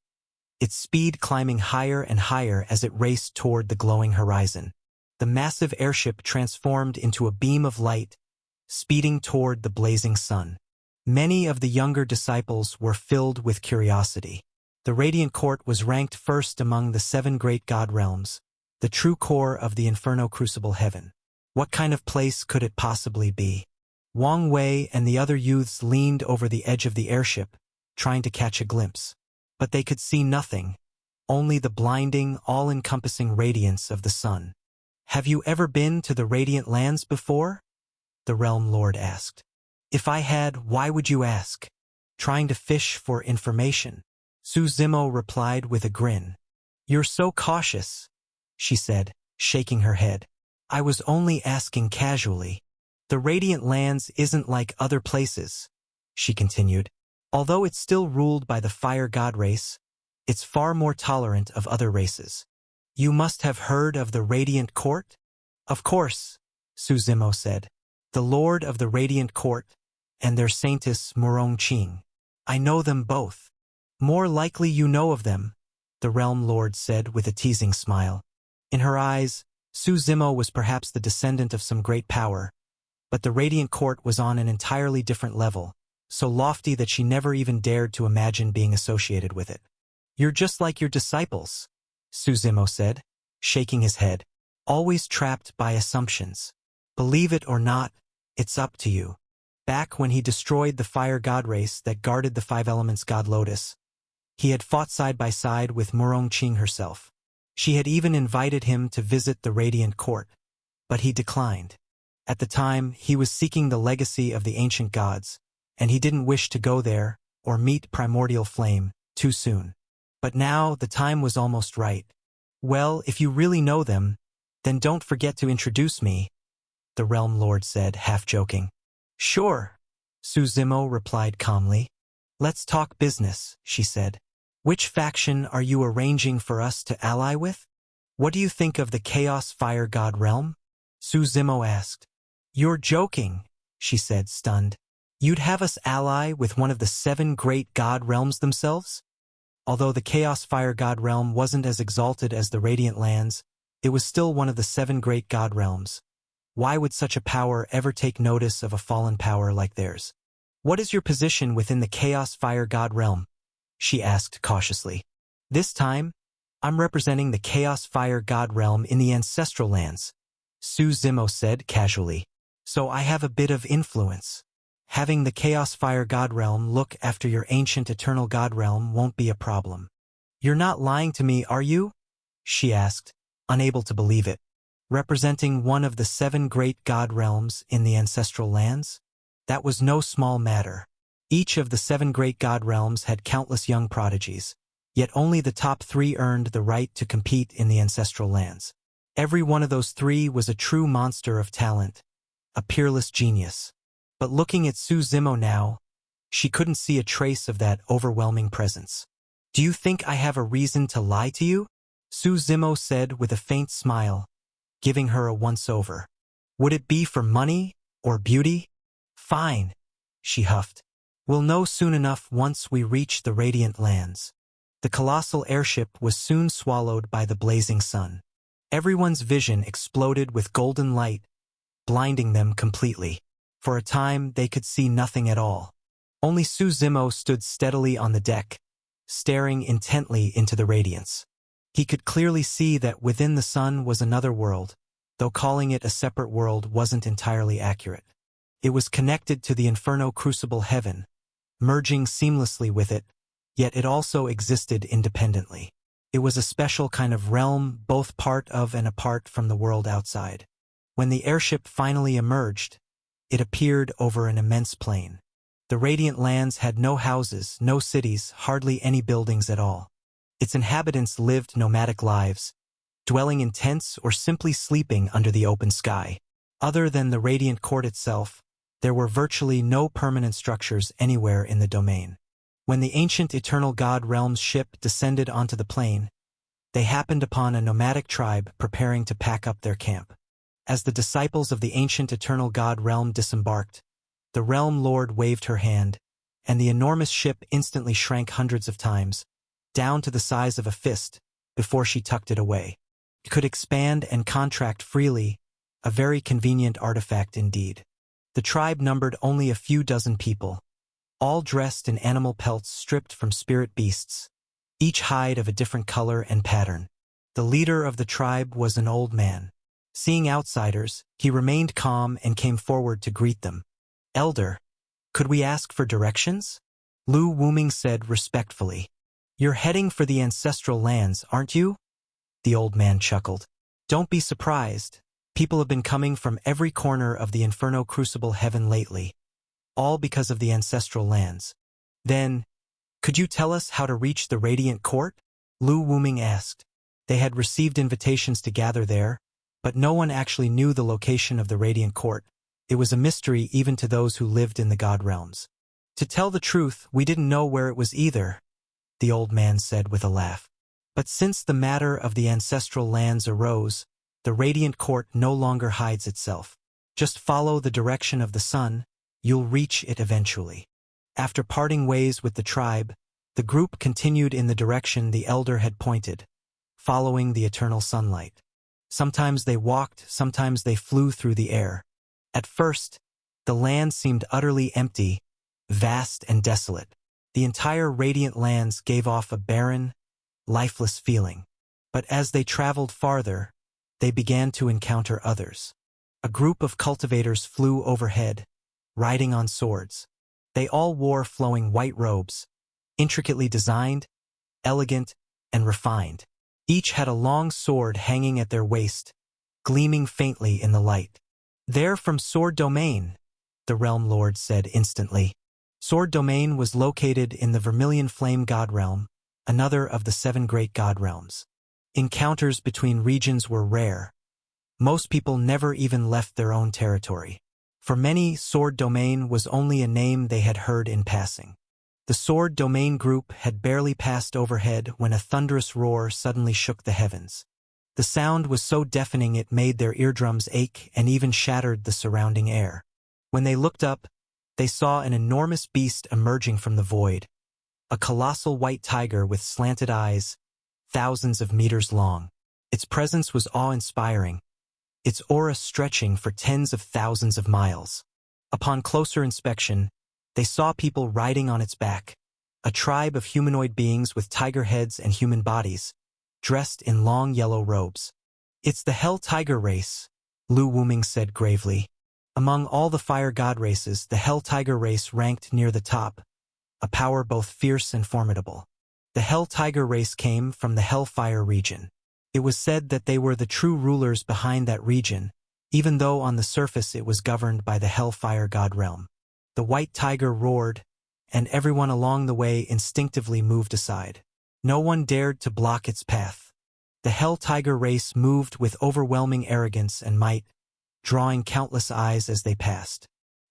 its speed climbing higher and higher as it raced toward the glowing horizon. The massive airship transformed into a beam of light, speeding toward the blazing sun. Many of the younger disciples were filled with curiosity. The Radiant Court was ranked first among the 7 great god realms, the true core of the Inferno Crucible heaven. What kind of place could it possibly be? Wang Wei and the other youths leaned over the edge of the airship, trying to catch a glimpse. But they could see nothing, only the blinding, all-encompassing radiance of the sun. "Have you ever been to the Radiant Lands before?" the Realm Lord asked. "If I had, why would you ask?" "Trying to fish for information," Su Zimo replied with a grin. "You're so cautious," she said, shaking her head. "I was only asking casually. The Radiant Lands isn't like other places," she continued. "Although it's still ruled by the Fire God race, it's far more tolerant of other races. You must have heard of the Radiant Court?" "Of course," Su Zimo said. "The Lord of the Radiant Court and their Saintess Murong Qing. I know them both." "More likely you know of them," the Realm Lord said with a teasing smile. In her eyes, Su Zimo was perhaps the descendant of some great power, but the Radiant Court was on an entirely different level, so lofty that she never even dared to imagine being associated with it. "You're just like your disciples," Su Zimo said, shaking his head, "always trapped by assumptions. Believe it or not, it's up to you." Back when he destroyed the Fire God race that guarded the 5 Elements God Lotus, he had fought side by side with Murong Qing herself. She had even invited him to visit the Radiant Court, but he declined. At the time, he was seeking the legacy of the ancient gods, and he didn't wish to go there, or meet primordial flame too soon. But now the time was almost right. Well, if you really know them, then don't forget to introduce me, the Realm Lord said, half joking. Sure, Suzimo replied calmly. Let's talk business, she said. Which faction are you arranging for us to ally with? What do you think of the Chaos Fire God realm? Suzimo asked. You're joking, she said, stunned. You'd have us ally with one of the 7 great god realms themselves? Although the Chaos Fire God realm wasn't as exalted as the Radiant Lands, it was still one of the 7 great god realms. Why would such a power ever take notice of a fallen power like theirs? What is your position within the Chaos Fire God realm? She asked cautiously. This time, I'm representing the Chaos Fire God realm in the Ancestral Lands, Suzimo said casually. So I have a bit of influence. Having the Chaos Fire God realm look after your ancient eternal God realm won't be a problem. You're not lying to me, are you? She asked, unable to believe it. Representing one of the 7 great god realms in the Ancestral Lands? That was no small matter. Each of the 7 great god realms had countless young prodigies, yet only the top 3 earned the right to compete in the Ancestral Lands. Every one of those 3 was a true monster of talent, a peerless genius. But looking at Suzimo now, she couldn't see a trace of that overwhelming presence. Do you think I have a reason to lie to you? Suzimo said with a faint smile, giving her a once-over. Would it be for money or beauty? Fine, she huffed. We'll know soon enough once we reach the Radiant Lands. The colossal airship was soon swallowed by the blazing sun. Everyone's vision exploded with golden light, blinding them completely. For a time, they could see nothing at all. Only Suzimo stood steadily on the deck, staring intently into the radiance. He could clearly see that within the sun was another world, though calling it a separate world wasn't entirely accurate. It was connected to the Inferno Crucible heaven, merging seamlessly with it, yet it also existed independently. It was a special kind of realm, both part of and apart from the world outside. When the airship finally emerged, it appeared over an immense plain. The Radiant Lands had no houses, no cities, hardly any buildings at all. Its inhabitants lived nomadic lives, dwelling in tents or simply sleeping under the open sky. Other than the Radiant Court itself, there were virtually no permanent structures anywhere in the domain. When the ancient Eternal God Realm's ship descended onto the plain, they happened upon a nomadic tribe preparing to pack up their camp. As the disciples of the ancient Eternal God Realm disembarked, the Realm Lord waved her hand, and the enormous ship instantly shrank hundreds of times, down to the size of a fist, before she tucked it away. It could expand and contract freely, a very convenient artifact indeed. The tribe numbered only a few dozen people, all dressed in animal pelts stripped from spirit beasts, each hide of a different color and pattern. The leader of the tribe was an old man. Seeing outsiders, he remained calm and came forward to greet them. Elder, could we ask for directions? Lu Wuming said respectfully. You're heading for the Ancestral Lands, aren't you? The old man chuckled. Don't be surprised. People have been coming from every corner of the Inferno Crucible heaven lately, all because of the Ancestral Lands. Then, could you tell us how to reach the Radiant Court? Lu Wuming asked. They had received invitations to gather there, but no one actually knew the location of the Radiant Court. It was a mystery even to those who lived in the God Realms. To tell the truth, we didn't know where it was either, the old man said with a laugh. But since the matter of the Ancestral Lands arose, the Radiant Court no longer hides itself. Just follow the direction of the sun, you'll reach it eventually. After parting ways with the tribe, the group continued in the direction the elder had pointed, following the eternal sunlight. Sometimes they walked, sometimes they flew through the air. At first, the land seemed utterly empty, vast and desolate. The entire Radiant Lands gave off a barren, lifeless feeling. But as they traveled farther, they began to encounter others. A group of cultivators flew overhead, riding on swords. They all wore flowing white robes, intricately designed, elegant, and refined. Each had a long sword hanging at their waist, gleaming faintly in the light. They're from Sword Domain, the Realm Lord said instantly. Sword Domain was located in the Vermilion Flame God Realm, another of the 7 great God Realms. Encounters between regions were rare. Most people never even left their own territory. For many, Sword Domain was only a name they had heard in passing. The Sword Domain group had barely passed overhead when a thunderous roar suddenly shook the heavens. The sound was so deafening it made their eardrums ache and even shattered the surrounding air. When they looked up, they saw an enormous beast emerging from the void. A colossal white tiger with slanted eyes, thousands of meters long. Its presence was awe-inspiring, its aura stretching for tens of thousands of miles. Upon closer inspection, they saw people riding on its back, a tribe of humanoid beings with tiger heads and human bodies, dressed in long yellow robes. "It's the Hell Tiger race," Lu Wuming said gravely. Among all the fire god races, the Hell Tiger race ranked near the top, a power both fierce and formidable. The Hell Tiger race came from the Hellfire region. It was said that they were the true rulers behind that region, even though on the surface it was governed by the Hellfire God Realm. The white tiger roared, and everyone along the way instinctively moved aside. No one dared to block its path. The Hell Tiger race moved with overwhelming arrogance and might, drawing countless eyes as they passed.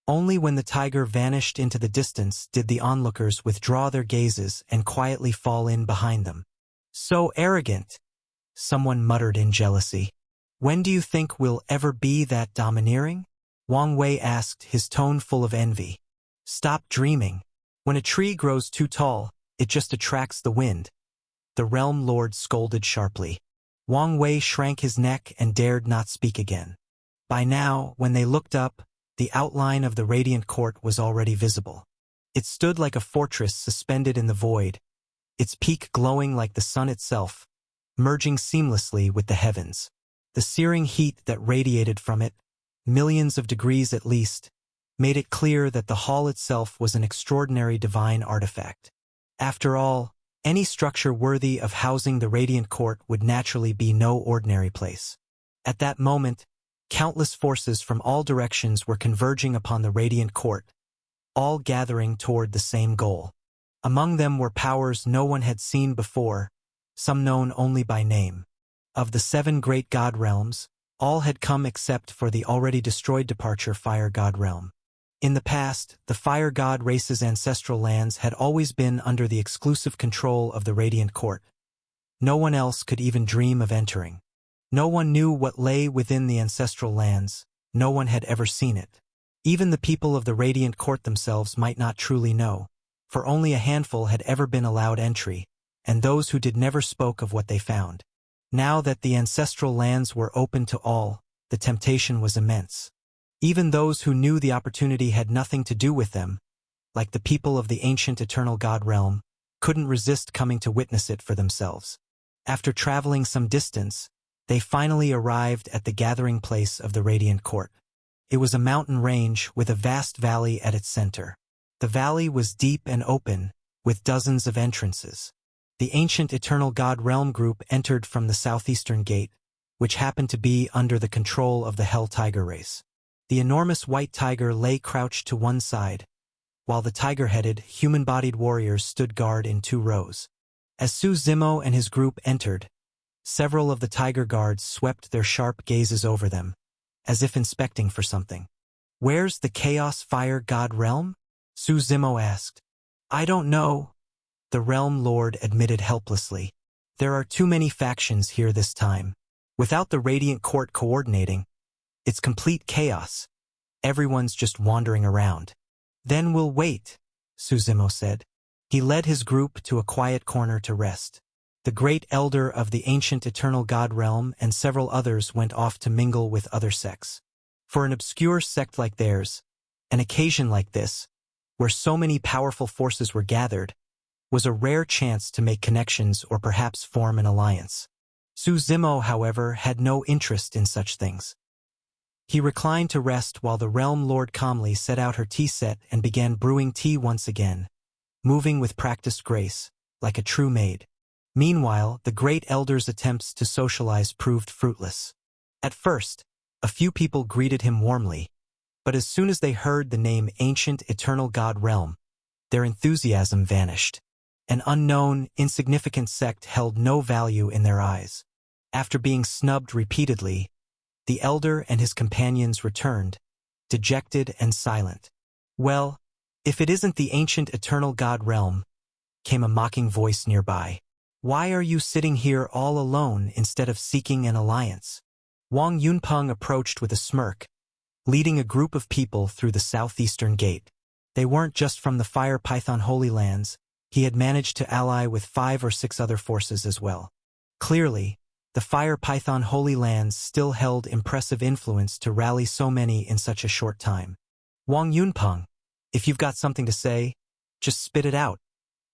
Only when the tiger vanished into the distance did the onlookers withdraw their gazes and quietly fall in behind them. "So arrogant," someone muttered in jealousy. "When do you think we'll ever be that domineering?" Wang Wei asked, his tone full of envy. "Stop dreaming. When a tree grows too tall, it just attracts the wind," the realm lord scolded sharply. Wang Wei shrank his neck and dared not speak again. By now, when they looked up, the outline of the Radiant Court was already visible. It stood like a fortress suspended in the void, its peak glowing like the sun itself, merging seamlessly with the heavens. The searing heat that radiated from it, millions of degrees at least, made it clear that the hall itself was an extraordinary divine artifact. After all, any structure worthy of housing the Radiant Court would naturally be no ordinary place. At that moment, countless forces from all directions were converging upon the Radiant Court, all gathering toward the same goal. Among them were powers no one had seen before, some known only by name. Of the 7 great god realms, all had come except for the already destroyed departure Fire God Realm. In the past, the Fire God race's ancestral lands had always been under the exclusive control of the Radiant Court. No one else could even dream of entering. No one knew what lay within the ancestral lands, no one had ever seen it. Even the people of the Radiant Court themselves might not truly know, for only a handful had ever been allowed entry, and those who did never spoke of what they found. Now that the ancestral lands were open to all, the temptation was immense. Even those who knew the opportunity had nothing to do with them, like the people of the ancient eternal God realm, couldn't resist coming to witness it for themselves. After traveling some distance, they finally arrived at the gathering place of the Radiant Court. It was a mountain range with a vast valley at its center. The valley was deep and open, with dozens of entrances. The ancient Eternal God Realm group entered from the southeastern gate, which happened to be under the control of the Hell Tiger race. The enormous white tiger lay crouched to one side, while the tiger-headed, human-bodied warriors stood guard in 2 rows. As Su Zimo and his group entered, several of the tiger guards swept their sharp gazes over them, as if inspecting for something. "Where's the Chaos Fire God Realm?" Su Zimo asked. "I don't know," the realm lord admitted helplessly. "There are too many factions here this time. Without the Radiant Court coordinating, it's complete chaos. Everyone's just wandering around." "Then we'll wait," Su Zimo said. He led his group to a quiet corner to rest. The great elder of the ancient eternal god realm and several others went off to mingle with other sects. For an obscure sect like theirs, an occasion like this, where so many powerful forces were gathered, was a rare chance to make connections or perhaps form an alliance. Su Zimo, however, had no interest in such things. He reclined to rest while the realm lord calmly set out her tea set and began brewing tea once again, moving with practiced grace, like a true maid. Meanwhile, the great elder's attempts to socialize proved fruitless. At first, a few people greeted him warmly, but as soon as they heard the name Ancient Eternal God Realm, Their enthusiasm vanished. An unknown, insignificant sect held no value in their eyes. After being snubbed repeatedly, the elder and his companions returned, dejected and silent. "Well, if it isn't the ancient eternal god realm," came a mocking voice nearby. "Why are you sitting here all alone instead of seeking an alliance?" Wang Yunpeng approached with a smirk, leading a group of people through the southeastern gate. They weren't just from the Fire Python Holy Lands. He had managed to ally with 5 or 6 other forces as well. Clearly, the Fire Python Holy Lands still held impressive influence to rally so many in such a short time. "Wang Yunpeng, if you've got something to say, just spit it out,"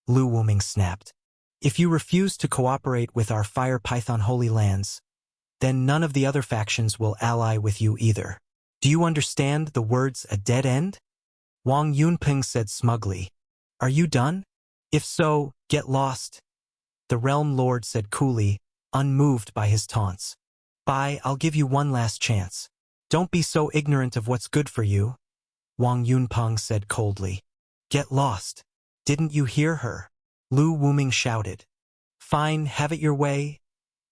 Lu Wuming snapped. "If you refuse to cooperate with our Fire Python Holy Lands, then none of the other factions will ally with you either. Do you understand the words a dead end?" Wang Yunpeng said smugly. "Are you done? If so, get lost," the Realm Lord said coolly, unmoved by his taunts. "Bye, I'll give you one last chance. Don't be so ignorant of what's good for you," Wang Yunpeng said coldly. "Get lost. Didn't you hear her?" Lu Wuming shouted. "Fine, have it your way,"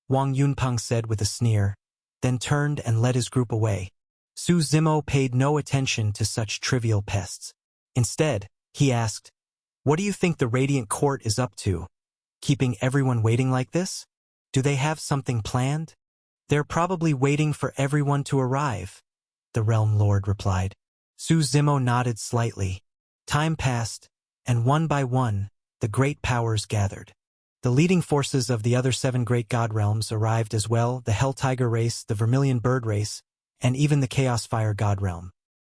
Wang Yunpeng said with a sneer, then turned and led his group away. Su Zimo paid no attention to such trivial pests. Instead, he asked, "What do you think the Radiant Court is up to? Keeping everyone waiting like this? Do they have something planned?" "They're probably waiting for everyone to arrive," the Realm Lord replied. Su Zimo nodded slightly. Time passed, and one by one, the great powers gathered. The leading forces of the other 7 great god realms arrived as well: the Hell Tiger race, the Vermilion Bird race, and even the Chaos Fire God Realm.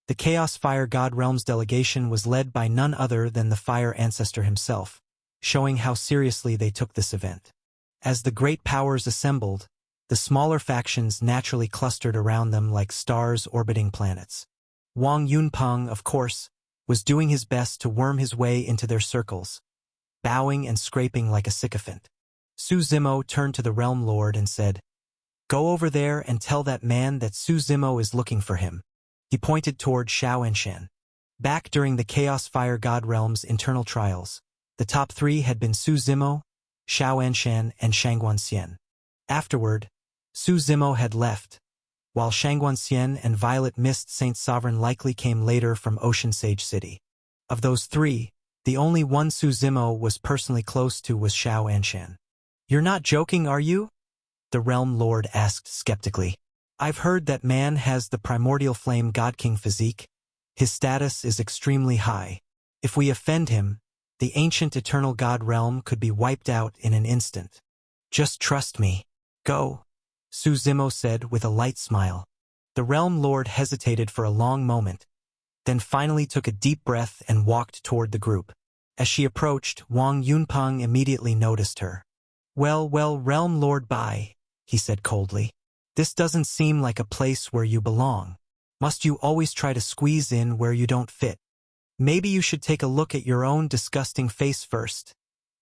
The Chaos Fire God Realm's delegation was led by none other than the Fire Ancestor himself, showing how seriously they took this event. As the great powers assembled, the smaller factions naturally clustered around them like stars orbiting planets. Wang Yunpeng, of course, was doing his best to worm his way into their circles, bowing and scraping like a sycophant. Su Zimo turned to the Realm Lord and said, "Go over there and tell that man that Su Zimo is looking for him." He pointed toward Xiao Anshan. Back during the Chaos Fire God Realm's internal trials, the top 3 had been Su Zimo, Xiao Anshan, and Shangguan Xian. Afterward, Su Zimo had left, while Shangguan Xian and Violet Mist Saint Sovereign likely came later from Ocean Sage City. Of those 3, the only one Su Zimo was personally close to was Xiao Anshan. "You're not joking, are you?" the Realm Lord asked skeptically. "I've heard that man has the primordial flame God King physique. His status is extremely high. If we offend him, the ancient eternal God realm could be wiped out in an instant. Just trust me. Go," Su Zimo said with a light smile. The Realm Lord hesitated for a long moment, then finally took a deep breath and walked toward the group. As she approached, Wang Yunpeng immediately noticed her. Well, Realm Lord Bai," he said coldly. "This doesn't seem like a place where you belong. Must you always try to squeeze in where you don't fit? Maybe you should take a look at your own disgusting face first,"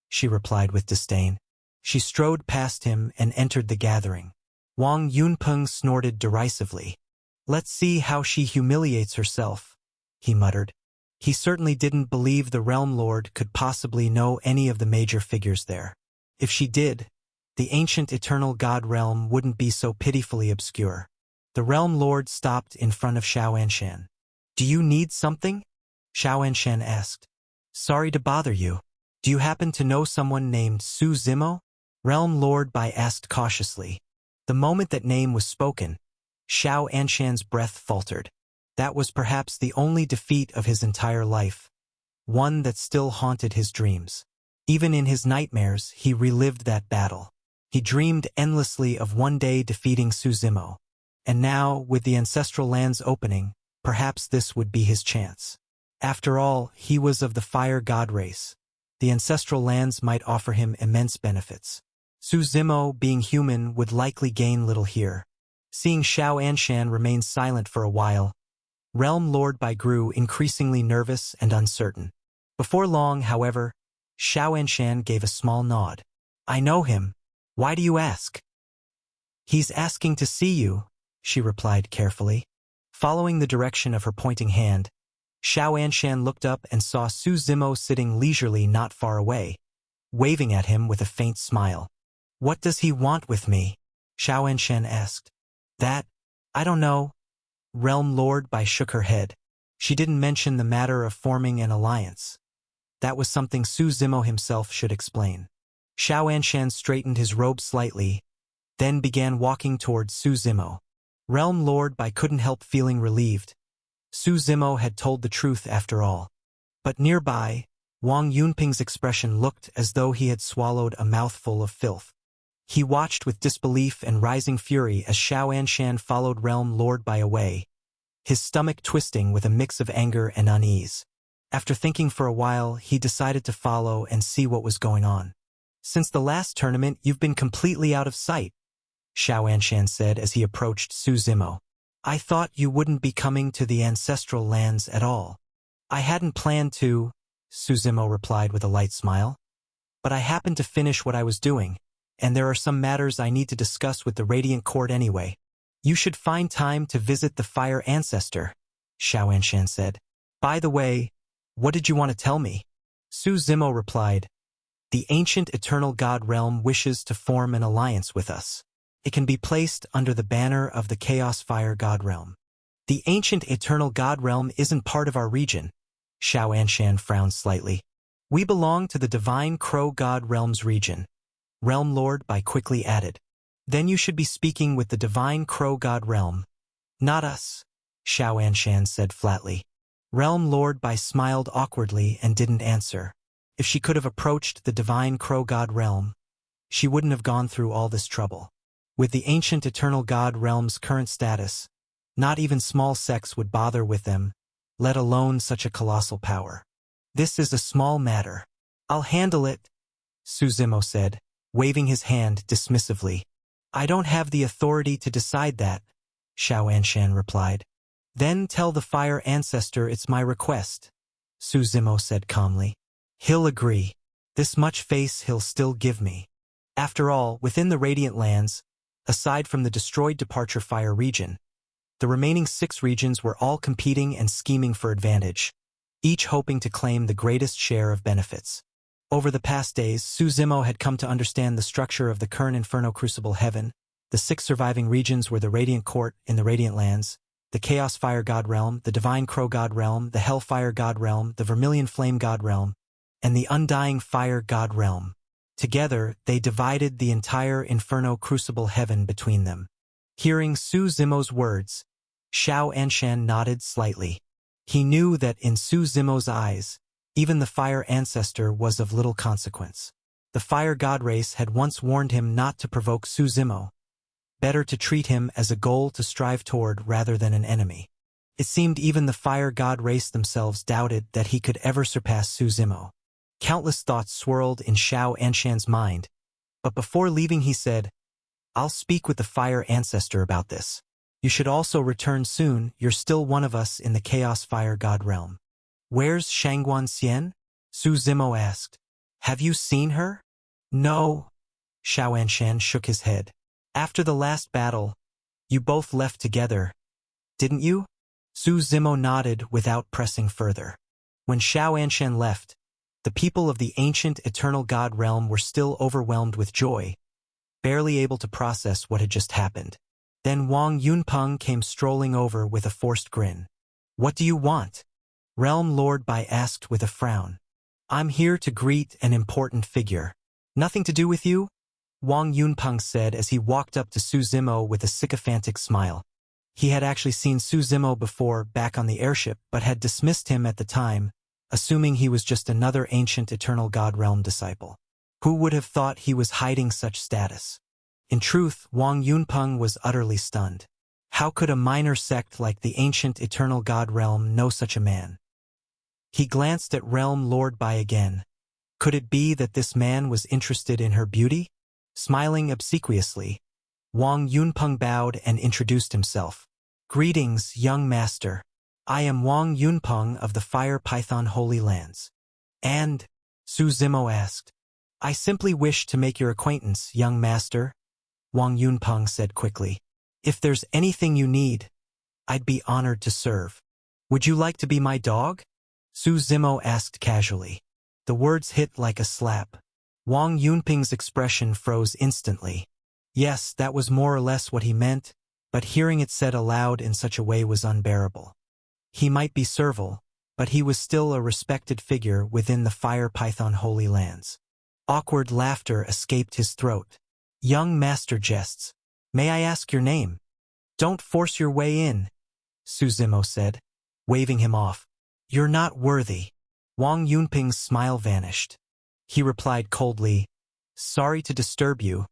she replied with disdain. She strode past him and entered the gathering. Wang Yunpeng snorted derisively. "Let's see how she humiliates herself," he muttered. He certainly didn't believe the Realm Lord could possibly know any of the major figures there. If she did, the ancient eternal god realm wouldn't be so pitifully obscure. The Realm Lord stopped in front of Xiao Anshan. "Do you need something?" Xiao Anshan asked. "Sorry to bother you. Do you happen to know someone named Su Zimo?" Realm Lord Bai asked cautiously. The moment that name was spoken, Xiao Anshan's breath faltered. That was perhaps the only defeat of his entire life, one that still haunted his dreams. Even in his nightmares, he relived that battle. He dreamed endlessly of one day defeating Su Zimo. And now, with the ancestral lands opening, perhaps this would be his chance. After all, he was of the fire god race. The ancestral lands might offer him immense benefits. Su Zimo, being human, would likely gain little here. Seeing Xiao Anshan remain silent for a while, Realm Lord Bai grew increasingly nervous and uncertain. Before long, however, Xiao Anshan gave a small nod. "I know him. Why do you ask?" "He's asking to see you," she replied carefully. Following the direction of her pointing hand, Xiao Anshan looked up and saw Su Zimo sitting leisurely not far away, waving at him with a faint smile. "What does he want with me?" Xiao Anshan asked. "That, I don't know." Realm Lord Bai shook her head. She didn't mention the matter of forming an alliance. That was something Su Zimo himself should explain. Xiao Anshan straightened his robe slightly, then began walking towards Su Zimo. Realm Lord Bai couldn't help feeling relieved. Su Zimo had told the truth after all. But nearby, Wang Yunping's expression looked as though he had swallowed a mouthful of filth. He watched with disbelief and rising fury as Xiao Anshan followed Realm Lord Bai away, his stomach twisting with a mix of anger and unease. After thinking for a while, he decided to follow and see what was going on. "Since the last tournament, you've been completely out of sight," Xiao Anshan said as he approached Su Zimo. "I thought you wouldn't be coming to the ancestral lands at all." "I hadn't planned to," Su Zimo replied with a light smile. "But I happened to finish what I was doing, and there are some matters I need to discuss with the Radiant Court anyway." "You should find time to visit the Fire Ancestor," Xiao Anshan said. "By the way, what did you want to tell me?" Su Zimo replied, "The ancient eternal god realm wishes to form an alliance with us. It can be placed under the banner of the Chaos Fire God Realm." "The ancient eternal god realm isn't part of our region," Xiao Anshan frowned slightly. "We belong to the Divine Crow God Realm's region," Realm Lord Bai quickly added. "Then you should be speaking with the Divine Crow God Realm, not us," Xiao Anshan said flatly. Realm Lord Bai smiled awkwardly and didn't answer. If she could have approached the Divine Crow God Realm, she wouldn't have gone through all this trouble. With the ancient eternal god realm's current status, not even small sects would bother with them, let alone such a colossal power. "This is a small matter. I'll handle it," Su Zimo said, waving his hand dismissively. "I don't have the authority to decide that," Xiao Anshan replied. "Then tell the Fire Ancestor it's my request," Su Zimo said calmly. "He'll agree. This much face he'll still give me." After all, within the Radiant Lands, aside from the destroyed Departure Fire region, the remaining 6 regions were all competing and scheming for advantage, each hoping to claim the greatest share of benefits. Over the past days, Su Zimo had come to understand the structure of the current Inferno Crucible Heaven. The 6 surviving regions were the Radiant Court in the Radiant Lands, the Chaos Fire God Realm, the Divine Crow God Realm, the Hellfire God Realm, the Vermilion Flame God Realm, and the Undying Fire God Realm. Together, they divided the entire Inferno Crucible Heaven between them. Hearing Su Zimo's words, Xiao Anshan nodded slightly. He knew that in Su Zimo's eyes, even the Fire Ancestor was of little consequence. The Fire God race had once warned him not to provoke Su Zimo. Better to treat him as a goal to strive toward rather than an enemy. It seemed even the Fire God race themselves doubted that he could ever surpass Su Zimo. Countless thoughts swirled in Xiao Anshan's mind, but before leaving he said, "I'll speak with the Fire Ancestor about this. You should also return soon, you're still one of us in the Chaos Fire God Realm." "Where's Shangguan Xian?" Su Zimo asked. "Have you seen her?" "No." Xiao Anshan shook his head. "After the last battle, you both left together, didn't you?" Su Zimo nodded without pressing further. When Xiao Anshan left, the people of the ancient eternal god realm were still overwhelmed with joy, barely able to process what had just happened. Then Wang Yunpeng came strolling over with a forced grin. "What do you want?" Realm Lord Bai asked with a frown. "I'm here to greet an important figure." "Nothing to do with you?" Wang Yunpeng said as he walked up to Su Zimo with a sycophantic smile. He had actually seen Su Zimo before back on the airship but had dismissed him at the time, assuming he was just another ancient eternal god realm disciple. Who would have thought he was hiding such status? In truth, Wang Yunpeng was utterly stunned. How could a minor sect like the ancient eternal god realm know such a man? He glanced at Realm Lord Bai again. Could it be that this man was interested in her beauty? Smiling obsequiously, Wang Yunpeng bowed and introduced himself. "Greetings, young master. I am Wang Yunpeng of the Fire Python Holy Lands." "And?" Su Zimo asked. "I simply wish to make your acquaintance, young master," Wang Yunpeng said quickly. "If there's anything you need, I'd be honored to serve." Would you like to be my dog? Su Zimo asked casually. The words hit like a slap. Wang Yunping's expression froze instantly. Yes, that was more or less what he meant, but hearing it said aloud in such a way was unbearable. He might be servile, but he was still a respected figure within the Fire Python Holy Lands. Awkward laughter escaped his throat. Young master jests. May I ask your name? Don't force your way in, Su Zimo said, waving him off. You're not worthy. Wang Yunping's smile vanished. He replied coldly, Sorry to disturb you,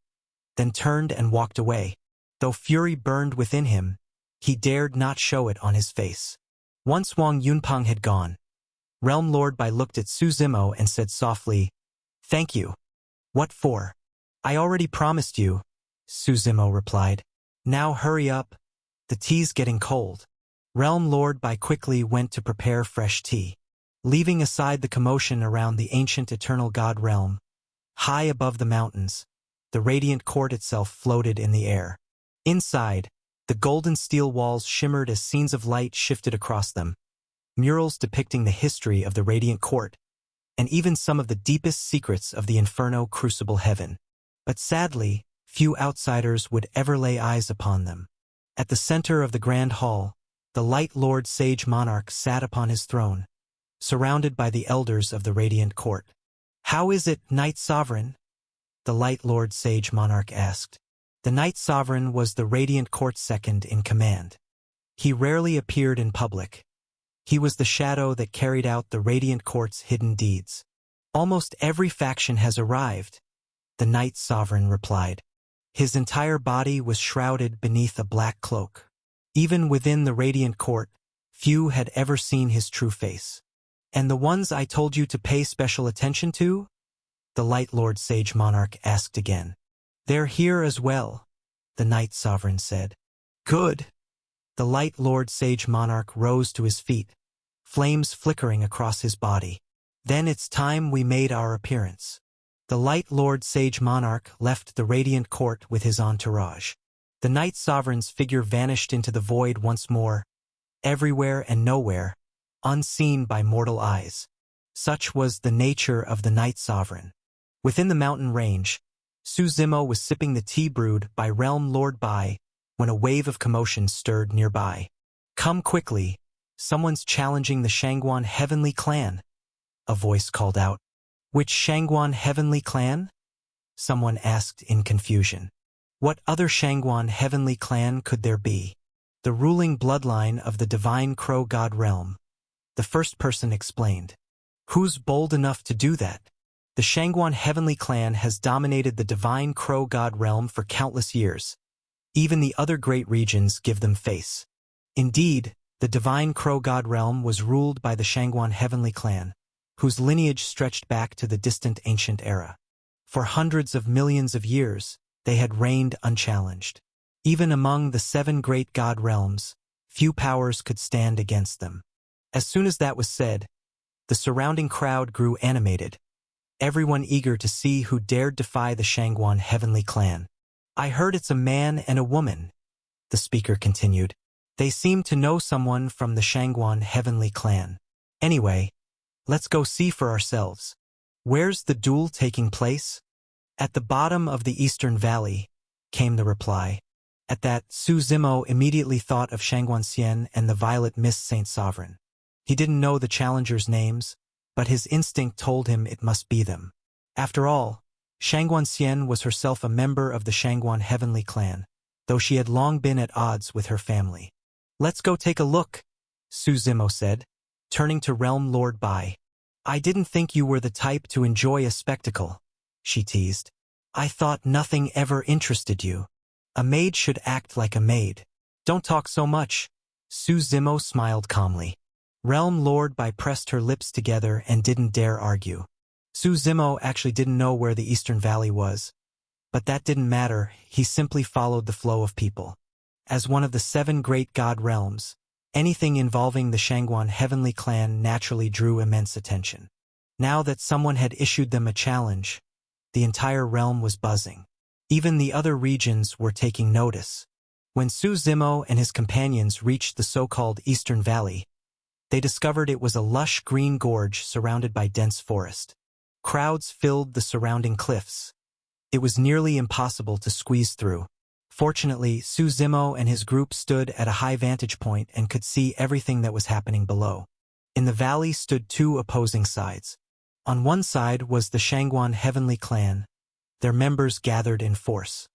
then turned and walked away. Though fury burned within him, he dared not show it on his face. Once Wang Yunping had gone, Realm Lord Bai looked at Su Zimo and said softly, Thank you. What for? I already promised you, Su Zimo replied. Now hurry up. The tea's getting cold. Realm Lord Bai quickly went to prepare fresh tea. Leaving aside the commotion around the ancient eternal god realm, high above the mountains, the radiant court itself floated in the air. Inside, the golden steel walls shimmered as scenes of light shifted across them, murals depicting the history of the radiant court, and even some of the deepest secrets of the Inferno Crucible heaven. But sadly, few outsiders would ever lay eyes upon them. At the center of the grand hall, the Light Lord Sage Monarch sat upon his throne, surrounded by the elders of the radiant court. How is it, Night Sovereign? The Light Lord Sage Monarch asked. The Night Sovereign was the radiant court's second in command. He rarely appeared in public. He was the shadow that carried out the radiant court's hidden deeds. Almost every faction has arrived, the Night Sovereign replied. His entire body was shrouded beneath a black cloak. Even within the radiant court, few had ever seen his true face. And the ones I told you to pay special attention to? The Light Lord Sage Monarch asked again. They're here as well, the Night Sovereign said. Good. The Light Lord Sage Monarch rose to his feet, flames flickering across his body. Then it's time we made our appearance. The Light Lord Sage Monarch left the radiant court with his entourage. The Night Sovereign's figure vanished into the void once more, everywhere and nowhere, unseen by mortal eyes. Such was the nature of the Night Sovereign. Within the mountain range, Su Zimo was sipping the tea brewed by Realm Lord Bai when a wave of commotion stirred nearby. Come quickly, someone's challenging the Shangguan Heavenly Clan, a voice called out. Which Shangguan Heavenly Clan? Someone asked in confusion. What other Shangguan Heavenly Clan could there be? The ruling bloodline of the Divine Crow God realm, the first person explained. Who's bold enough to do that? The Shangguan Heavenly Clan has dominated the Divine Crow God realm for countless years. Even the other great regions give them face. Indeed, the Divine Crow God realm was ruled by the Shangguan Heavenly Clan, whose lineage stretched back to the distant ancient era. For hundreds of millions of years, they had reigned unchallenged. Even among the 7 great god realms, few powers could stand against them. As soon as that was said, the surrounding crowd grew animated, everyone eager to see who dared defy the Shangguan Heavenly Clan. I heard it's a man and a woman, the speaker continued. They seem to know someone from the Shangguan Heavenly Clan. Anyway, let's go see for ourselves. Where's the duel taking place? At the bottom of the Eastern Valley, came the reply. At that, Su Zimo immediately thought of Shangguan Xian and the Violet Mist Saint Sovereign. He didn't know the challengers' names, but his instinct told him it must be them. After all, Shangguan Xian was herself a member of the Shangguan Heavenly Clan, though she had long been at odds with her family. Let's go take a look, Su Zimo said, turning to Realm Lord Bai. I didn't think you were the type to enjoy a spectacle, she teased. I thought nothing ever interested you. A maid should act like a maid. Don't talk so much. Su Zimo smiled calmly. Realm Lord Bai pressed her lips together and didn't dare argue. Su Zimo actually didn't know where the Eastern Valley was, but that didn't matter. He simply followed the flow of people. As one of the 7 great god realms, anything involving the Shangguan Heavenly Clan naturally drew immense attention. Now that someone had issued them a challenge, the entire realm was buzzing. Even the other regions were taking notice. When Su Zimo and his companions reached the so-called Eastern Valley, They discovered it was a lush green gorge surrounded by dense forest. Crowds filled the surrounding cliffs. It was nearly impossible to squeeze through. Fortunately, Su Zimo and his group stood at a high vantage point and could see everything that was happening below. In the valley stood two opposing sides. On one side was the Shangguan Heavenly Clan, their members gathered in force.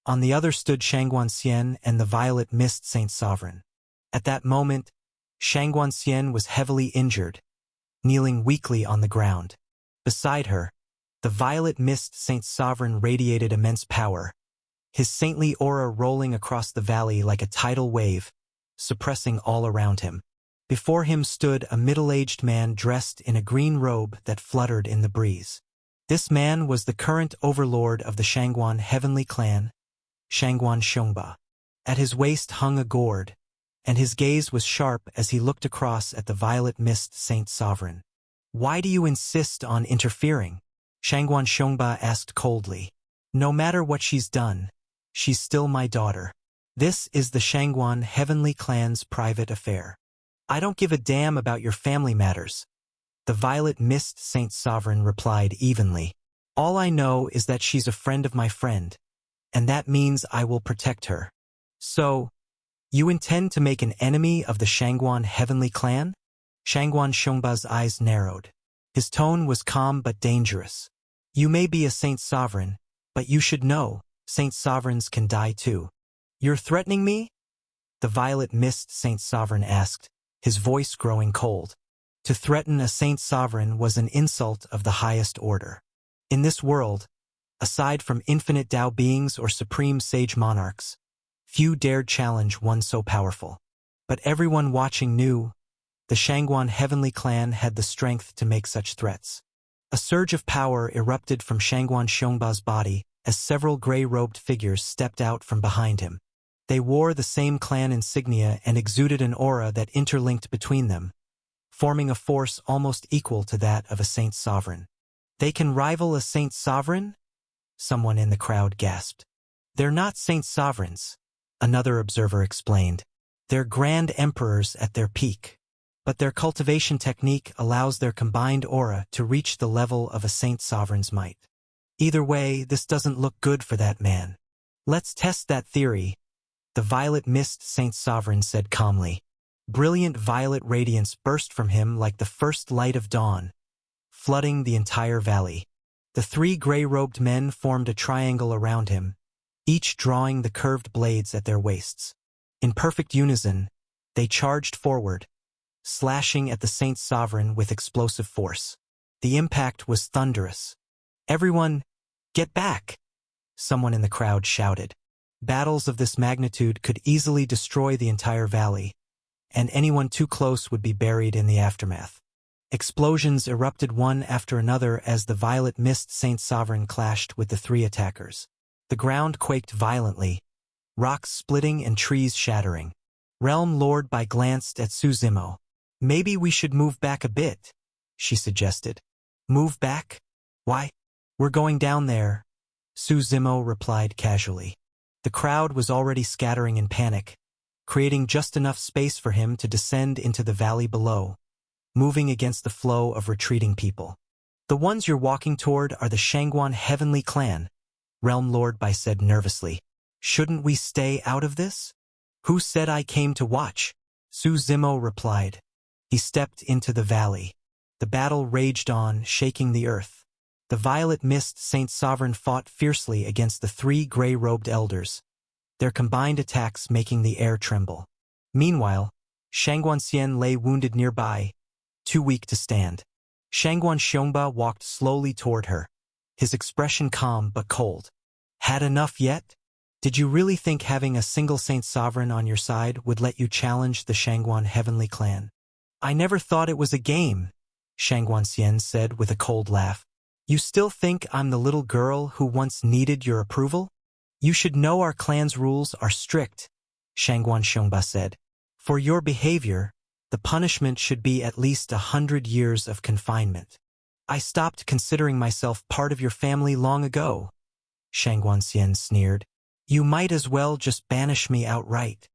On the other stood Shangguan Xian and the Violet Mist Saint Sovereign. At that moment, Shangguan Xian was heavily injured, kneeling weakly on the ground. Beside her, the Violet Mist Saint Sovereign radiated immense power, his saintly aura rolling across the valley like a tidal wave, suppressing all around him. Before him stood a middle-aged man dressed in a green robe that fluttered in the breeze. This man was the current overlord of the Shangguan Heavenly Clan, Shangguan Xiongba. At his waist hung a gourd, and his gaze was sharp as he looked across at the Violet Mist Saint Sovereign. "Why do you insist on interfering?" Shangguan Xiongba asked coldly. "No matter what she's done, she's still my daughter. This is the Shangguan Heavenly Clan's private affair. I don't give a damn about your family matters," the Violet Mist Saint Sovereign replied evenly. "All I know is that she's a friend of my friend, and that means I will protect her." "So, you intend to make an enemy of the Shangguan Heavenly Clan?" Shangguan Xiongba's eyes narrowed. His tone was calm but dangerous. "You may be a Saint Sovereign, but you should know, Saint Sovereigns can die too." "You're threatening me?" the Violet Mist Saint Sovereign asked, his voice growing cold. To threaten a Saint Sovereign was an insult of the highest order. In this world, aside from infinite Tao beings or supreme sage monarchs, few dared challenge one so powerful. But everyone watching knew the Shangguan Heavenly Clan had the strength to make such threats. A surge of power erupted from Shangguan Xiongba's body as several gray-robed figures stepped out from behind him. They wore the same clan insignia and exuded an aura that interlinked between them, forming a force almost equal to that of a Saint Sovereign. "They can rival a Saint Sovereign?" someone in the crowd gasped. "They're not Saint Sovereigns," another observer explained. "They're Grand Emperors at their peak. But their cultivation technique allows their combined aura to reach the level of a Saint Sovereign's might. Either way, this doesn't look good for that man. Let's test that theory," the Violet Mist Saint Sovereign said calmly. Brilliant violet radiance burst from him like the first light of dawn, flooding the entire valley. The three gray-robed men formed a triangle around him, each drawing the curved blades at their waists. In perfect unison, they charged forward, slashing at the Saint Sovereign with explosive force. The impact was thunderous. "Everyone, get back!" someone in the crowd shouted. Battles of this magnitude could easily destroy the entire valley, and anyone too close would be buried in the aftermath. Explosions erupted one after another as the Violet Mist Saint Sovereign clashed with the three attackers. The ground quaked violently, rocks splitting and trees shattering. Realm Lord Bai glanced at Su Zimo. "Maybe we should move back a bit," she suggested. "Move back? Why? We're going down there," Su Zimo replied casually. The crowd was already scattering in panic, creating just enough space for him to descend into the valley below, moving against the flow of retreating people. "The ones you're walking toward are the Shangguan Heavenly Clan," Realm Lord Bai said nervously. "Shouldn't we stay out of this?" "Who said I came to watch?" Su Zimo replied. He stepped into the valley. The battle raged on, shaking the earth. The Violet Mist Saint Sovereign fought fiercely against the three gray-robed elders, their combined attacks making the air tremble. Meanwhile, Shangguan Xian lay wounded nearby, too weak to stand. Shangguan Xiongba walked slowly toward her, his expression calm but cold. "Had enough yet? Did you really think having a single Saint Sovereign on your side would let you challenge the Shangguan Heavenly Clan?" "I never thought it was a game," Shangguan Xian said with a cold laugh. "You still think I'm the little girl who once needed your approval?" "You should know our clan's rules are strict," Shangguan Xiongba said. "For your behavior, the punishment should be at least 100 years of confinement." "I stopped considering myself part of your family long ago," Shangguan Xian sneered. "You might as well just banish me outright."